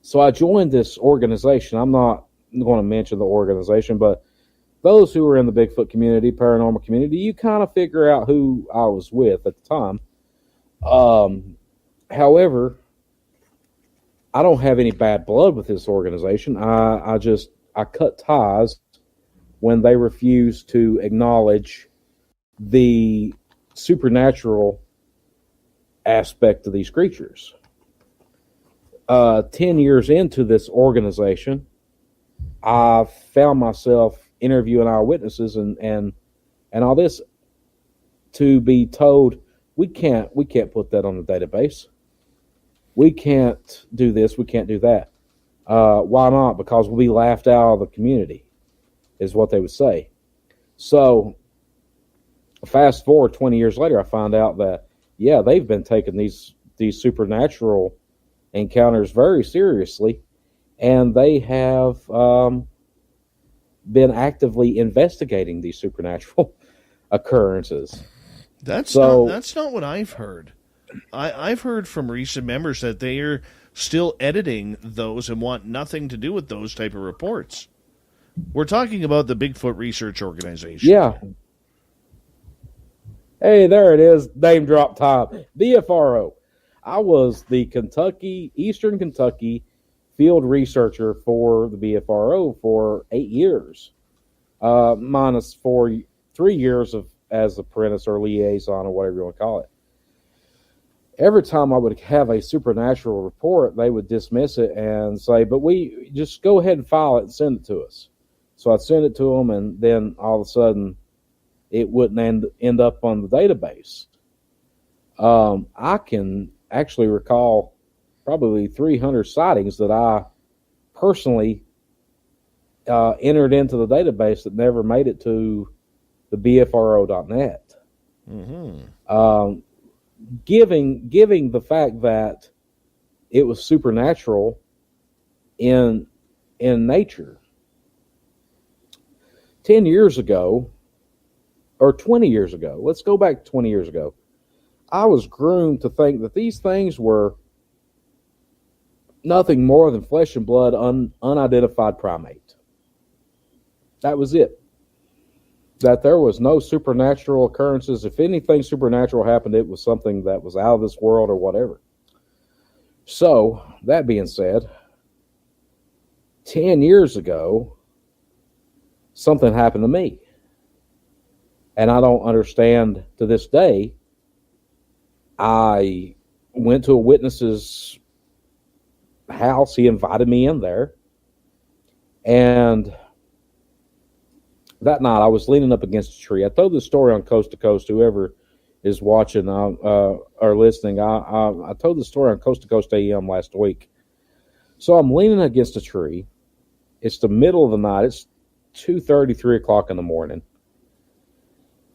So I joined this organization. I'm not going to mention the organization, but those who are in the Bigfoot community, paranormal community, you kind of figure out who I was with at the time. However, I don't have any bad blood with this organization. I cut ties when they refused to acknowledge the supernatural aspect of these creatures. 10 years into this organization, I found myself interviewing eyewitnesses and all this, to be told we can't put that on the database. We can't do this. We can't do that. Why not? Because we'll be laughed out of the community, is what they would say. So fast forward 20 years later, I find out that, yeah, they've been taking these supernatural encounters very seriously, and they have been actively investigating these supernatural occurrences. That's not what I've heard. I've heard from recent members that they are still editing those and want nothing to do with those type of reports. We're talking about the Bigfoot Research Organization. Yeah. Hey, there it is. Name drop time. BFRO. I was the Eastern Kentucky field researcher for the BFRO for 8 years, minus 3 years as apprentice or liaison or whatever you want to call it. Every time I would have a supernatural report, they would dismiss it and say, but we just go ahead and file it and send it to us. So I'd send it to them, and then all of a sudden it wouldn't end up on the database. I can actually recall probably 300 sightings that I personally entered into the database that never made it to the BFRO.net. Mm-hmm. Giving the fact that it was supernatural in nature. 10 years ago, or 20 years ago, let's go back 20 years ago, I was groomed to think that these things were nothing more than flesh and blood, unidentified primate. That was it. That there was no supernatural occurrences. If anything supernatural happened, it was something that was out of this world or whatever. So, that being said, 10 years ago, something happened to me. And I don't understand to this day. I went to a witness's house. He invited me in there. And that night I was leaning up against a tree. I told this story on Coast to Coast. Whoever is watching or listening, I told the story on Coast to Coast AM last week. So I'm leaning against a tree. It's the middle of the night. It's 2:30, 3 o'clock in the morning.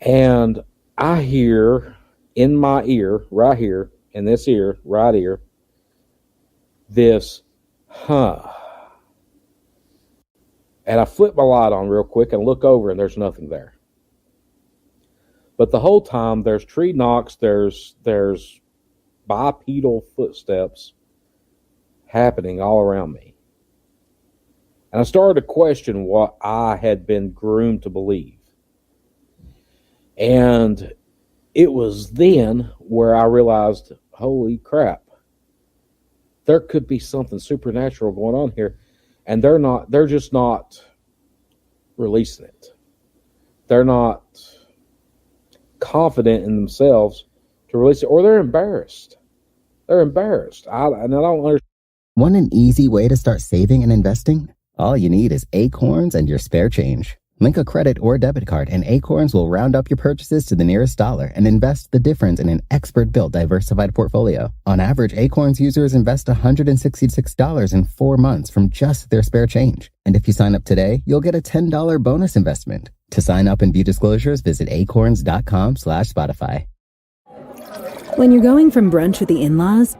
And I hear in my ear, right here, in this ear, right ear, this, And I flip my light on real quick and look over, and there's nothing there. But the whole time, there's tree knocks, there's bipedal footsteps happening all around me. And I started to question what I had been groomed to believe. And it was then where I realized, holy crap, there could be something supernatural going on here. And they're just not releasing it. They're not confident in themselves to release it, or they're embarrassed. They're embarrassed. And I don't understand. Want an easy way to start saving and investing? All you need is Acorns and your spare change. Link a credit or debit card, and Acorns will round up your purchases to the nearest dollar and invest the difference in an expert-built diversified portfolio. On average, Acorns users invest $166 in 4 months from just their spare change. And if you sign up today, you'll get a $10 bonus investment. To sign up and view disclosures, visit acorns.com/Spotify. When you're going from brunch with the in-laws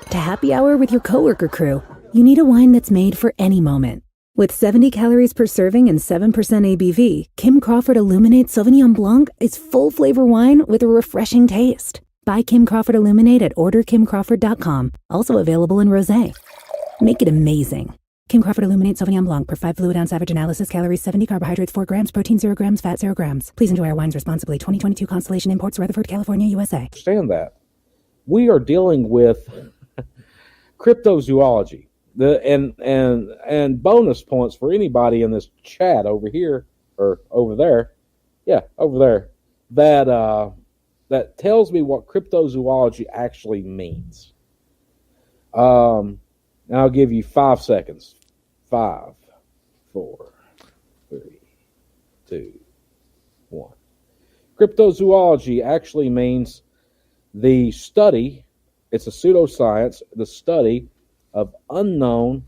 to happy hour with your coworker crew, you need a wine that's made for any moment. With 70 calories per serving and 7% ABV, Kim Crawford Illuminate Sauvignon Blanc is full-flavor wine with a refreshing taste. Buy Kim Crawford Illuminate at orderkimcrawford.com. Also available in rosé. Make it amazing. Kim Crawford Illuminate Sauvignon Blanc per 5 fluid ounce average analysis, calories 70, carbohydrates 4 grams, protein 0 grams, fat 0 grams. Please enjoy our wines responsibly. 2022 Constellation Imports, Rutherford, California, USA. Understand that. We are dealing with cryptozoology. And bonus points for anybody in this chat over here or over there, over there, that tells me what cryptozoology actually means. And I'll give you 5 seconds. 5, 4, 3, 2, 1. Cryptozoology actually means the study. It's a pseudoscience. The study of unknown,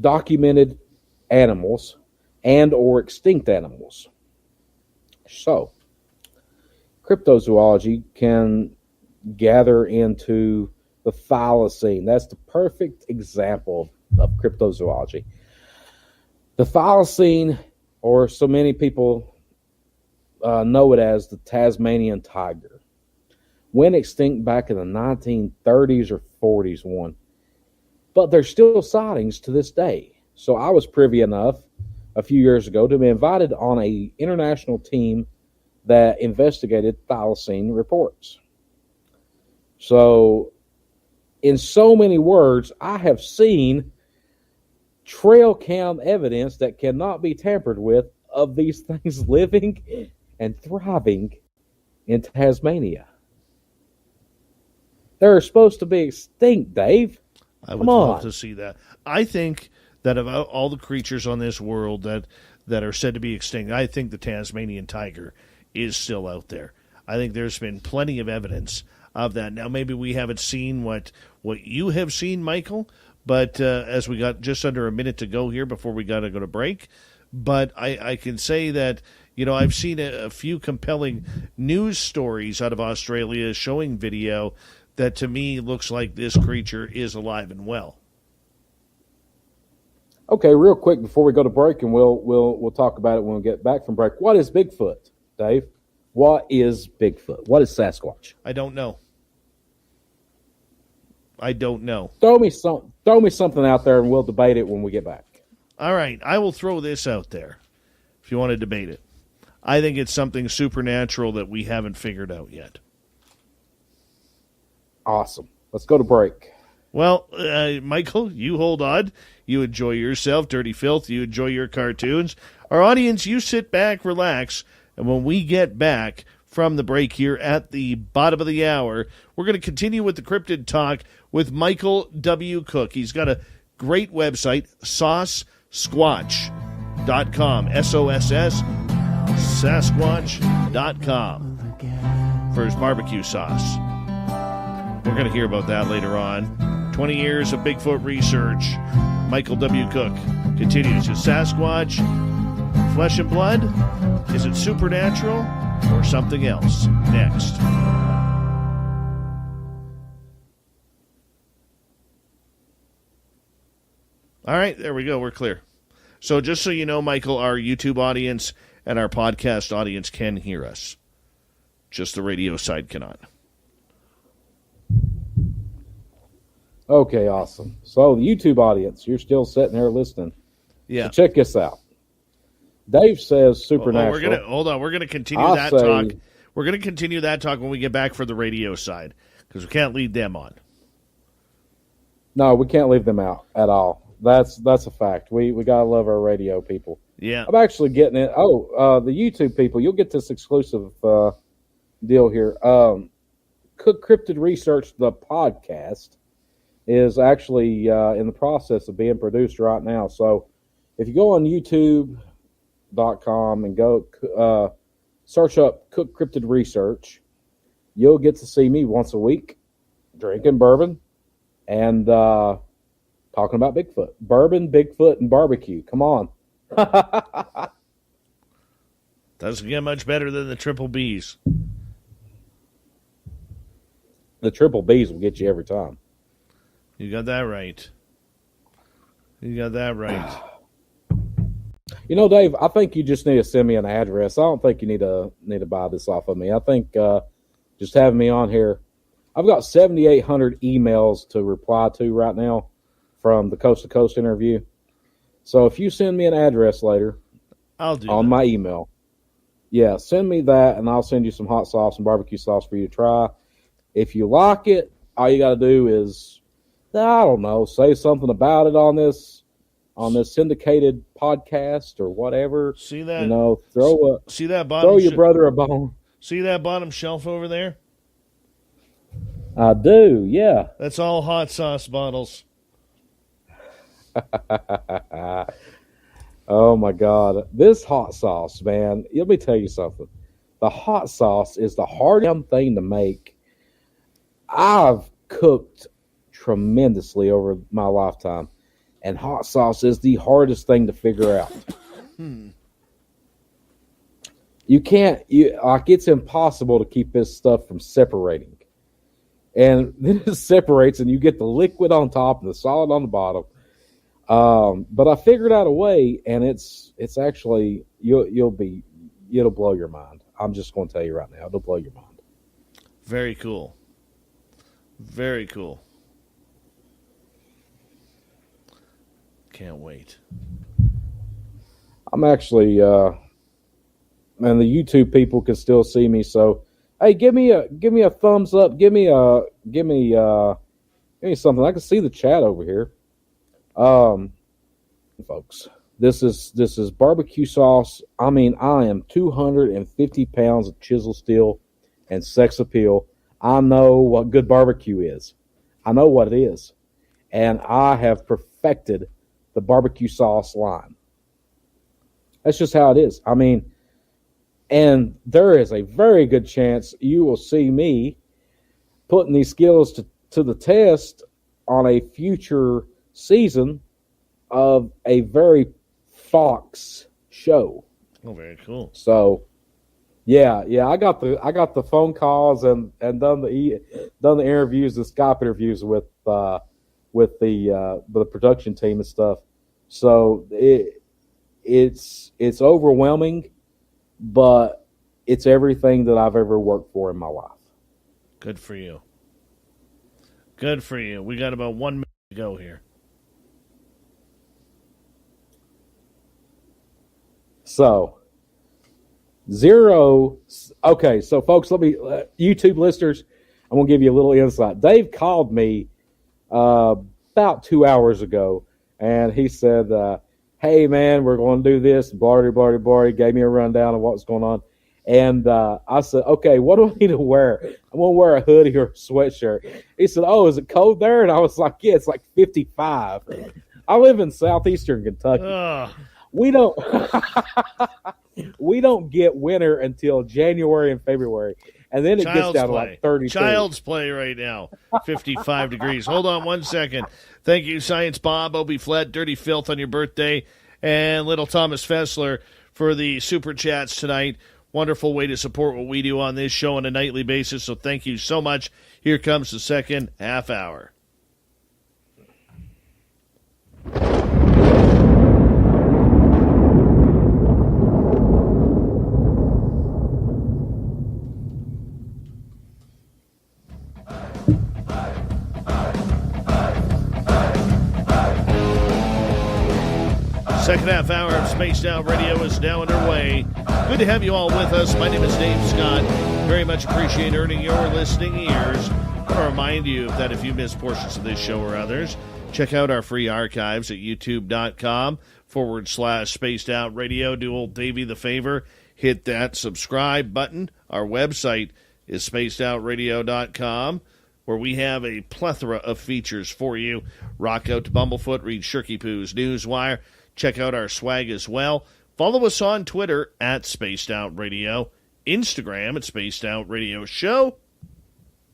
documented animals and or extinct animals. So, cryptozoology can gather into the thylacine. That's the perfect example of cryptozoology. The thylacine, or so many people know it as the Tasmanian tiger, went extinct back in the 1930s or 40s one. But there's still sightings to this day. So I was privy enough a few years ago to be invited on a international team that investigated thylacine reports. So, in so many words, I have seen trail cam evidence that cannot be tampered with of these things living and thriving in Tasmania. They're supposed to be extinct, Dave. I would love to see that. I think that of all the creatures on this world that are said to be extinct, I think the Tasmanian tiger is still out there. I think there's been plenty of evidence of that. Now, maybe we haven't seen what you have seen, Michael, but as we got just under a minute to go here before we got to go to break, but I can say that, I've seen a few compelling news stories out of Australia showing video that to me looks like this creature is alive and well. Okay, real quick before we go to break, and we'll talk about it when we get back from break. What is Bigfoot, Dave? What is Bigfoot? What is Sasquatch? I don't know. Throw me something out there, and we'll debate it when we get back. All right, I will throw this out there if you want to debate it. I think it's something supernatural that we haven't figured out yet. Awesome. Let's go to break. Well, Michael, you hold on. You enjoy yourself, Dirty Filth. You enjoy your cartoons. Our audience, you sit back, relax, and when we get back from the break here at the bottom of the hour, we're going to continue with the cryptid talk with Michael W. Cook. He's got a great website, SauceSquatch.com, S-O-S-S, Sasquatch.com, for his barbecue sauce. We're going to hear about that later on. 20 years of Bigfoot research. Michael W. Cook continues. Is Sasquatch flesh and blood? Is it supernatural or something else? Next. All right, there we go. We're clear. So just so you know, Michael, our YouTube audience and our podcast audience can hear us. Just the radio side cannot. Okay, awesome. So the YouTube audience, you're still sitting there listening. Yeah. So check this out. Dave says supernatural. We're gonna continue that talk. We're gonna continue that talk when we get back for the radio side, because we can't lead them on. No, we can't leave them out at all. That's a fact. We gotta love our radio people. Yeah. I'm actually getting it. The YouTube people, you'll get this exclusive deal here. Cryptid Research, the podcast, is actually in the process of being produced right now. So if you go on YouTube.com and go search up Cook Cryptid Research, you'll get to see me once a week drinking bourbon and talking about Bigfoot. Bourbon, Bigfoot, and barbecue. Come on. Doesn't get much better than the Triple Bs. The Triple Bs will get you every time. You got that right. You know, Dave, I think you just need to send me an address. I don't think you need to buy this off of me. I think just having me on here, I've got 7,800 emails to reply to right now from the Coast to Coast interview. So if you send me an address later, I'll do on my email. Yeah, send me that, and I'll send you some hot sauce and barbecue sauce for you to try. If you like it, all you got to do is, I don't know, say something about it on this syndicated podcast or whatever. See that? You know, throw your brother a bone. See that bottom shelf over there? I do, yeah. That's all hot sauce bottles. Oh my God. This hot sauce, man, let me tell you something. The hot sauce is the hardest thing to make. I've cooked tremendously over my lifetime, and hot sauce is the hardest thing to figure out. It's impossible to keep this stuff from separating. And then it separates, and you get the liquid on top and the solid on the bottom. But I figured out a way, and it's actually it'll blow your mind. I'm just going to tell you right now, it'll blow your mind. Very cool. Very cool. Can't wait. I'm actually, and the YouTube people can still see me. So, hey, give me a thumbs up. Give me something. I can see the chat over here. Folks, this is barbecue sauce. I mean, I am 250 pounds of chisel steel and sex appeal. I know what good barbecue is. I know what it is. And I have perfected the barbecue sauce line. That's just how it is. I mean, and there is a very good chance you will see me putting these skills to the test on a future season of a very Fox show. Oh, very cool. So, yeah, I got the phone calls and done the interviews, the Skype interviews with the production team and stuff. So it's overwhelming, but it's everything that I've ever worked for in my life. Good for you. Good for you. We got about 1 minute to go here. So, okay, so folks, let me, YouTube listeners, I'm going to give you a little insight. Dave called me about 2 hours ago, and he said, hey, man, we're going to do this, blarty, blarty, blarty, gave me a rundown of what's going on. And I said, okay, what do I need to wear? I'm going to wear a hoodie or a sweatshirt. He said, oh, is it cold there? And I was like, yeah, it's like 55. I live in southeastern Kentucky. We don't get winter until January and February, and then it gets down to like 32. Child's play right now, 55 degrees. Hold on 1 second. Thank you, Science Bob, Obie Flett, Dirty Filth on your birthday, and Little Thomas Fessler for the Super Chats tonight. Wonderful way to support what we do on this show on a nightly basis, so thank you so much. Here comes the second half hour. Second half hour of Spaced Out Radio is now underway. Good to have you all with us. My name is Dave Scott. Very much appreciate earning your listening ears. I want to remind you that if you missed portions of this show or others, check out our free archives at youtube.com/Spaced Out Radio. Do old Davey the favor. Hit that subscribe button. Our website is spacedoutradio.com, where we have a plethora of features for you. Rock out to Bumblefoot, read Shirky Poo's Newswire. Check out our swag as well. Follow us on Twitter at Spaced Out Radio, Instagram at Spaced Out Radio Show,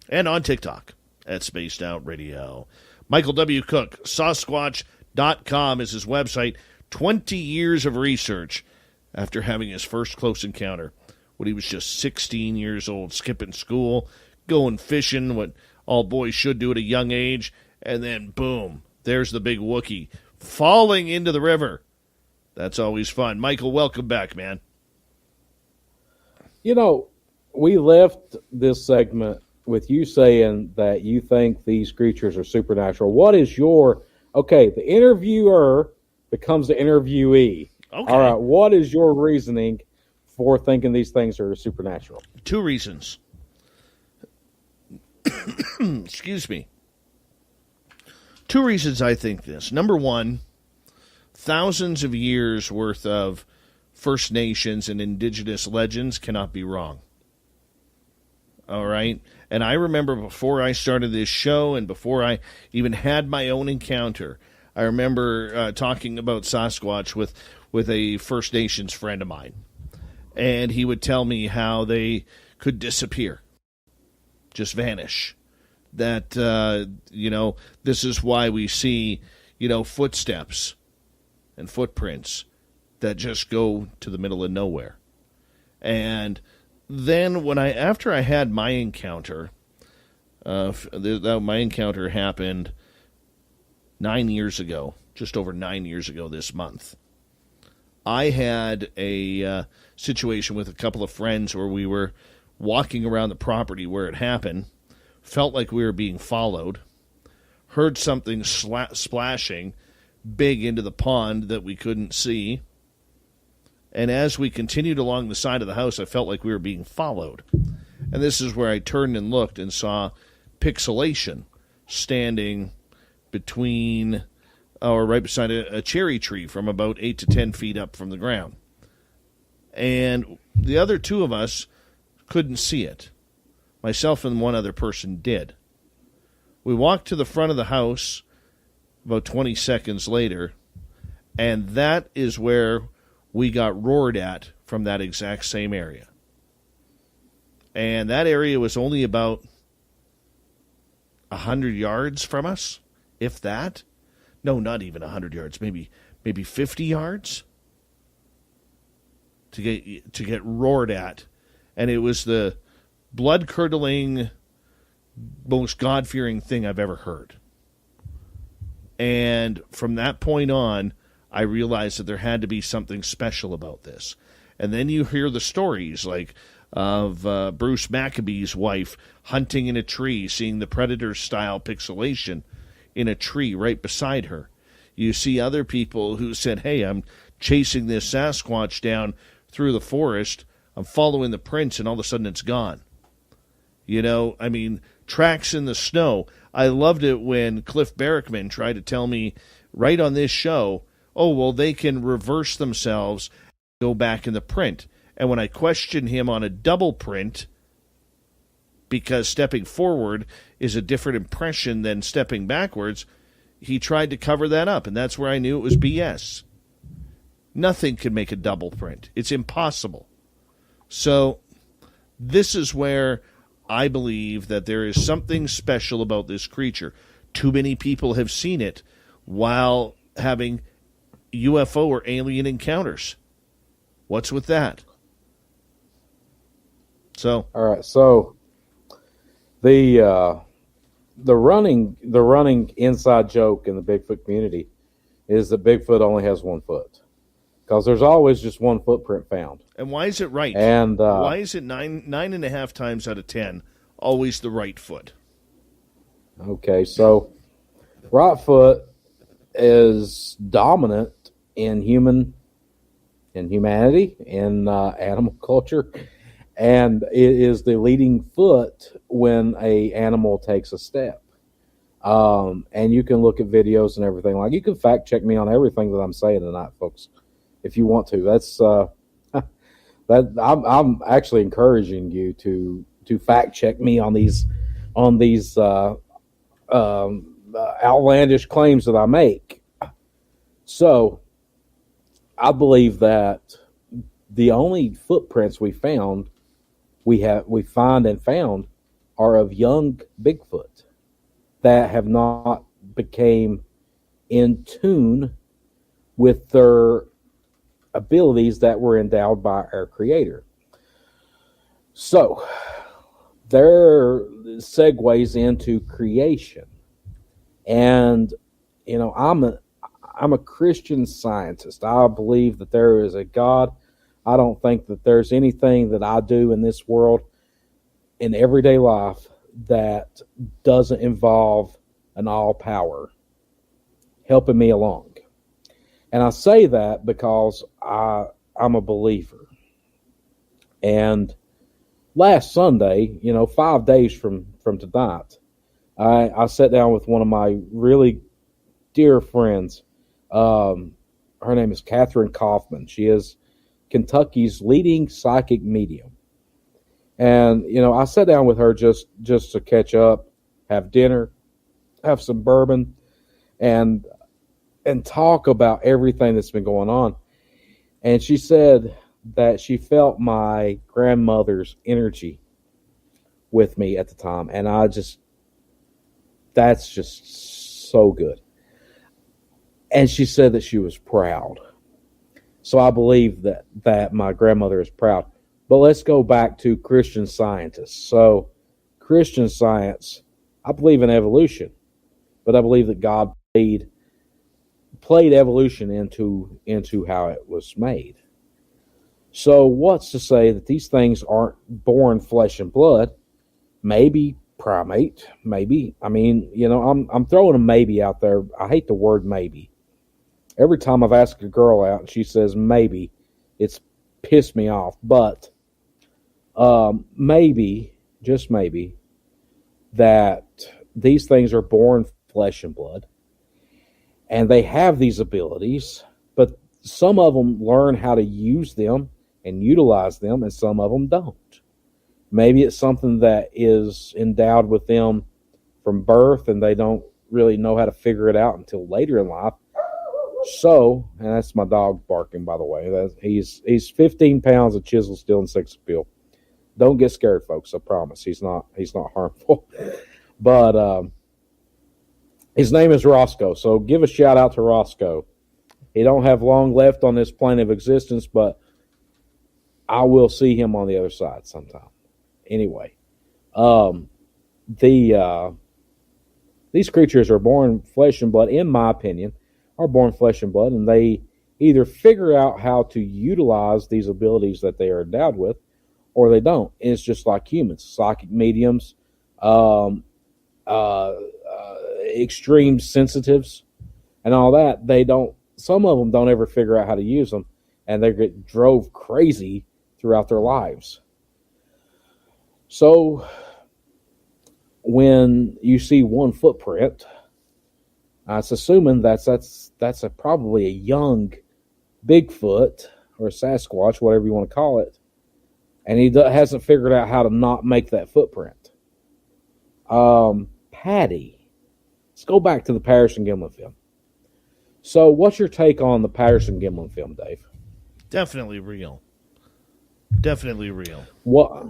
and on TikTok at Spaced Out Radio. Michael W. Cook, Sasquatch.com is his website. 20 years of research after having his first close encounter when he was just 16 years old, skipping school, going fishing, what all boys should do at a young age, and then boom, there's the big Wookiee falling into the river. That's always fun. Michael, welcome back, man. You know, we left this segment with you saying that you think these creatures are supernatural. What is your, the interviewer becomes the interviewee. Okay. All right, what is your reasoning for thinking these things are supernatural? 2 reasons. Excuse me. 2 reasons I think this. Number one, thousands of years worth of First Nations and indigenous legends cannot be wrong. All right? And I remember before I started this show and before I even had my own encounter, I remember talking about Sasquatch with a First Nations friend of mine. And he would tell me how they could disappear, just vanish. That, this is why we see, footsteps and footprints that just go to the middle of nowhere. And then after I had my encounter, my encounter happened 9 years ago, just over 9 years ago this month. I had a situation with a couple of friends where we were walking around the property where it happened, felt like we were being followed, heard something splashing big into the pond that we couldn't see, and as we continued along the side of the house, I felt like we were being followed. And this is where I turned and looked and saw pixelation standing right beside a cherry tree from about 8 to 10 feet up from the ground. And the other 2 of us couldn't see it. Myself and one other person did. We walked to the front of the house about 20 seconds later, and that is where we got roared at from that exact same area. And that area was only about 100 yards from us, if that. No, not even 100 yards, maybe 50 yards to get roared at. And it was the blood-curdling, most God-fearing thing I've ever heard. And from that point on, I realized that there had to be something special about this. And then you hear the stories like of Bruce Maccabee's wife hunting in a tree, seeing the Predator-style pixelation in a tree right beside her. You see other people who said, hey, I'm chasing this Sasquatch down through the forest, I'm following the prints, and all of a sudden it's gone. You know, I mean, tracks in the snow. I loved it when Cliff Barrickman tried to tell me right on this show, oh, well, they can reverse themselves, go back in the print. And when I questioned him on a double print, because stepping forward is a different impression than stepping backwards, he tried to cover that up, and that's where I knew it was BS. Nothing can make a double print. It's impossible. So this is where I believe that there is something special about this creature. Too many people have seen it while having UFO or alien encounters. What's with that? So, all right. So the running inside joke in the Bigfoot community is that Bigfoot only has 1 foot, because there's always just 1 footprint found. And why is it right? And why is it 9.5 times out of 10 always the right foot? Okay, so right foot is dominant in humanity, in animal culture, and it is the leading foot when a animal takes a step. And you can look at videos and everything. Like, you can fact check me on everything that I'm saying tonight, folks, if you want to. That's that I'm actually encouraging you to fact check me on these outlandish claims that I make. So I believe that the only footprints we find and found are of young Bigfoot that have not became in tune with their abilities that were endowed by our Creator. So there segues into creation. And, you know, I'm a Christian scientist. I believe that there is a God. I don't think that there's anything that I do in this world, in everyday life, that doesn't involve an all-power helping me along. And I say that because I'm a believer. And last Sunday, 5 days from tonight, I sat down with one of my really dear friends. Her name is Catherine Kaufman. She is Kentucky's leading psychic medium. And, I sat down with her just to catch up, have dinner, have some bourbon, and talk about everything that's been going on. And she said that she felt my grandmother's energy with me at the time. And that's just so good. And she said that she was proud. So I believe that my grandmother is proud. But let's go back to Christian scientists. So Christian science, I believe in evolution, but I believe that God played evolution into how it was made. So what's to say that these things aren't born flesh and blood? Maybe primate, maybe. I mean, I'm throwing a maybe out there. I hate the word maybe. Every time I've asked a girl out and she says maybe, it's pissed me off. But maybe, just maybe, that these things are born flesh and blood, and they have these abilities, but some of them learn how to use them and utilize them, and some of them don't. Maybe it's something that is endowed with them from birth, and they don't really know how to figure it out until later in life. So, and that's my dog barking, by the way. He's 15 pounds of chisel steel and sex appeal. Don't get scared, folks. I promise. He's not harmful. But his name is Roscoe. So give a shout out to Roscoe. He don't have long left on this plane of existence, but I will see him on the other side sometime. Anyway, these creatures are born flesh and blood, in my opinion. are born flesh and blood, and they either figure out how to utilize these abilities that they are endowed with, or they don't. It's just like humans, psychic mediums, extreme sensitives, and all that. They don't. Some of them don't ever figure out how to use them, and they get drove crazy throughout their lives. So, when you see one footprint, it's assuming that's probably a young Bigfoot or Sasquatch, whatever you want to call it, and he hasn't figured out how to not make that footprint. Patty, let's go back to the Patterson Gimlin film. So, what's your take on the Patterson Gimlin film, Dave? Definitely real. Definitely real. What?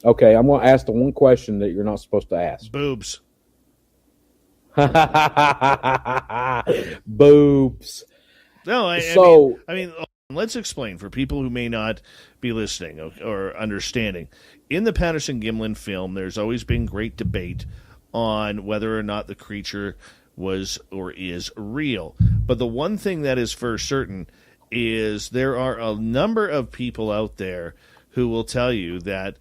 Okay, I'm going to ask the one question that you're not supposed to ask. Boobs. Boobs. No, I mean, let's explain for people who may not be listening or understanding. In the Patterson Gimlin film, there's always been great debate on whether or not the creature was or is real. But the one thing that is for certain is there are a number of people out there who will tell you that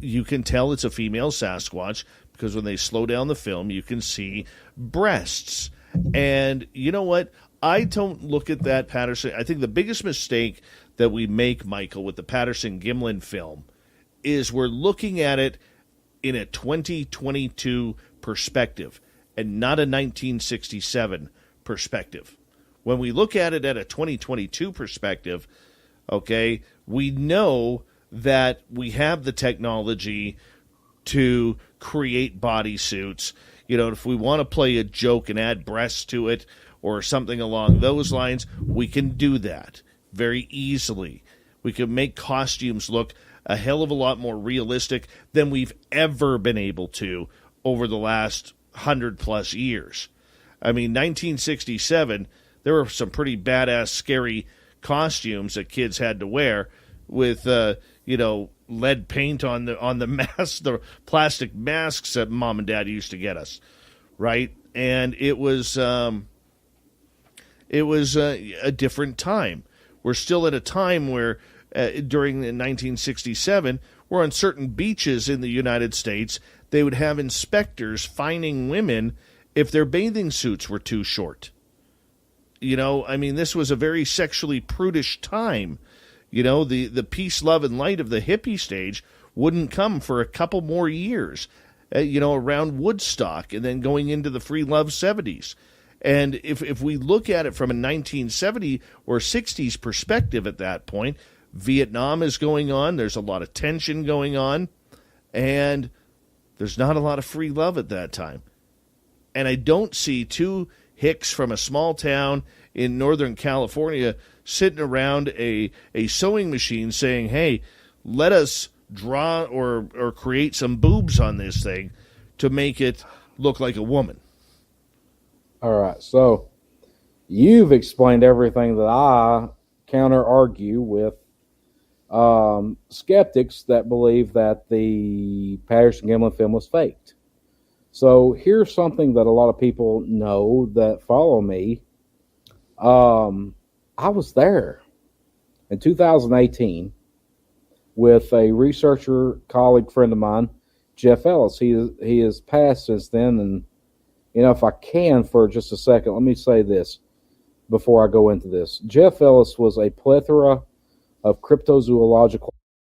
you can tell it's a female Sasquatch because when they slow down the film, you can see breasts. And you know what? I don't look at that Patterson. I think the biggest mistake that we make, Michael, with the Patterson Gimlin film is we're looking at it in a 2022 perspective and not a 1967 perspective. When we look at it at a 2022 perspective, okay, we know that we have the technology to create bodysuits. You know, if we want to play a joke and add breasts to it or something along those lines, we can do that very easily. We can make costumes look a hell of a lot more realistic than we've ever been able to over the last 100+ years. I mean, 1967, there were some pretty badass, scary costumes that kids had to wear with, lead paint on the masks, the plastic masks that mom and dad used to get us, right? And it was a different time. We're still at a time where during 1967, where on certain beaches in the United States, they would have inspectors fining women if their bathing suits were too short. You know, I mean, this was a very sexually prudish time. You know, the peace, love, and light of the hippie stage wouldn't come for a couple more years, around Woodstock and then going into the free love 70s. And if we look at it from a 1970 or 60s perspective at that point, Vietnam is going on. There's a lot of tension going on. And there's not a lot of free love at that time. And I don't see two hicks from a small town in Northern California sitting around a sewing machine saying, hey, let us draw or create some boobs on this thing to make it look like a woman. All right, so you've explained everything that I counter-argue with skeptics that believe that the Patterson Gimlin film was faked. So here's something that a lot of people know that follow me. I was there in 2018 with a researcher, colleague, friend of mine, Jeff Ellis. He has passed since then, and if I can for just a second, let me say this before I go into this. Jeff Ellis was a plethora of cryptozoological.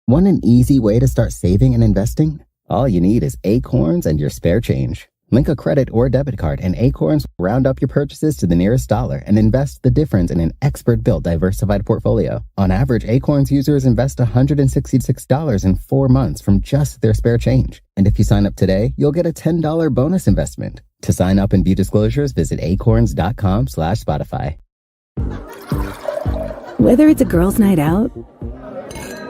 Want an easy way to start saving and investing? All you need is Acorns and your spare change. Link a credit or debit card, and Acorns will round up your purchases to the nearest dollar and invest the difference in an expert-built diversified portfolio. On average, Acorns users invest $166 in 4 months from just their spare change. And if you sign up today, you'll get a $10 bonus investment. To sign up and view disclosures, visit acorns.com/Spotify. Whether it's a girls' night out,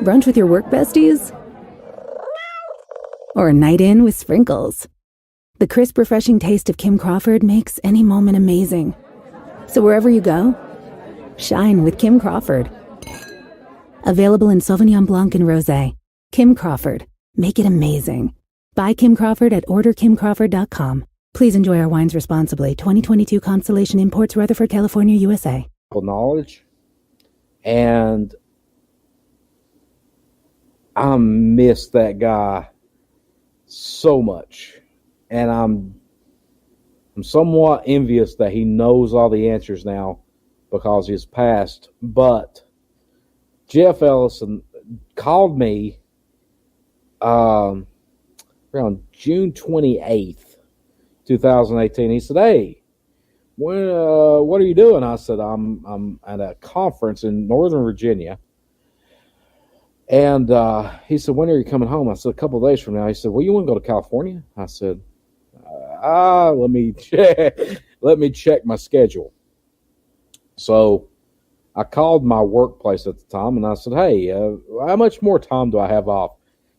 brunch with your work besties, or a night in with sprinkles, the crisp, refreshing taste of Kim Crawford makes any moment amazing. So wherever you go, shine with Kim Crawford. Available in Sauvignon Blanc and Rosé. Kim Crawford. Make it amazing. Buy Kim Crawford at orderkimcrawford.com. Please enjoy our wines responsibly. 2022 Constellation Imports, Rutherford, California, USA. Knowledge, and I miss that guy so much, and I'm somewhat envious that he knows all the answers now because he's passed. But Jeff Ellison called me around June 28th, 2018. He said, "Hey, what are you doing?" I said, I'm at a conference in Northern Virginia. And he said, "When are you coming home?" I said, "A couple of days from now." He said, "Well, you want to go to California?" I said, let me check my schedule. So I called my workplace at the time and I said, "Hey, how much more time do I have off?"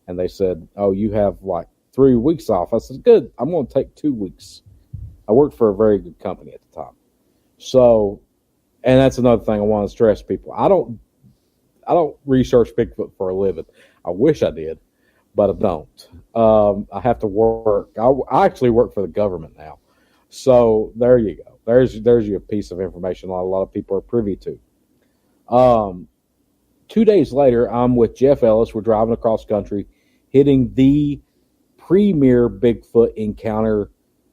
And they said, "Oh, you have like 3 weeks off." I said, "Good. I'm going to take 2 weeks." I worked for a very good company at the time. So, and that's another thing I want to stress people. I don't research Bigfoot for a living. I wish I did, but I don't. I have to work. I actually work for the government now. So there you go. There's your piece of information a lot of people are privy to. 2 days later, I'm with Jeff Ellis. We're driving across country, hitting the premier Bigfoot encounter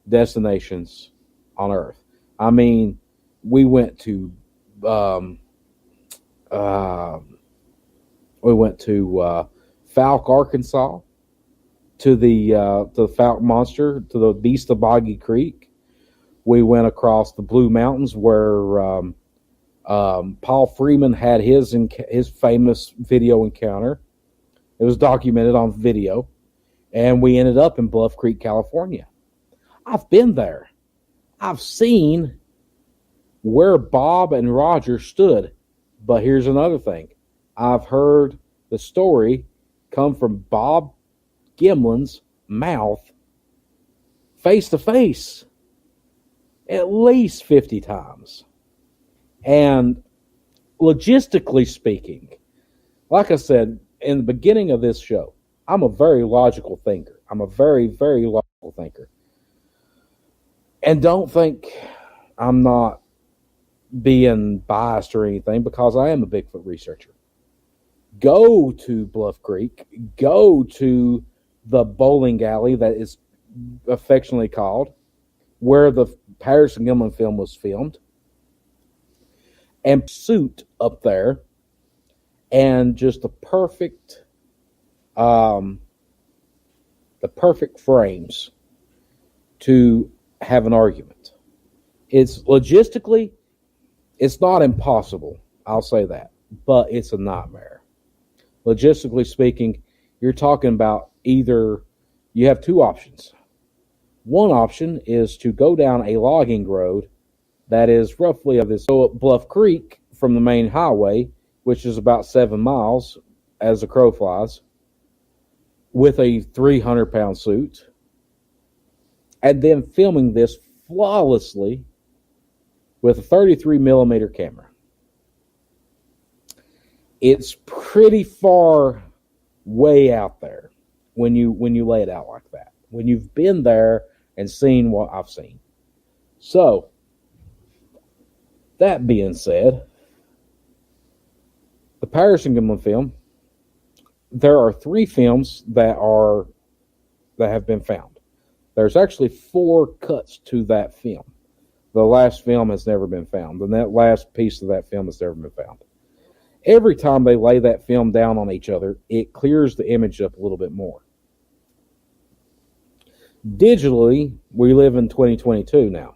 destinations on Earth. I mean, we went to Falk, Arkansas, to the Falk Monster, to the Beast of Boggy Creek. We went across the Blue Mountains where Paul Freeman had his famous video encounter. It was documented on video, and we ended up in Bluff Creek, California. I've been there. I've seen where Bob and Roger stood. But here's another thing. I've heard the story come from Bob Gimlin's mouth face to face at least 50 times. And logistically speaking, like I said in the beginning of this show, I'm a very logical thinker. I'm a very, very logical thinker. And don't think I'm not being biased or anything, because I am a Bigfoot researcher. Go to Bluff Creek. Go to the bowling alley that is affectionately called, where the Patterson Gimlin film was filmed, and suit up there, and just the perfect frames to have an argument. It's logistically, it's not impossible, I'll say that, but it's a nightmare. Logistically speaking, you're talking about either, you have two options. One option is to go down a logging road that is roughly of this. So at Bluff Creek from the main highway, which is about 7 miles as the crow flies, with a 300-pound suit, and then filming this flawlessly with a 33 millimeter camera. It's pretty far way out there when you lay it out like that, when you've been there and seen what I've seen. So, that being said, the Patterson Gimlin film, there are 3 films that have been found. There's actually 4 cuts to that film. The last film has never been found, and that last piece of that film has never been found. Every time they lay that film down on each other, it clears the image up a little bit more. Digitally, we live in 2022 now.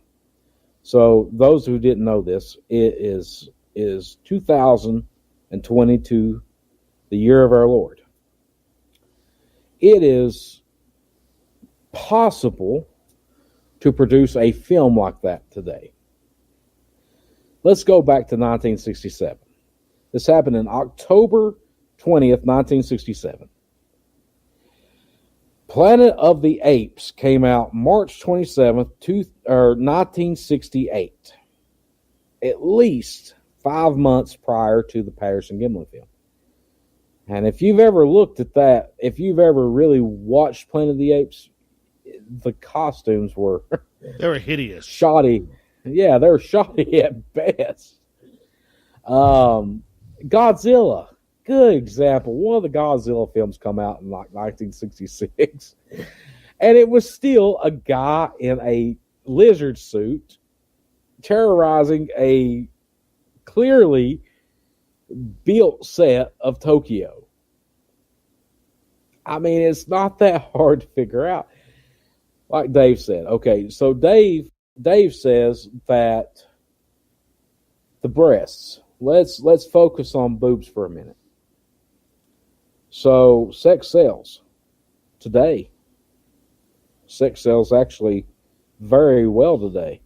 So those who didn't know this, it is 2022, the year of our Lord. It is possible to produce a film like that today. Let's go back to 1967. This happened in October 20th, 1967. Planet of the Apes came out March 27th, 1968. At least 5 months prior to the Patterson Gimlin film. And if you've ever looked at that, if you've ever really watched Planet of the Apes, the costumes were they were hideous, shoddy. Yeah, they were shoddy at best. Godzilla, good example. One of the Godzilla films come out in like 1966, and it was still a guy in a lizard suit terrorizing a clearly built set of Tokyo. I mean, it's not that hard to figure out. Like Dave said. Okay, so Dave says that the breasts. Let's focus on boobs for a minute. So sex sells today. Sex sells actually very well today.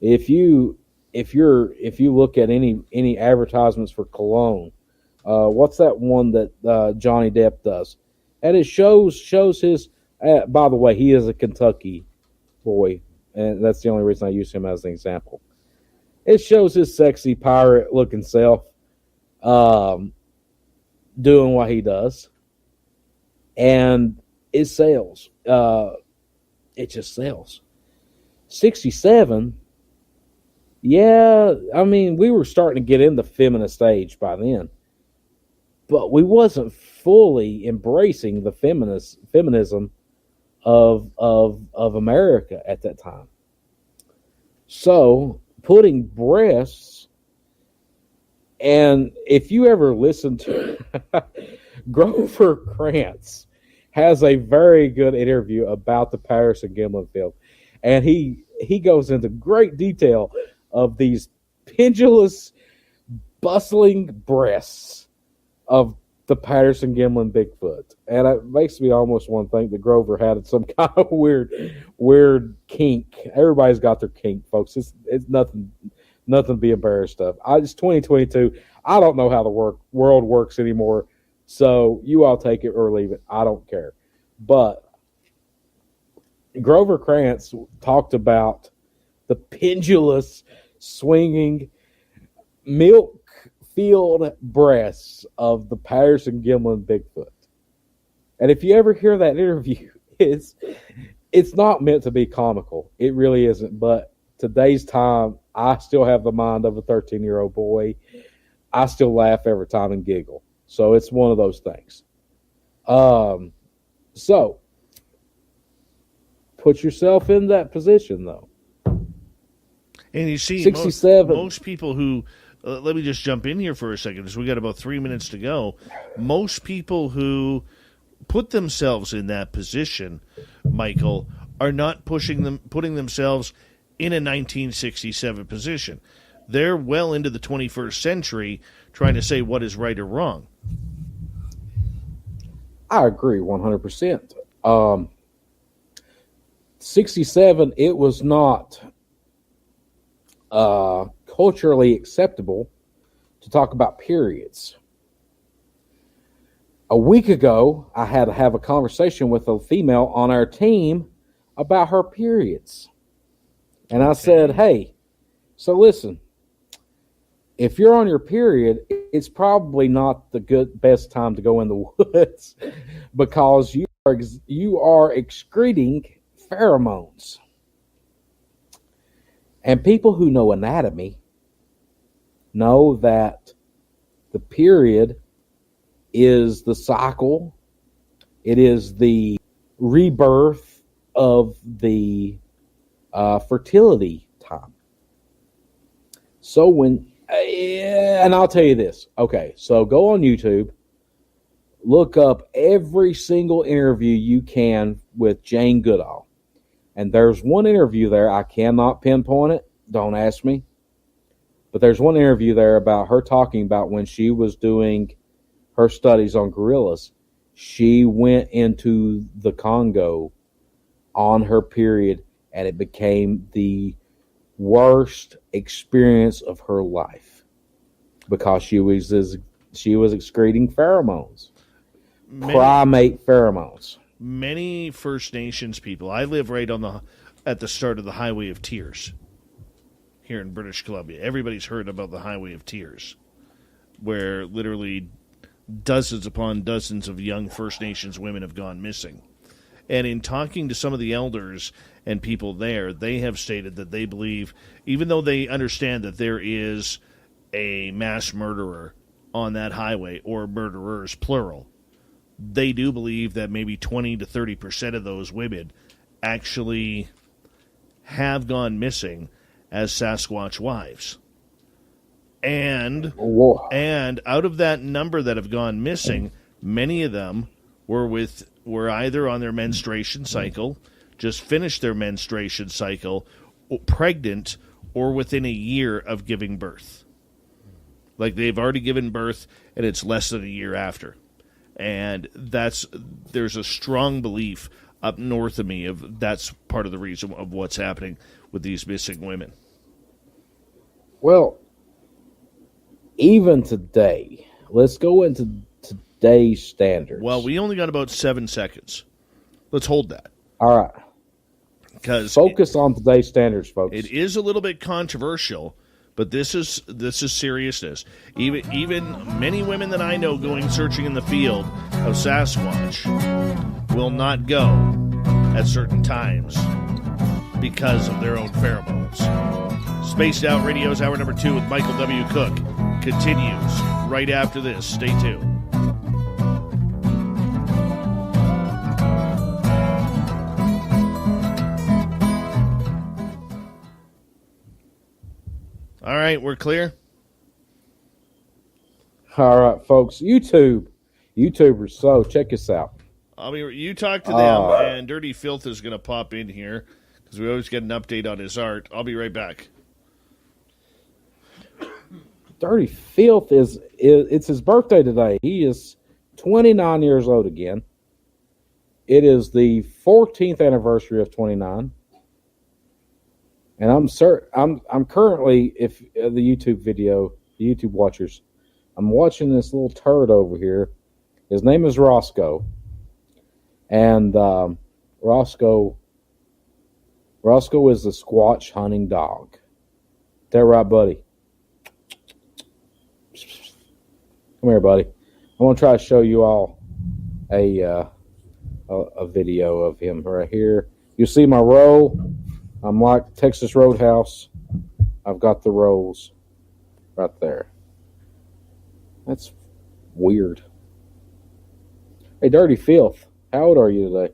If you look at any advertisements for cologne, what's that one that Johnny Depp does? And it shows his. By the way, he is a Kentucky boy, and that's the only reason I use him as an example. It shows his sexy pirate-looking self doing what he does, and it sells. It just sells. 67, yeah, I mean, we were starting to get in the feminist age by then, but we wasn't fully embracing the feminism of America at that time. So putting breasts, and if you ever listen to Grover Krantz has a very good interview about the Patterson Gimlin film, and he goes into great detail of these pendulous, bustling breasts of the Patterson Gimlin Bigfoot. And it makes me almost want to think that Grover had some kind of weird kink. Everybody's got their kink, folks. It's nothing to be embarrassed of. It's 2022. I don't know how the world works anymore, so you all take it or leave it. I don't care. But Grover Krantz talked about the pendulous, swinging, milk-filled breasts of the Patterson Gimlin Bigfoot. And if you ever hear that interview, it's not meant to be comical. It really isn't. But today's time, I still have the mind of a 13-year-old boy. I still laugh every time and giggle. So it's one of those things. So put yourself in that position, though. And you see, 67. Most people who, let me just jump in here for a second, because we got about 3 minutes to go. Most people who put themselves in that position, Michael, are not putting themselves in a 1967 position. They're well into the 21st century trying to say what is right or wrong. I agree 100%. 67, it was not culturally acceptable to talk about periods. A week ago, I had to have a conversation with a female on our team about her periods. And I said, hey, so listen, if you're on your period, it's probably not the best time to go in the woods because you are excreting pheromones. And people who know anatomy know that the period is the cycle. It is the rebirth of the fertility time. So and I'll tell you this. Okay, so go on YouTube, look up every single interview you can with Jane Goodall. And there's one interview there, I cannot pinpoint it, don't ask me. But there's one interview there about her talking about when she was doing her studies on gorillas. She went into the Congo on her period, and it became the worst experience of her life because she was excreting pheromones, primate pheromones. Many First Nations people. I live right at the start of the Highway of Tears here in British Columbia. Everybody's heard about the Highway of Tears, where literally dozens upon dozens of young First Nations women have gone missing. And in talking to some of the elders and people there, they have stated that they believe, even though they understand that there is a mass murderer on that highway, or murderers, plural, they do believe that maybe 20 to 30% of those women actually have gone missing as Sasquatch wives. And out of that number that have gone missing, many of them were either on their menstruation cycle, just finished their menstruation cycle, pregnant, or within a year of giving birth. Like they've already given birth and it's less than a year after. And there's a strong belief up north of me of that's part of the reason of what's happening with these missing women. Well, even today, let's go into today's standards. Well, we only got about 7 seconds. Let's hold that. All right. Because focus on today's standards, folks. It is a little bit controversial, but this is seriousness. Even many women that I know going searching in the field of Sasquatch will not go at certain times because of their own pheromones. Spaced Out Radio's Hour Number 2 with Michael W. Cook continues right after this. Stay tuned. All right, we're clear. All right, folks. YouTubers. So check us out. You talk to them, and Dirty Filth is going to pop in here because we always get an update on his art. I'll be right back. Dirty Filth it's his birthday today. He is 29 years old again. It is the 14th anniversary of 29. And I'm currently, if the YouTube watchers, I'm watching this little turd over here. His name is Roscoe. And Roscoe is the Squatch hunting dog. Is that right, buddy? Come here, buddy. I want to try to show you all a video of him right here. You see my roll? I'm like Texas Roadhouse. I've got the rolls right there. That's weird. Hey, Dirty Filth, how old are you today?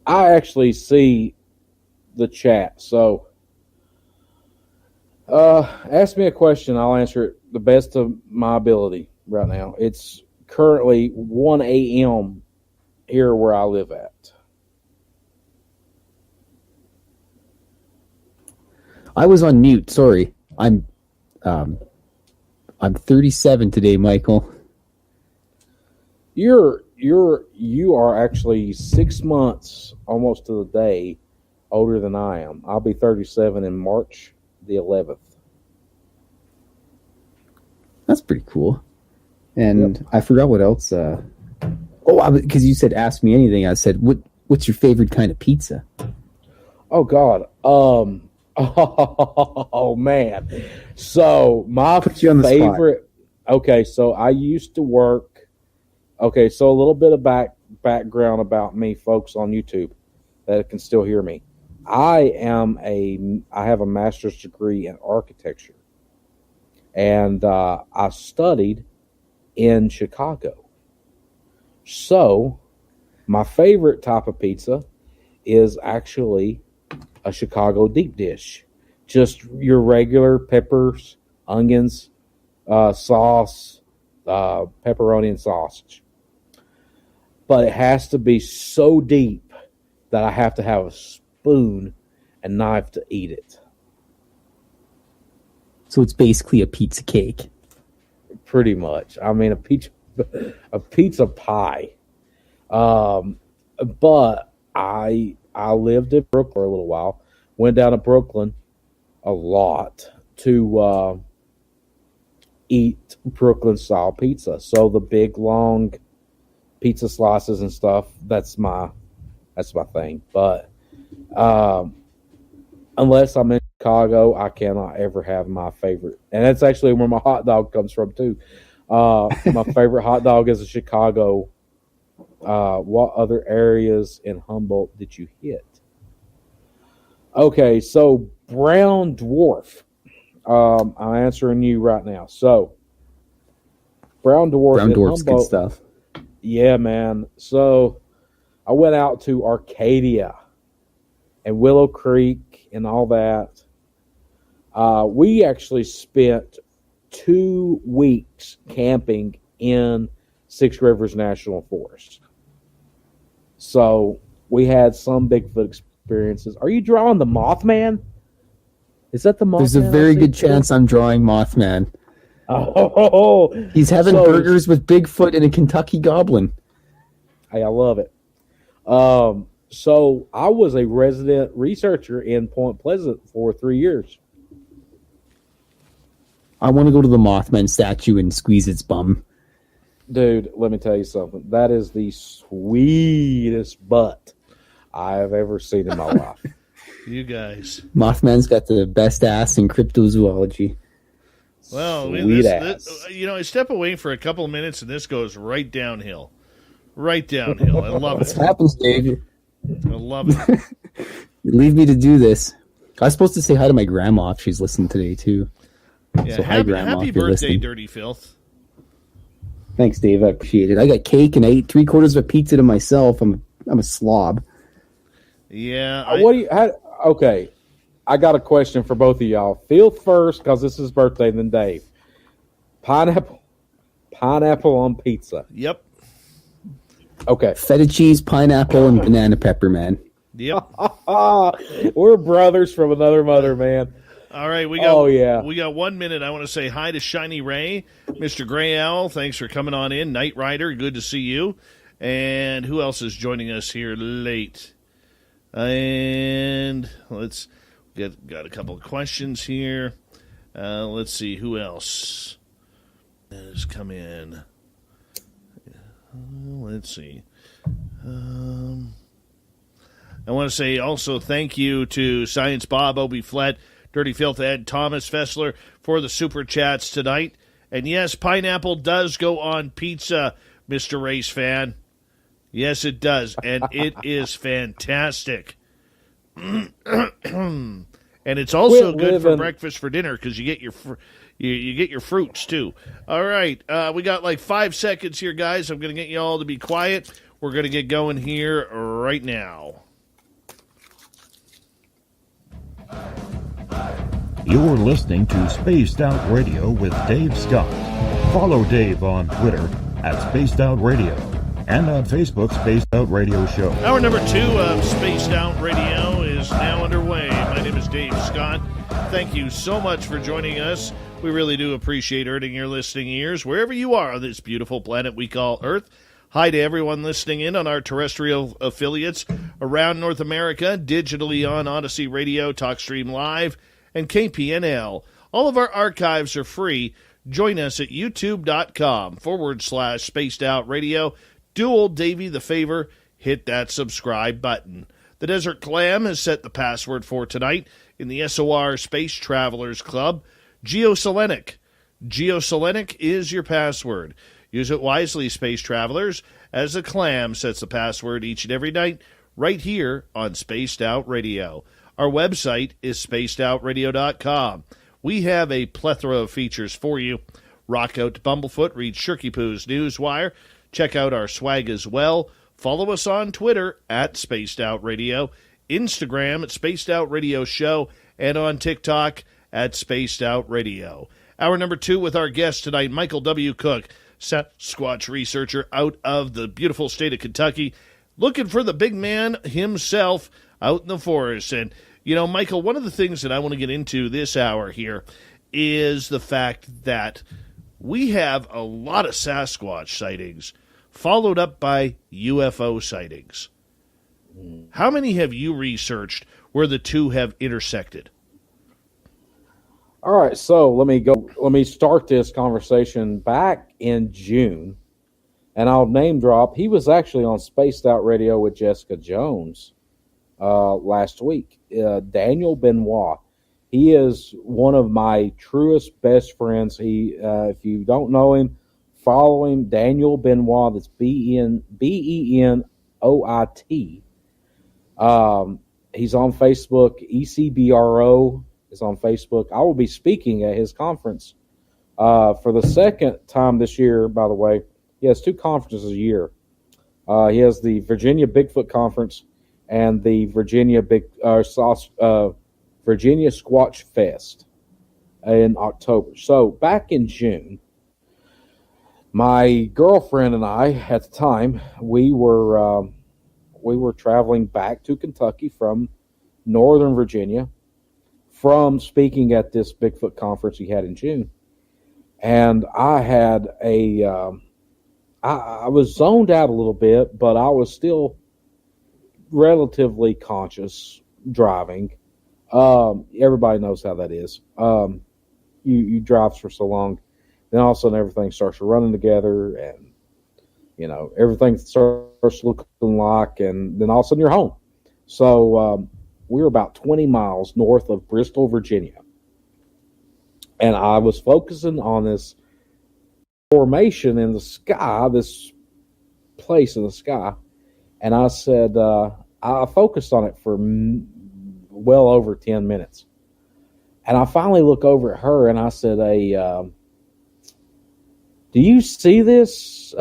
I actually see the chat, so ask me a question. I'll answer it the best of my ability right now. It's currently 1 a.m. here where I live at. I was on mute. Sorry. I'm 37 today, Michael. You are actually 6 months, almost to the day, older than I am. I'll be 37 in March the 11th. That's pretty cool. And I forgot what else. Because you said ask me anything. I said, what's your favorite kind of pizza? Oh God. Oh man. So my Put you on the favorite. Spot. Okay, so I used to work. Okay, so a little bit of background about me, folks, on YouTube that can still hear me. I have a master's degree in architecture, and I studied in Chicago. So my favorite type of pizza is actually a Chicago deep dish. Just your regular peppers, onions, sauce, pepperoni and sausage. But it has to be so deep that I have to have a spoon and knife to eat it. So it's basically a pizza cake. Pretty much. I mean, a pizza pie. But I lived in Brooklyn for a little while. Went down to Brooklyn a lot to eat Brooklyn style pizza. So the big long pizza slices and stuff. That's my thing. But unless I'm in Chicago, I cannot ever have my favorite. And that's actually where my hot dog comes from too. My favorite hot dog is a Chicago. What other areas in Humboldt did you hit? Okay, so brown dwarf. I'm answering you right now. So brown dwarf's Humboldt, good stuff. Yeah, man. So I went out to Arcadia and Willow Creek and all that. We actually spent 2 weeks camping in Six Rivers National Forest. So we had some Bigfoot experiences. Are you drawing the Mothman? Is that the Mothman? There's a very good chance I'm drawing Mothman. Oh, he's having burgers with Bigfoot and a Kentucky Goblin. Hey, I love it. So I was a resident researcher in Point Pleasant for 3 years. I want to go to the Mothman statue and squeeze its bum. Dude, let me tell you something. That is the sweetest butt I have ever seen in my life. You guys. Mothman's got the best ass in cryptozoology. Well, this, I step away for a couple of minutes and this goes right downhill. Right downhill. I love it. What happens, Dave? I love it. You leave me to do this. I was supposed to say hi to my grandma if she's listening today, too. Yeah, so happy, Grandma, happy birthday, listening. Dirty Filth. Thanks, Dave. I appreciate it. I got cake and I ate 3/4 of a pizza to myself. I'm a slob. Yeah. Okay. I got a question for both of y'all. Filth first, because this is his birthday, then Dave. Pineapple on pizza. Yep. Okay. Feta cheese, pineapple, and banana pepper, man. Yep. We're brothers from another mother, man. All right, we got 1 minute. I want to say hi to Shiny Ray, Mr. Gray Owl. Thanks for coming on in. Knight Rider, good to see you. And who else is joining us here late? And let's got a couple of questions here. Let's see who else has come in. Let's see. I want to say also thank you to Science Bob, Obie Flett, Dirty Filth Ed, Thomas Fessler for the super chats tonight. And yes, pineapple does go on pizza, Mr. Race Fan. Yes, it does. And it is fantastic. And it's also good for breakfast for dinner because you get you get your fruits too. All right, we got like 5 seconds here, guys. I'm going to get you all to be quiet. We're going to get going here right now. You're listening to Spaced Out Radio with Dave Scott. Follow Dave on Twitter at Spaced Out Radio and on Facebook, Spaced Out Radio Show. Hour number 2 of Spaced Out Radio is now underway. My name is Dave Scott. Thank you so much for joining us. We really do appreciate earning your listening ears wherever you are on this beautiful planet we call Earth. Hi to everyone listening in on our terrestrial affiliates around North America, digitally on Odyssey Radio, TalkStream Live, and KPNL. All of our archives are free. Join us at youtube.com/Spaced Out Radio. Do old Davey the favor, hit that subscribe button. The Desert Clam has set the password for tonight in the SOR Space Travelers Club. Geoselenic. Geoselenic is your password. Use it wisely, Space Travelers, as the Clam sets the password each and every night right here on Spaced Out Radio. Our website is spacedoutradio.com. We have a plethora of features for you. Rock out to Bumblefoot, read Shirky Poo's Newswire. Check out our swag as well. Follow us on Twitter at Spaced Out Radio, Instagram at Spaced Out Radio Show, and on TikTok at Spaced Out Radio. Hour number 2 with our guest tonight, Michael W. Cook, Sasquatch researcher out of the beautiful state of Kentucky, looking for the big man himself out in the forest. And, Michael, one of the things that I want to get into this hour here is the fact that we have a lot of Sasquatch sightings followed up by UFO sightings. How many have you researched where the two have intersected? All right, so let me start this conversation back in June. and I'll name drop. He was actually on Spaced Out Radio with Jessica Jones last week. Daniel Benoit. He is one of my truest best friends. If you don't know him, follow him. Daniel Benoit. That's Benoit. He's on Facebook. ECBRO is on Facebook. I will be speaking at his conference for the second time this year, by the way. He has 2 conferences a year. He has the Virginia Bigfoot Conference and the Virginia Virginia Squatch Fest in October. So back in June, my girlfriend and I, at the time, we were traveling back to Kentucky from Northern Virginia from speaking at this Bigfoot conference he had in June. And I had I was zoned out a little bit, but I was still relatively conscious driving. Everybody knows how that is. You drive for so long, then all of a sudden everything starts running together, and everything starts looking like, and then all of a sudden you're home. So we were about 20 miles north of Bristol, Virginia, and I was focusing on this formation in the sky, this place in the sky, and I said I focused on it for well over 10 minutes. And I finally look over at her and I said, "Hey, do you see this?"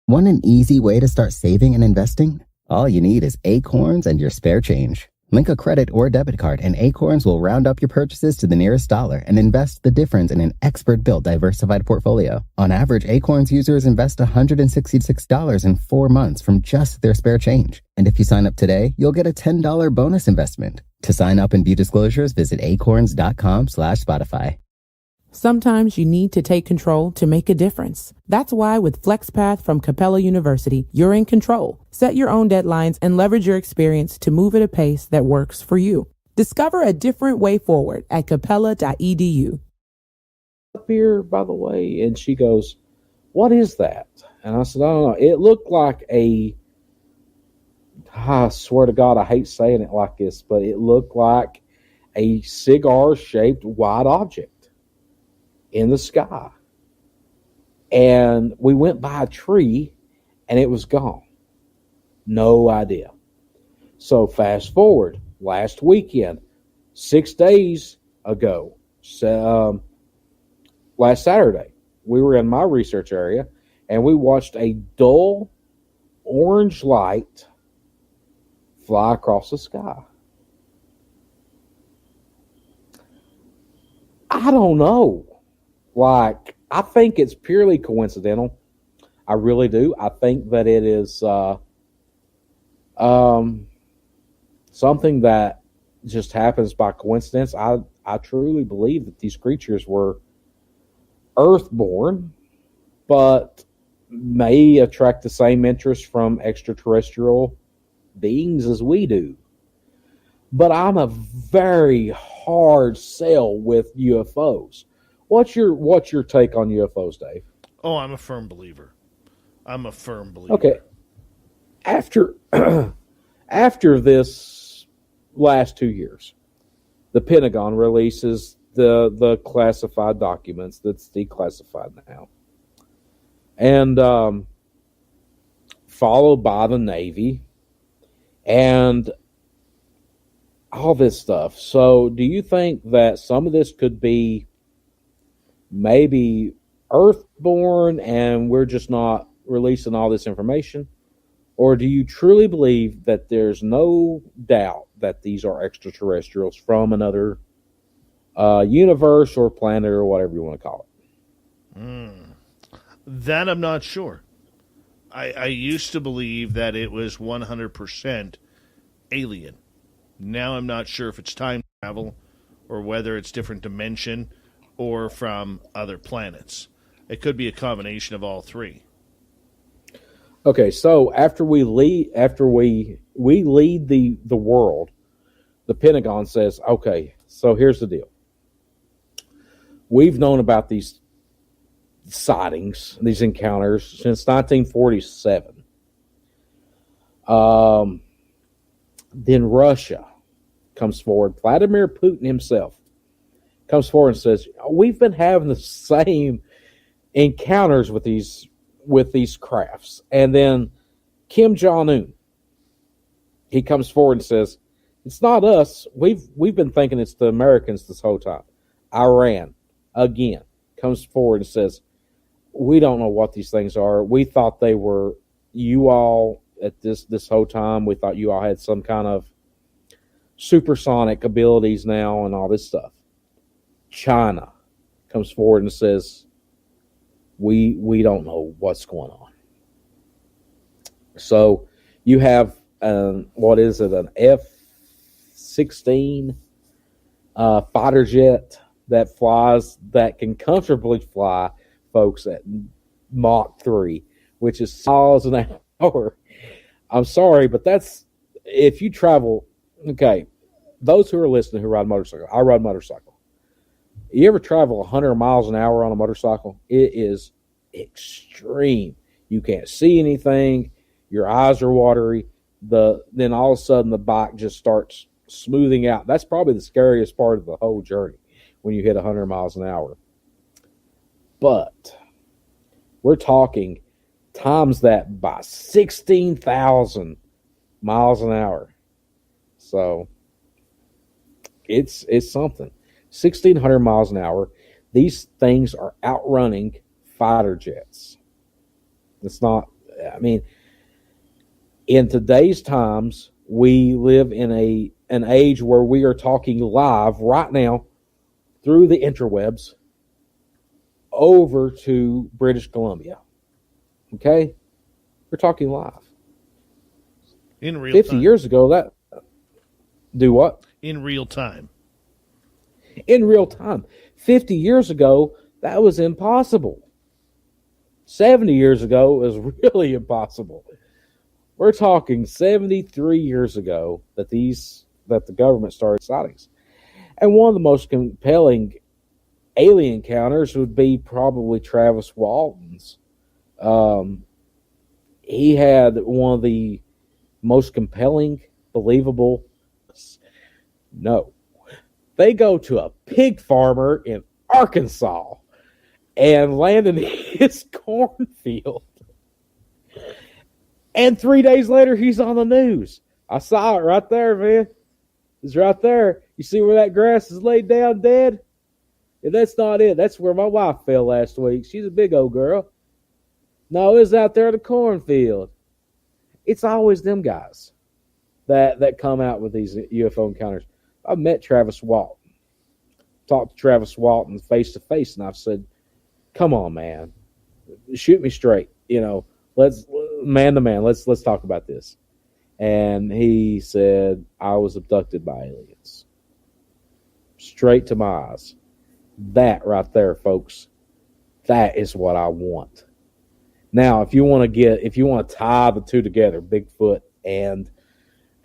Want an easy way to start saving and investing? All you need is Acorns and your spare change. Link a credit or debit card and Acorns will round up your purchases to the nearest dollar and invest the difference in an expert-built diversified portfolio. On average, Acorns users invest $166 in 4 months from just their spare change. And if you sign up today, you'll get a $10 bonus investment. To sign up and view disclosures, visit acorns.com/Spotify. Sometimes you need to take control to make a difference. That's why with FlexPath from Capella University, you're in control. Set your own deadlines and leverage your experience to move at a pace that works for you. Discover a different way forward at capella.edu. Up here, by the way, and she goes, "What is that?" And I said, "I don't know. It looked like I swear to God, I hate saying it like this, but it looked like a cigar-shaped white object in the sky." And we went by a tree and it was gone. No idea. So fast forward, last weekend, 6 days ago, last Saturday, we were in my research area and we watched a dull orange light fly across the sky. I don't know. Like, I think it's purely coincidental. I really do. I think that it is something that just happens by coincidence. I truly believe that these creatures were earthborn, but may attract the same interest from extraterrestrial beings as we do. But I'm a very hard sell with UFOs. What's your take on UFOs, Dave? Oh, I'm a firm believer. Okay. After this last 2 years, the Pentagon releases the classified documents that's declassified now, and followed by the Navy and all this stuff. So do you think that some of this could be maybe earthborn and we're just not releasing all this information? Or do you truly believe that there's no doubt that these are extraterrestrials from another universe or planet or whatever you want to call it? That I'm not sure. I used to believe that it was 100% alien. Now I'm not sure if it's time travel or whether it's different dimension or from other planets. It could be a combination of all three. Okay, so after we lead the world, the Pentagon says, okay, so here's the deal. We've known about these sightings, these encounters, since 1947. Then Russia comes forward. Vladimir Putin himself comes forward and says, we've been having the same encounters with these crafts. And then Kim Jong-un, he comes forward and says, it's not us. We've been thinking it's the Americans this whole time. Iran, again, comes forward and says, we don't know what these things are. We thought they were you all at this whole time. We thought you all had some kind of supersonic abilities now and all this stuff. China comes forward and says, we don't know what's going on. So you have, what is it, an F-16 fighter jet that can comfortably fly, folks, at Mach 3, which is miles an hour. I'm sorry, but that's, if you travel, okay, those who are listening who ride motorcycle, I ride motorcycle. You ever travel 100 miles an hour on a motorcycle? It is extreme. You can't see anything. Your eyes are watery. Then all of a sudden the bike just starts smoothing out. That's probably the scariest part of the whole journey, when you hit 100 miles an hour. But we're talking times that by 16,000 miles an hour. So it's something. 1,600 miles an hour. These things are outrunning fighter jets. It's not, I mean, in today's times, we live in an age where we are talking live right now through the interwebs over to British Columbia. Okay? We're talking live. In real 50 time. years ago, that... Do what? In real time. In real time. 50 years ago, that was impossible. 70 years ago, it was really impossible. We're talking 73 years ago that the government started sightings. And one of the most compelling alien encounters would be probably Travis Walton's. He had one of the most compelling, believable... No. They go to a pig farmer in Arkansas and land in his cornfield. And 3 days later, he's on the news. I saw it right there, man. It's right there. You see where that grass is laid down dead? And that's not it. That's where my wife fell last week. She's a big old girl. No, it was out there in the cornfield. It's always them guys that come out with these UFO encounters. I met Travis Walton. Talked to Travis Walton face to face, and I've said, come on, man. Shoot me straight. You know, let's man to man. Let's talk about this. And he said, I was abducted by aliens. Straight to my eyes. That right there, folks, that is what I want. Now, if you want to tie the two together, Bigfoot and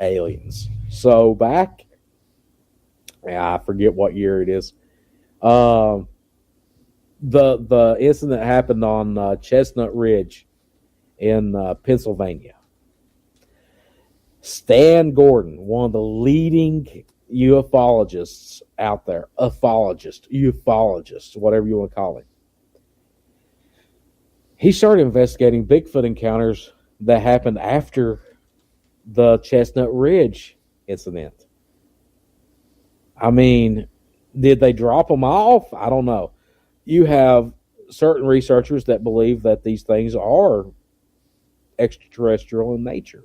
aliens. So back, I forget what year it is. The incident happened on Chestnut Ridge in Pennsylvania. Stan Gordon, one of the leading ufologists out there, ufologist, whatever you want to call it. He started investigating Bigfoot encounters that happened after the Chestnut Ridge incident. I mean, did they drop them off? I don't know. You have certain researchers that believe that these things are extraterrestrial in nature.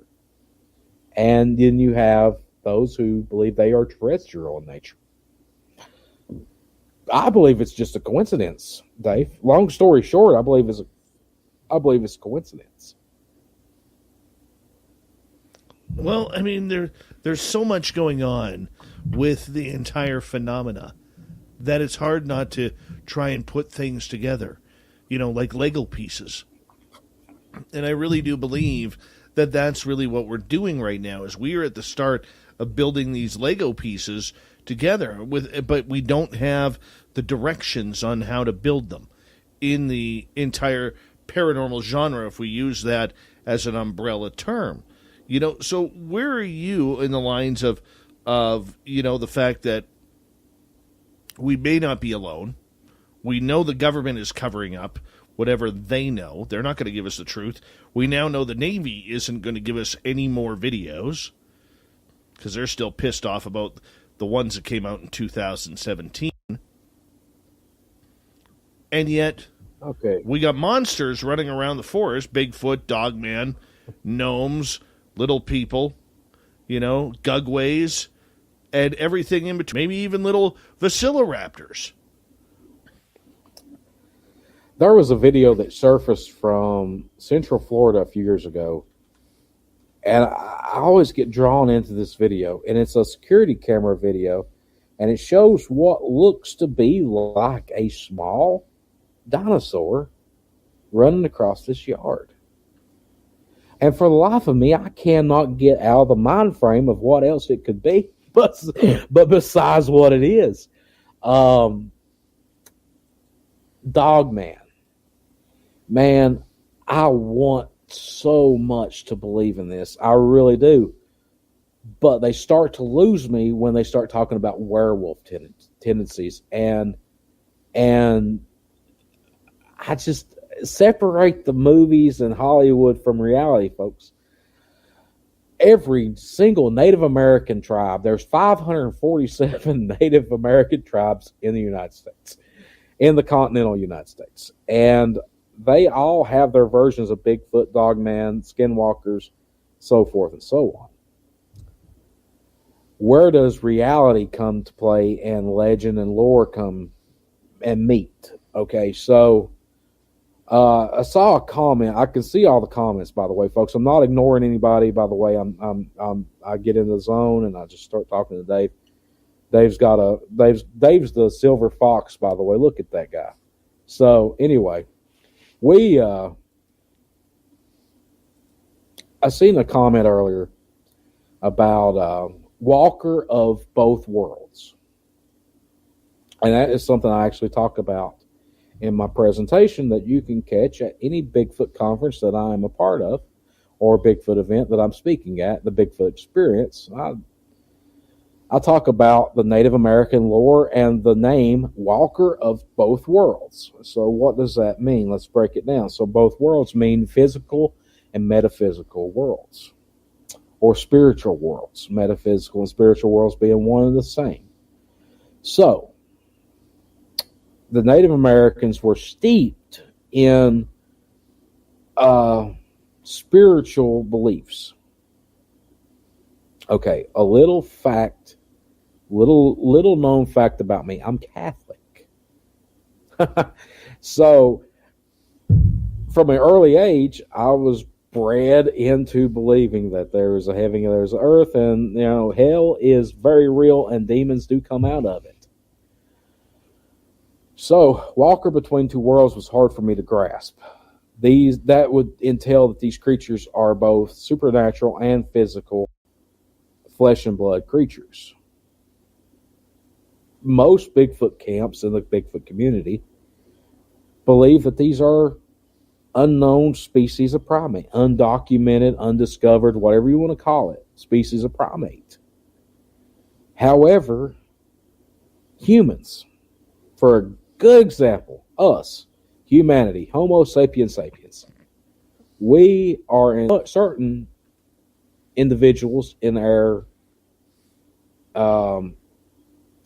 And then you have those who believe they are terrestrial in nature. I believe it's just a coincidence, Dave. Long story short, I believe it's a coincidence. Well, I mean, there's so much going on with the entire phenomena that it's hard not to try and put things together, you know, like Lego pieces. And I really do believe that that's really what we're doing right now, is we are at the start of building these Lego pieces together, but we don't have the directions on how to build them. in the entire paranormal genre, if we use that as an umbrella term. So where are you in the lines of the fact that we may not be alone? We know the government is covering up whatever they know. They're not going to give us the truth. We now know the Navy isn't going to give us any more videos because they're still pissed off about the ones that came out in 2017. And yet, we got monsters running around the forest, Bigfoot, Dogman, gnomes, little people, gugways, and everything in between. Maybe even little Velociraptors. There was a video that surfaced from Central Florida a few years ago, and I always get drawn into this video, and it's a security camera video, and it shows what looks to be like a small dinosaur running across this yard. And for the life of me, I cannot get out of the mind frame of what else it could be, but besides what it is. Dogman. Man, I want so much to believe in this. I really do. But they start to lose me when they start talking about werewolf tendencies. And I just separate the movies and Hollywood from reality, folks. Every single Native American tribe, there's 547 Native American tribes in the United States, in the continental United States. And they all have their versions of Bigfoot, Dogman, Skinwalkers, so forth and so on. Where does reality come to play and legend and lore come and meet? Okay, so I saw a comment. I can see all the comments, by the way, folks. I'm not ignoring anybody. By the way, I get in the zone and I just start talking to Dave. Dave's the silver fox, by the way. Look at that guy. So anyway, I seen a comment earlier about Walker of Both Worlds, and that is something I actually talk about in my presentation that you can catch at any Bigfoot conference that I am a part of, or Bigfoot event that I'm speaking at, the Bigfoot Experience. I talk about the Native American lore and the name Walker of Both Worlds. So what does that mean? Let's break it down. So both worlds mean physical and metaphysical worlds, or spiritual worlds. Metaphysical and spiritual worlds being one and the same. So the Native Americans were steeped in spiritual beliefs. Okay, a little known fact about me. I'm Catholic. So from an early age, I was bred into believing that there is a heaven and there's an earth, and hell is very real and demons do come out of it. So, Walker Between Two Worlds was hard for me to grasp. That would entail that these creatures are both supernatural and physical, flesh and blood creatures. Most Bigfoot camps in the Bigfoot community believe that these are unknown species of primate, undocumented, undiscovered, whatever you want to call it, species of primate. However, humans, for a good example, us, humanity, Homo sapiens sapiens, we are in certain individuals in our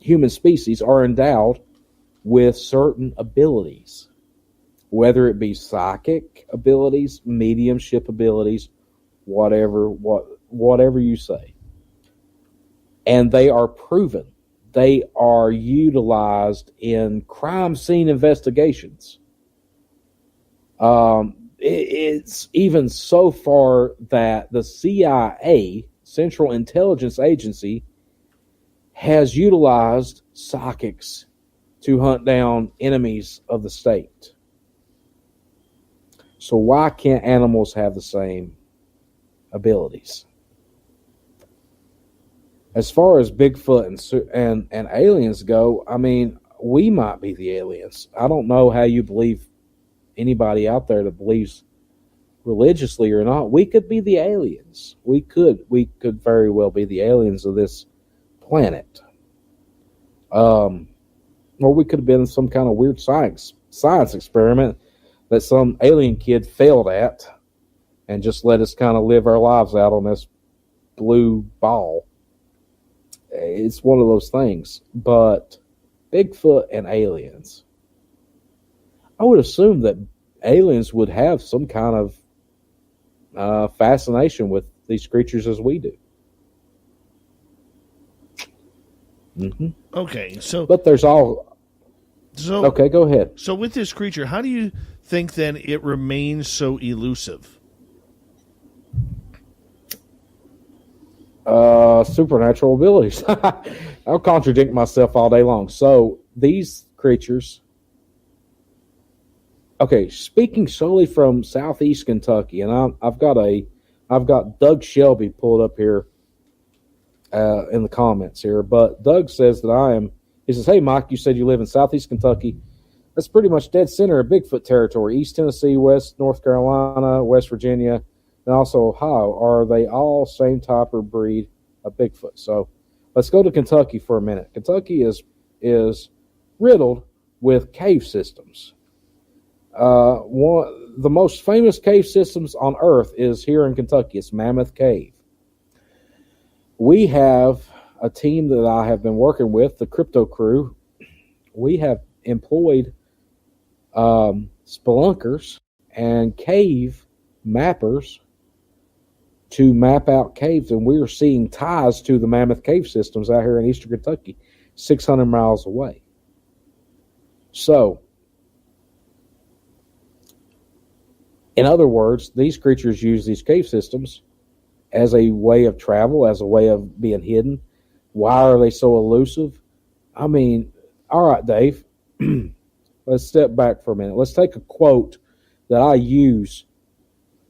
human species are endowed with certain abilities, whether it be psychic abilities, mediumship abilities, whatever you say. And they are proven. They are utilized in crime scene investigations. It's even so far that the CIA, Central Intelligence Agency, has utilized psychics to hunt down enemies of the state. So why can't animals have the same abilities? As far as Bigfoot and aliens go, I mean, we might be the aliens. I don't know how you believe anybody out there that believes religiously or not, we could be the aliens. We could very well be the aliens of this planet. Or we could have been some kind of weird science experiment that some alien kid failed at and just let us kind of live our lives out on this blue ball. It's one of those things. But Bigfoot and aliens, I would assume that aliens would have some kind of fascination with these creatures as we do. Mm-hmm. Okay, so but there's okay, go ahead. So with this creature, how do you think then it remains so elusive? Supernatural abilities. I'll contradict myself all day long. So these creatures. Okay, speaking solely from Southeast Kentucky, and I've got Doug Shelby pulled up here in the comments here. But Doug says that he says, "Hey Mike, you said you live in Southeast Kentucky. That's pretty much dead center of Bigfoot territory. East Tennessee, West North Carolina, West Virginia, and also Ohio. Are they all same type or breed of Bigfoot?" So let's go to Kentucky for a minute. Kentucky is riddled with cave systems. The most famous cave systems on Earth is here in Kentucky. It's Mammoth Cave. We have a team that I have been working with, the Crypto Crew. We have employed spelunkers and cave mappers to map out caves, and we are seeing ties to the Mammoth Cave systems out here in eastern Kentucky, 600 miles away. So, in other words, these creatures use these cave systems as a way of travel, as a way of being hidden. Why are they so elusive? I mean, all right, Dave, let's step back for a minute. Let's take a quote that I use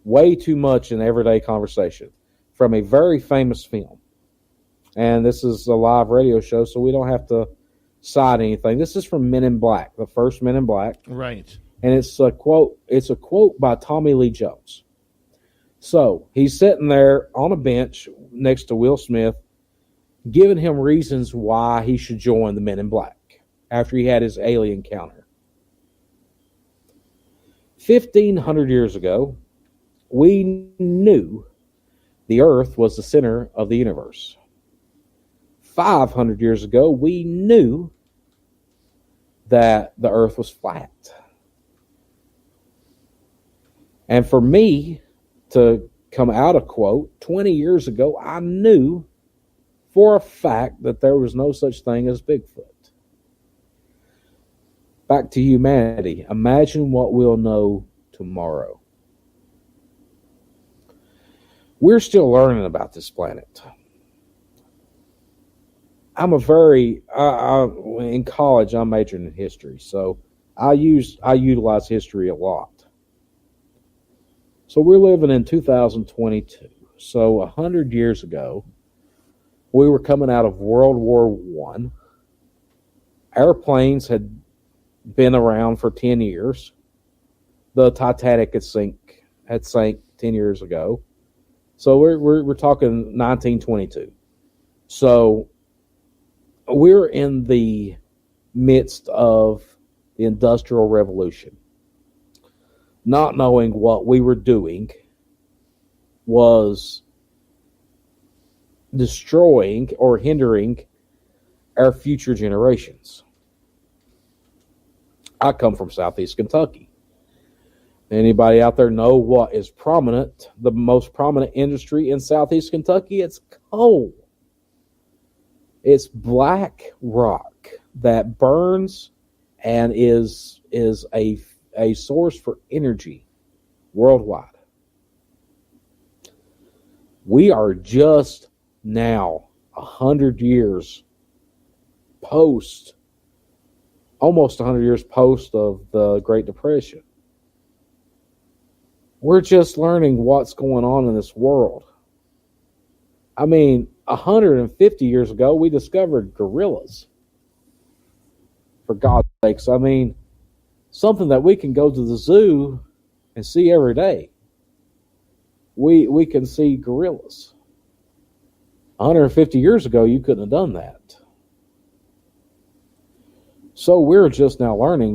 way too much in everyday conversation from a very famous film. And this is a live radio show, so we don't have to cite anything. This is from Men in Black, the first Men in Black. Right. And it's a quote by Tommy Lee Jones. So he's sitting there on a bench next to Will Smith, giving him reasons why he should join the Men in Black after he had his alien encounter. 1,500 years ago, we knew the Earth was the center of the universe. 500 years ago, we knew that the Earth was flat. And for me to come out a quote, 20 years ago, I knew for a fact that there was no such thing as Bigfoot. Back to humanity. Imagine what we'll know tomorrow. We're still learning about this planet. In college, I majored in history, so I utilize history a lot. So we're living in 2022. So 100 years ago, we were coming out of World War I. Airplanes had been around for 10 years. The Titanic had sank 10 years ago. So we're talking 1922. So we're in the midst of the Industrial Revolution. Not knowing what we were doing was destroying or hindering our future generations. I come from Southeast Kentucky. Anybody out there know what is prominent? The most prominent industry in Southeast Kentucky? It's coal. It's black rock that burns and is a source for energy worldwide. We are just now 100 years post, almost 100 years post of the Great Depression. We're just learning what's going on in this world. I mean, 150 years ago, we discovered gorillas. For God's sakes, I mean, something that we can go to the zoo and see every day. We can see gorillas. 150 years ago, you couldn't have done that. So we're just now learning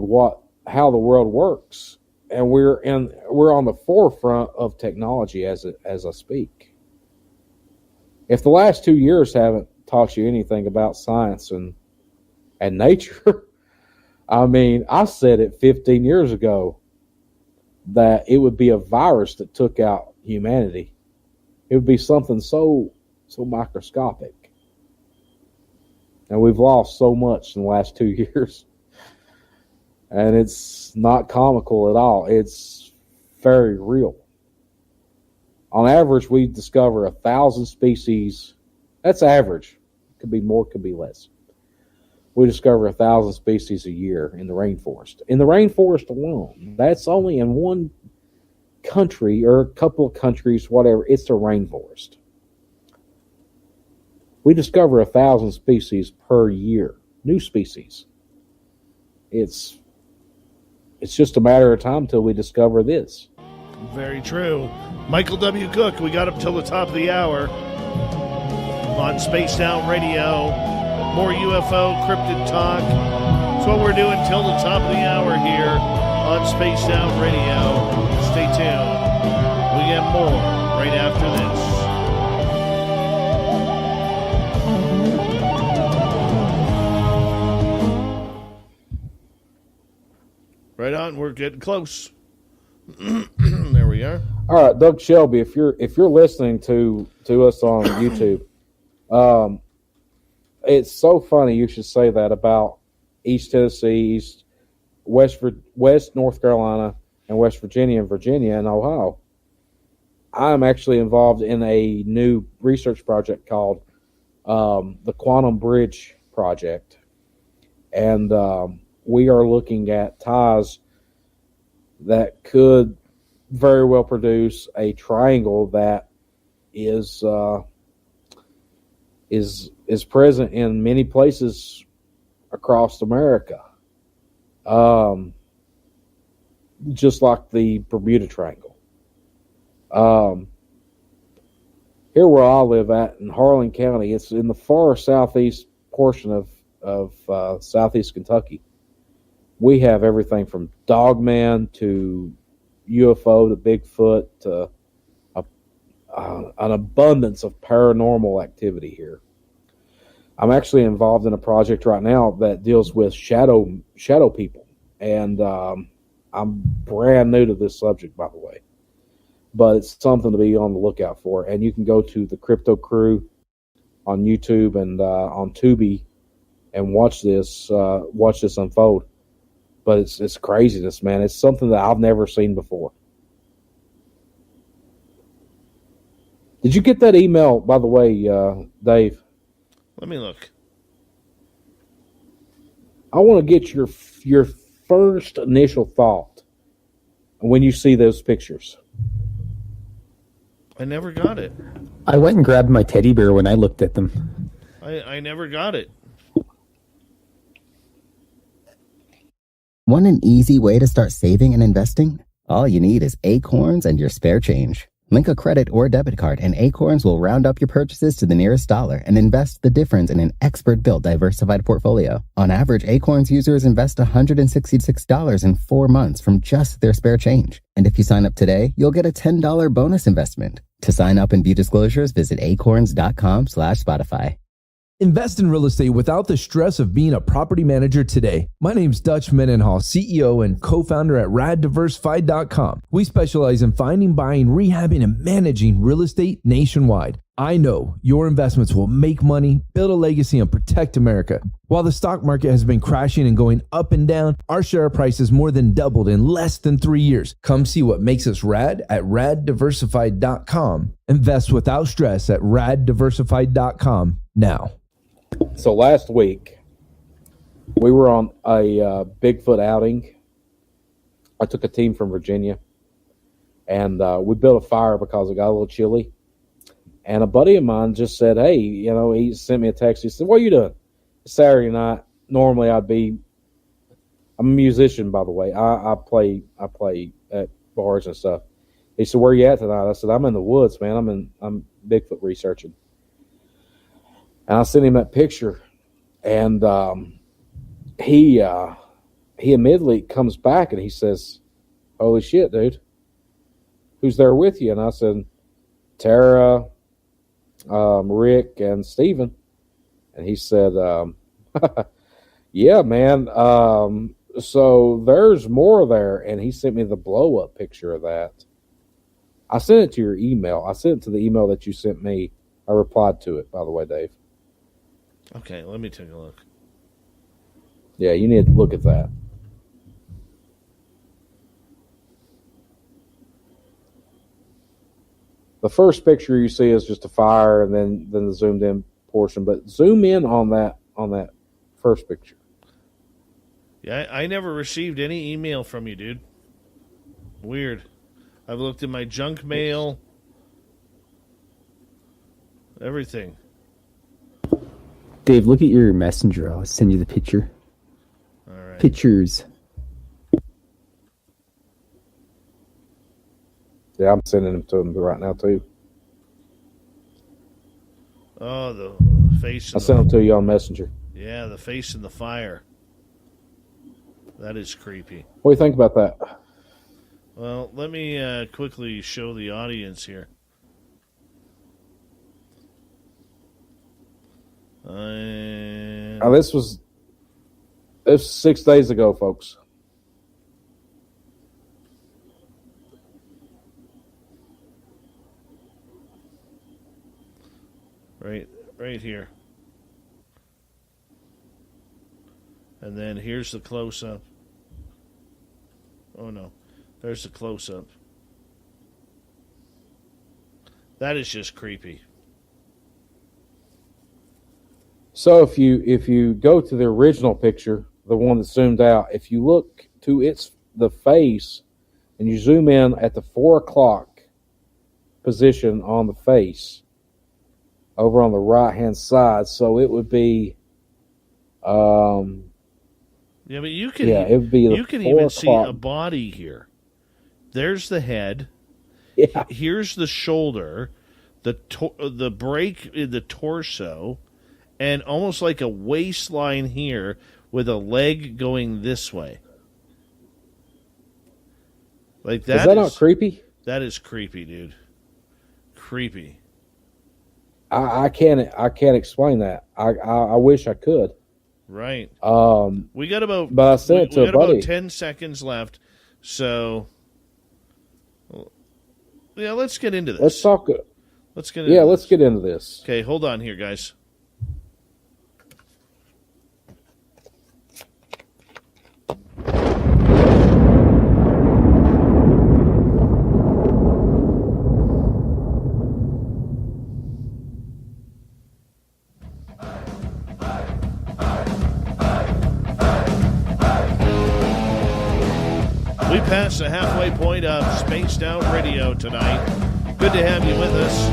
how the world works, and we're on the forefront of technology as I speak. If the last 2 years haven't taught you anything about science and nature, I mean, I said it 15 years ago that it would be a virus that took out humanity. It would be something so microscopic. And we've lost so much in the last 2 years. And it's not comical at all. It's very real. On average, we discover 1,000 species. That's average. Could be more, could be less. We discover 1,000 species a year in the rainforest. In the rainforest alone. That's only in one country or a couple of countries, whatever. It's a rainforest. We discover 1,000 species per year. New species. It's just a matter of time till we discover this. Very true. Michael W. Cook, we got up till the top of the hour on Spaced Out Radio. More UFO cryptid talk. That's what we're doing till the top of the hour here on Spaced Out Radio. Stay tuned. We get more right after this. Right on, we're getting close. There we are. All right, Doug Shelby, if you're listening to us on YouTube, it's so funny you should say that about East Tennessee, West North Carolina, and West Virginia, and Ohio. I'm actually involved in a new research project called the Quantum Bridge Project, and we are looking at ties that could very well produce a triangle that is present in many places across America, just like the Bermuda Triangle. Here where I live at in Harlan County, it's in the far southeast portion of southeast Kentucky. We have everything from Dogman to UFO to Bigfoot to an abundance of paranormal activity here. I'm actually involved in a project right now that deals with shadow people, and I'm brand new to this subject, by the way, but it's something to be on the lookout for. And you can go to the Crypto Crew on YouTube and on Tubi and watch this unfold. But it's craziness, man. It's something that I've never seen before. Did you get that email, by the way, Dave? Let me look. I want to get your first initial thought when you see those pictures. I never got it. I went and grabbed my teddy bear when I looked at them. I never got it. Want an easy way to start saving and investing? All you need is Acorns and your spare change. Link a credit or debit card, and Acorns will round up your purchases to the nearest dollar and invest the difference in an expert-built diversified portfolio. On average, Acorns users invest $166 in 4 months from just their spare change. And if you sign up today, you'll get a $10 bonus investment. To sign up and view disclosures, visit acorns.com/Spotify. Invest in real estate without the stress of being a property manager today. My name's Dutch Mendenhall, CEO and co-founder at raddiversified.com. We specialize in finding, buying, rehabbing, and managing real estate nationwide. I know your investments will make money, build a legacy, and protect America. While the stock market has been crashing and going up and down, our share price has more than doubled in less than 3 years. Come see what makes us rad at raddiversified.com. Invest without stress at raddiversified.com now. So last week, we were on a Bigfoot outing. I took a team from Virginia, and we built a fire because it got a little chilly. And a buddy of mine just said, hey, he sent me a text. He said, what are you doing? It's Saturday night. Normally I'd be I'm a musician, by the way. I play at bars and stuff. He said, "Where you at tonight?" I said, "I'm in the woods, man. I'm Bigfoot researching." And I sent him that picture, and he immediately comes back and he says, "Holy shit, dude! Who's there with you?" And I said, "Tara, Rick, and Steven. And he said, "Yeah, man. So there's more there." And he sent me the blow up picture of that. I sent it to your email. I sent it to the email that you sent me. I replied to it, by the way, Dave. Okay, let me take a look. Yeah, you need to look at that. The first picture you see is just a fire, and then the zoomed in portion. But zoom in on that first picture. Yeah, I never received any email from you, dude. Weird. I've looked in my junk mail. Everything. Dave, look at your messenger. I'll send you the picture. All right. Pictures. Yeah, I'm sending them to him right now, too. Oh, the face. I sent them to you on Messenger. Yeah, the face in the fire. That is creepy. What do you think about that? Well, let me quickly show the audience here. This was 6 days ago, folks. Right here. And then here's the close-up. Oh, no. There's the close-up. That is just creepy. So if you go to the original picture, the one that zoomed out, if you look to the face and you zoom in at the 4 o'clock position on the face over on the right hand side, so it would be yeah, but you can it would be you can even see o'clock. a body here. There's the head. Yeah. Here's the shoulder, the break in the torso, and almost like a waistline here with a leg going this way. Like that. Is that not creepy? That is creepy, dude. Creepy. I can't explain that. I wish I could. Right. We got but I sent it to a buddy. About 10 seconds left, so yeah, let's get into this. Let's talk. Let's get into let's get into this. Okay, hold on here, guys. We passed the halfway point of Spaced Out Radio tonight. Good to have you with us.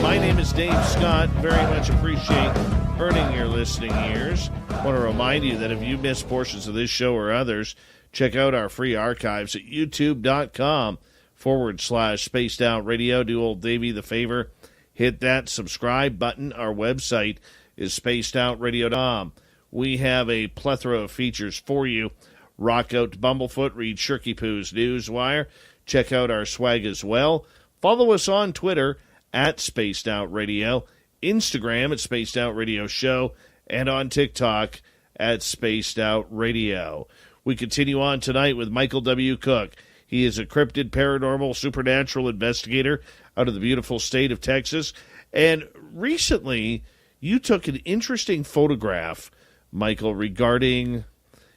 My name is Dave Scott. Very much appreciate earning your listening ears. I want to remind you that if you missed portions of this show or others, check out our free archives at youtube.com/Spaced Out Radio. Do old Davey the favor. Hit that subscribe button. Our website is spacedoutradio.com. We have a plethora of features for you. Rock out to Bumblefoot, read Shirky Poo's Newswire. Check out our swag as well. Follow us on Twitter at Spaced Out Radio, Instagram at Spaced Out Radio Show, and on TikTok at Spaced Out Radio. We continue on tonight with Michael W. Cook. He is a cryptid paranormal supernatural investigator out of the beautiful state of Texas. And recently, you took an interesting photograph, Michael, regarding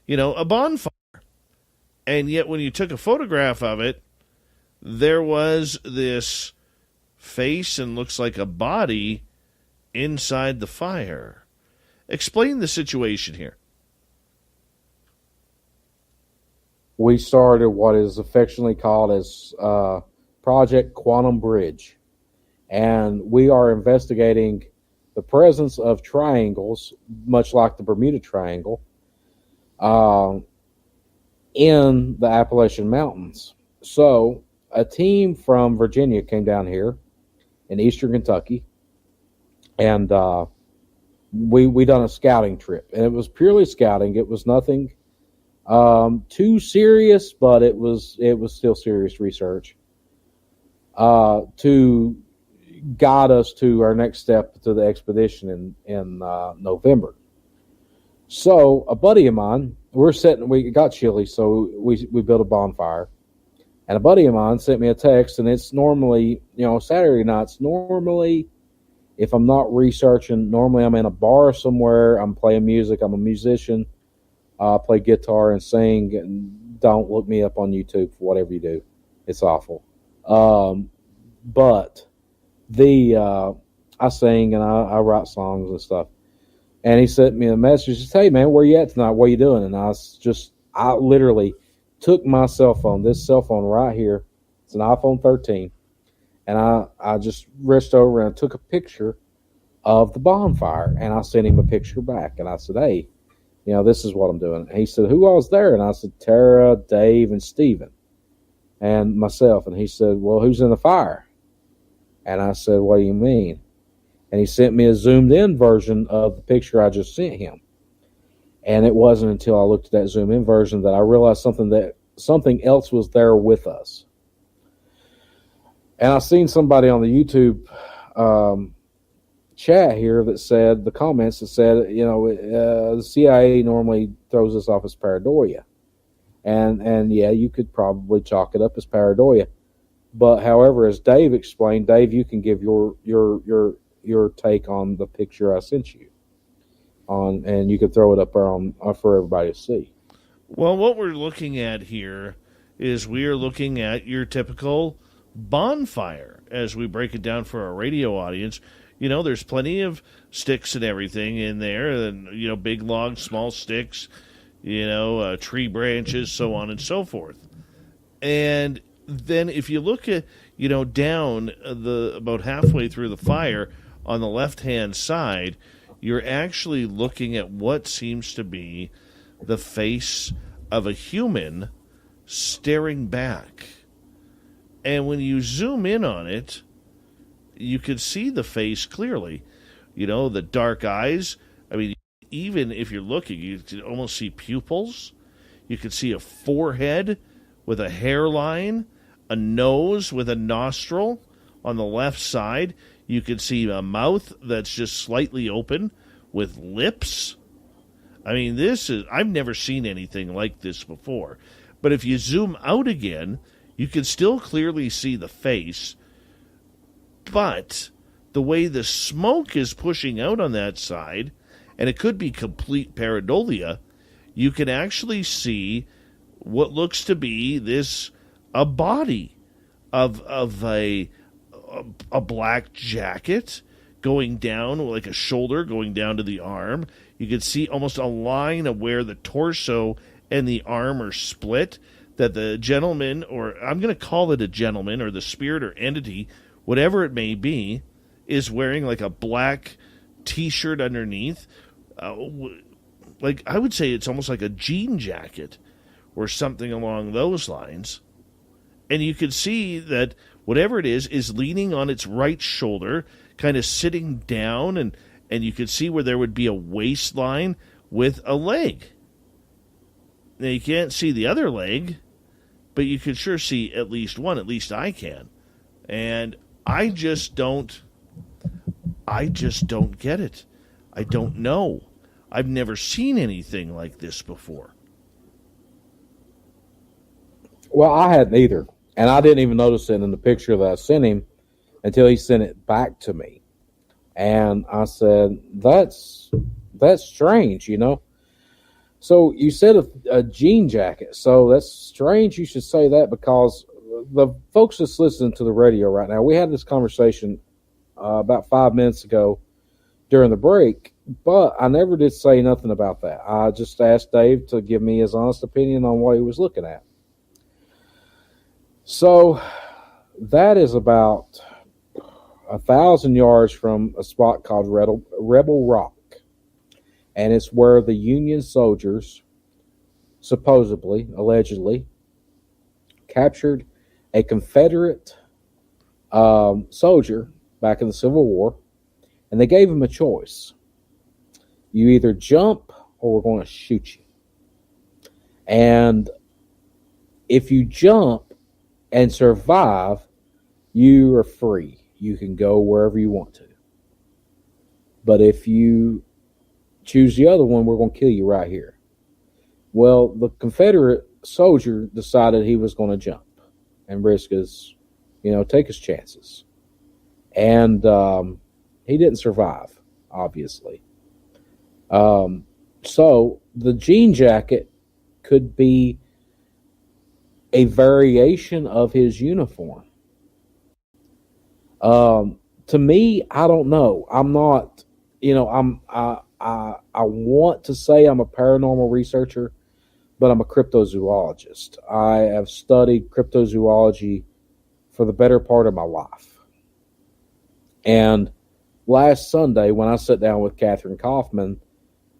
a bonfire. And yet when you took a photograph of it, there was this face and looks like a body inside the fire. Explain the situation here. We started what is affectionately called as Project Quantum Bridge. And we are investigating the presence of triangles, much like the Bermuda Triangle, in the Appalachian Mountains. So a team from Virginia came down here in eastern Kentucky, and we done a scouting trip, and it was purely scouting. It was nothing too serious, but it was still serious research to guide us to our next step to the expedition in November. So a buddy of mine, we got chilly, so we built a bonfire. And a buddy of mine sent me a text, and it's normally, Saturday nights, normally, if I'm not researching, normally I'm in a bar somewhere, I'm playing music, I'm a musician, I play guitar and sing, and don't look me up on YouTube for whatever you do. It's awful. But I sing and I write songs and stuff. And he sent me a message, says, "Hey man, where you at tonight? What are you doing?" And I literally took my cell phone, this cell phone right here, it's an iPhone 13, and I just reached over and I took a picture of the bonfire, and I sent him a picture back, and I said, "Hey, this is what I'm doing." And he said, "Who all was there?" And I said, "Tara, Dave, and Steven, and myself." And he said, "Well, who's in the fire?" And I said, "What do you mean?" And he sent me a zoomed in version of the picture I just sent him. And it wasn't until I looked at that zoomed in version that I realized something else was there with us. And I seen somebody on the YouTube chat here that said, the comments that said, the CIA normally throws us off as pareidolia. And yeah, you could probably chalk it up as pareidolia. But however, as Dave explained, Dave, you can give your take on the picture I sent you and you could throw it up there for everybody to see. Well, what we're looking at here is we are looking at your typical bonfire as we break it down for our radio audience. There's plenty of sticks and everything in there, and big logs, small sticks, tree branches, so on and so forth. And then if you look at down about halfway through the fire on the left-hand side, you're actually looking at what seems to be the face of a human staring back. And when you zoom in on it, you can see the face clearly. The dark eyes. I mean, even if you're looking, you can almost see pupils. You can see a forehead with a hairline, a nose with a nostril on the left side. You can see a mouth that's just slightly open with lips. I mean, I've never seen anything like this before. But if you zoom out again, you can still clearly see the face. But the way the smoke is pushing out on that side, and it could be complete pareidolia, you can actually see what looks to be a body of a black jacket going down, like a shoulder going down to the arm. You can see almost a line of where the torso and the arm are split, that the gentleman, or I'm going to call it a gentleman, or the spirit or entity, whatever it may be, is wearing like a black T-shirt underneath. Like, I would say it's almost like a jean jacket or something along those lines. And you can see that whatever it is leaning on its right shoulder, kind of sitting down, and you can see where there would be a waistline with a leg. Now, you can't see the other leg, but you can sure see at least one. At least I can. And I just don't get it. I don't know. I've never seen anything like this before. Well, I hadn't either. And I didn't even notice it in the picture that I sent him until he sent it back to me. And I said, that's strange, So you said a jean jacket. So that's strange you should say that, because the folks that's listening to the radio right now, we had this conversation about 5 minutes ago during the break, but I never did say nothing about that. I just asked Dave to give me his honest opinion on what he was looking at. So that is about 1,000 yards from a spot called Rebel Rock. And it's where the Union soldiers supposedly, allegedly, captured a Confederate soldier back in the Civil War, and they gave him a choice. You either jump or we're going to shoot you. And if you jump and survive, you are free. You can go wherever you want to. But if you choose the other one, we're going to kill you right here. Well, the Confederate soldier decided he was going to jump and risk his, take his chances. And he didn't survive, obviously. So the jean jacket could be a variation of his uniform. To me, I don't know. I'm not, I want to say I'm a paranormal researcher, but I'm a cryptozoologist. I have studied cryptozoology for the better part of my life. And last Sunday, when I sat down with Catherine Kaufman,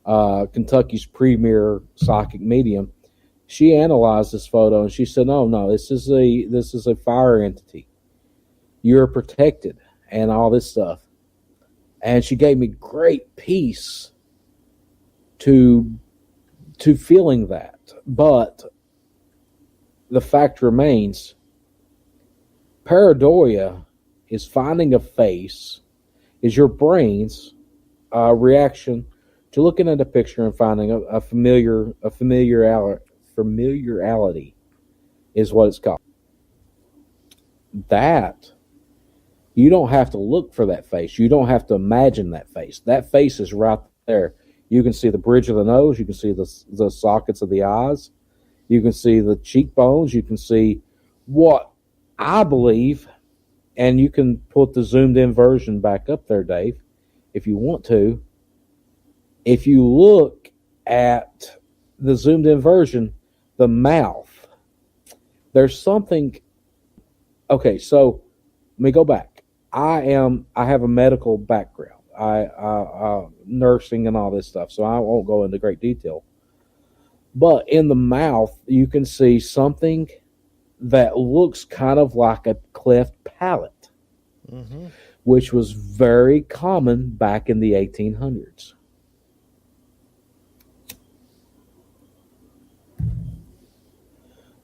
Kentucky's premier psychic medium, she analyzed this photo and she said, no, this is a fire entity. You're protected and all this stuff. And she gave me great peace to feeling that. But the fact remains, pareidoia is finding a face, is your brain's reaction to looking at a picture and finding a familiarity is what it's called. That, you don't have to look for that face. You don't have to imagine that face. That face is right there. You can see the bridge of the nose. You can see the sockets of the eyes. You can see the cheekbones. You can see what I believe, and you can put the zoomed in version back up there, Dave, if you want to. If you look at the zoomed in version, the mouth, there's something. Okay, so let me go back. I have a medical background. I nursing and all this stuff, so I won't go into great detail. But in the mouth, you can see something that looks kind of like a cleft palate, which was very common back in the 1800s.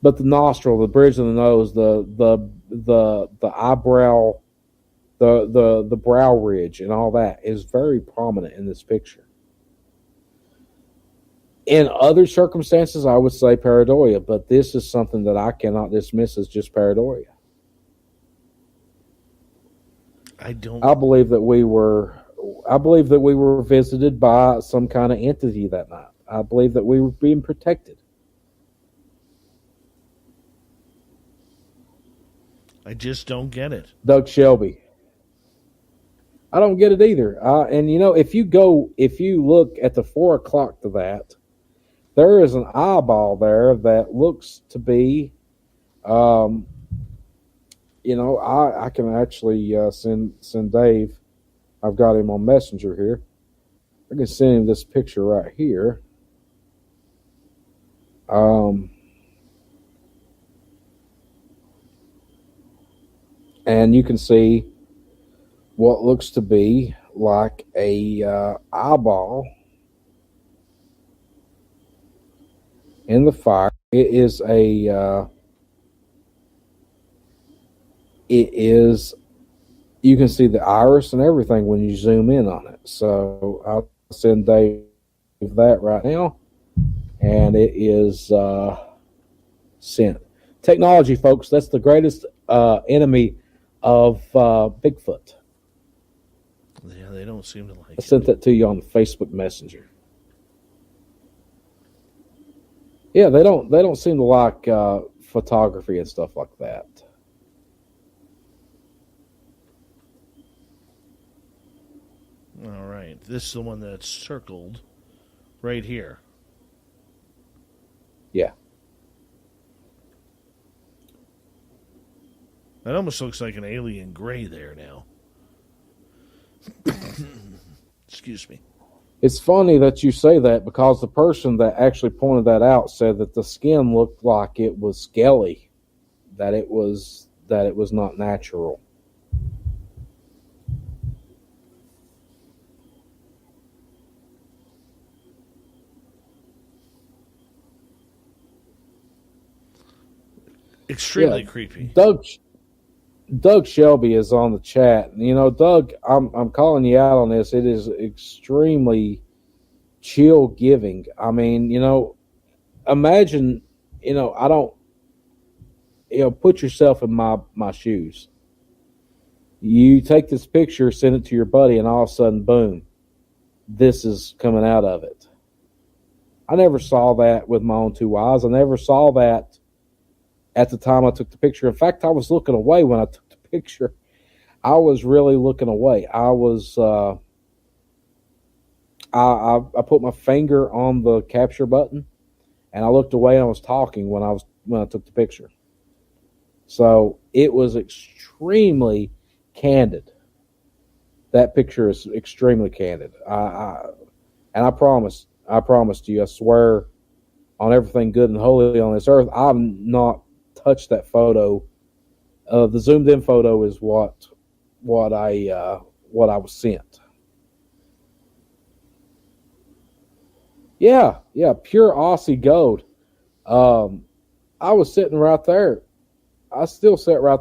But the nostril, the bridge of the nose, the eyebrow, the brow ridge, and all that is very prominent in this picture. In other circumstances, I would say pareidoia, but this is something that I cannot dismiss as just pareidoia. I believe that we were visited by some kind of entity that night. I believe that we were being protected. I just don't get it. Doug Shelby. I don't get it either. And if you look at the 4 o'clock to that, there is an eyeball there that looks to be, I can actually send Dave. I've got him on Messenger here. I can send him this picture right here. And you can see what looks to be like a eyeball in the fire. It is, you can see the iris and everything when you zoom in on it. So I'll send Dave that right now, and it is sent. Technology, folks, that's the greatest enemy of Bigfoot. Yeah, they don't seem to like I sent that to you on Facebook Messenger. Yeah, they don't seem to like photography and stuff like that. All right, this is the one that's circled right here. Yeah. That almost looks like an alien gray there now. Excuse me. It's funny that you say that because the person that actually pointed that out said that the skin looked like it was scaly, that it was not natural. Extremely creepy. Doug Shelby is on the chat. You know, Doug, I'm calling you out on this. It is extremely chill giving. I mean, you know, imagine, you know, I don't, you know, put yourself in my shoes. You take this picture, send it to your buddy, and all of a sudden, boom, this is coming out of it. I never saw that with my own two eyes. I never saw that at the time I took the picture. In fact, I was looking away when I took the picture. I was really looking away. I was, I put my finger on the capture button, and I looked away and I was talking when I took the picture. So it was extremely candid. That picture is extremely candid. And I promised you, I swear on everything good and holy on this earth, I've not touched that photo. The zoomed in photo is what I was sent. Yeah, pure Aussie gold. I was sitting right there. I still sit right there.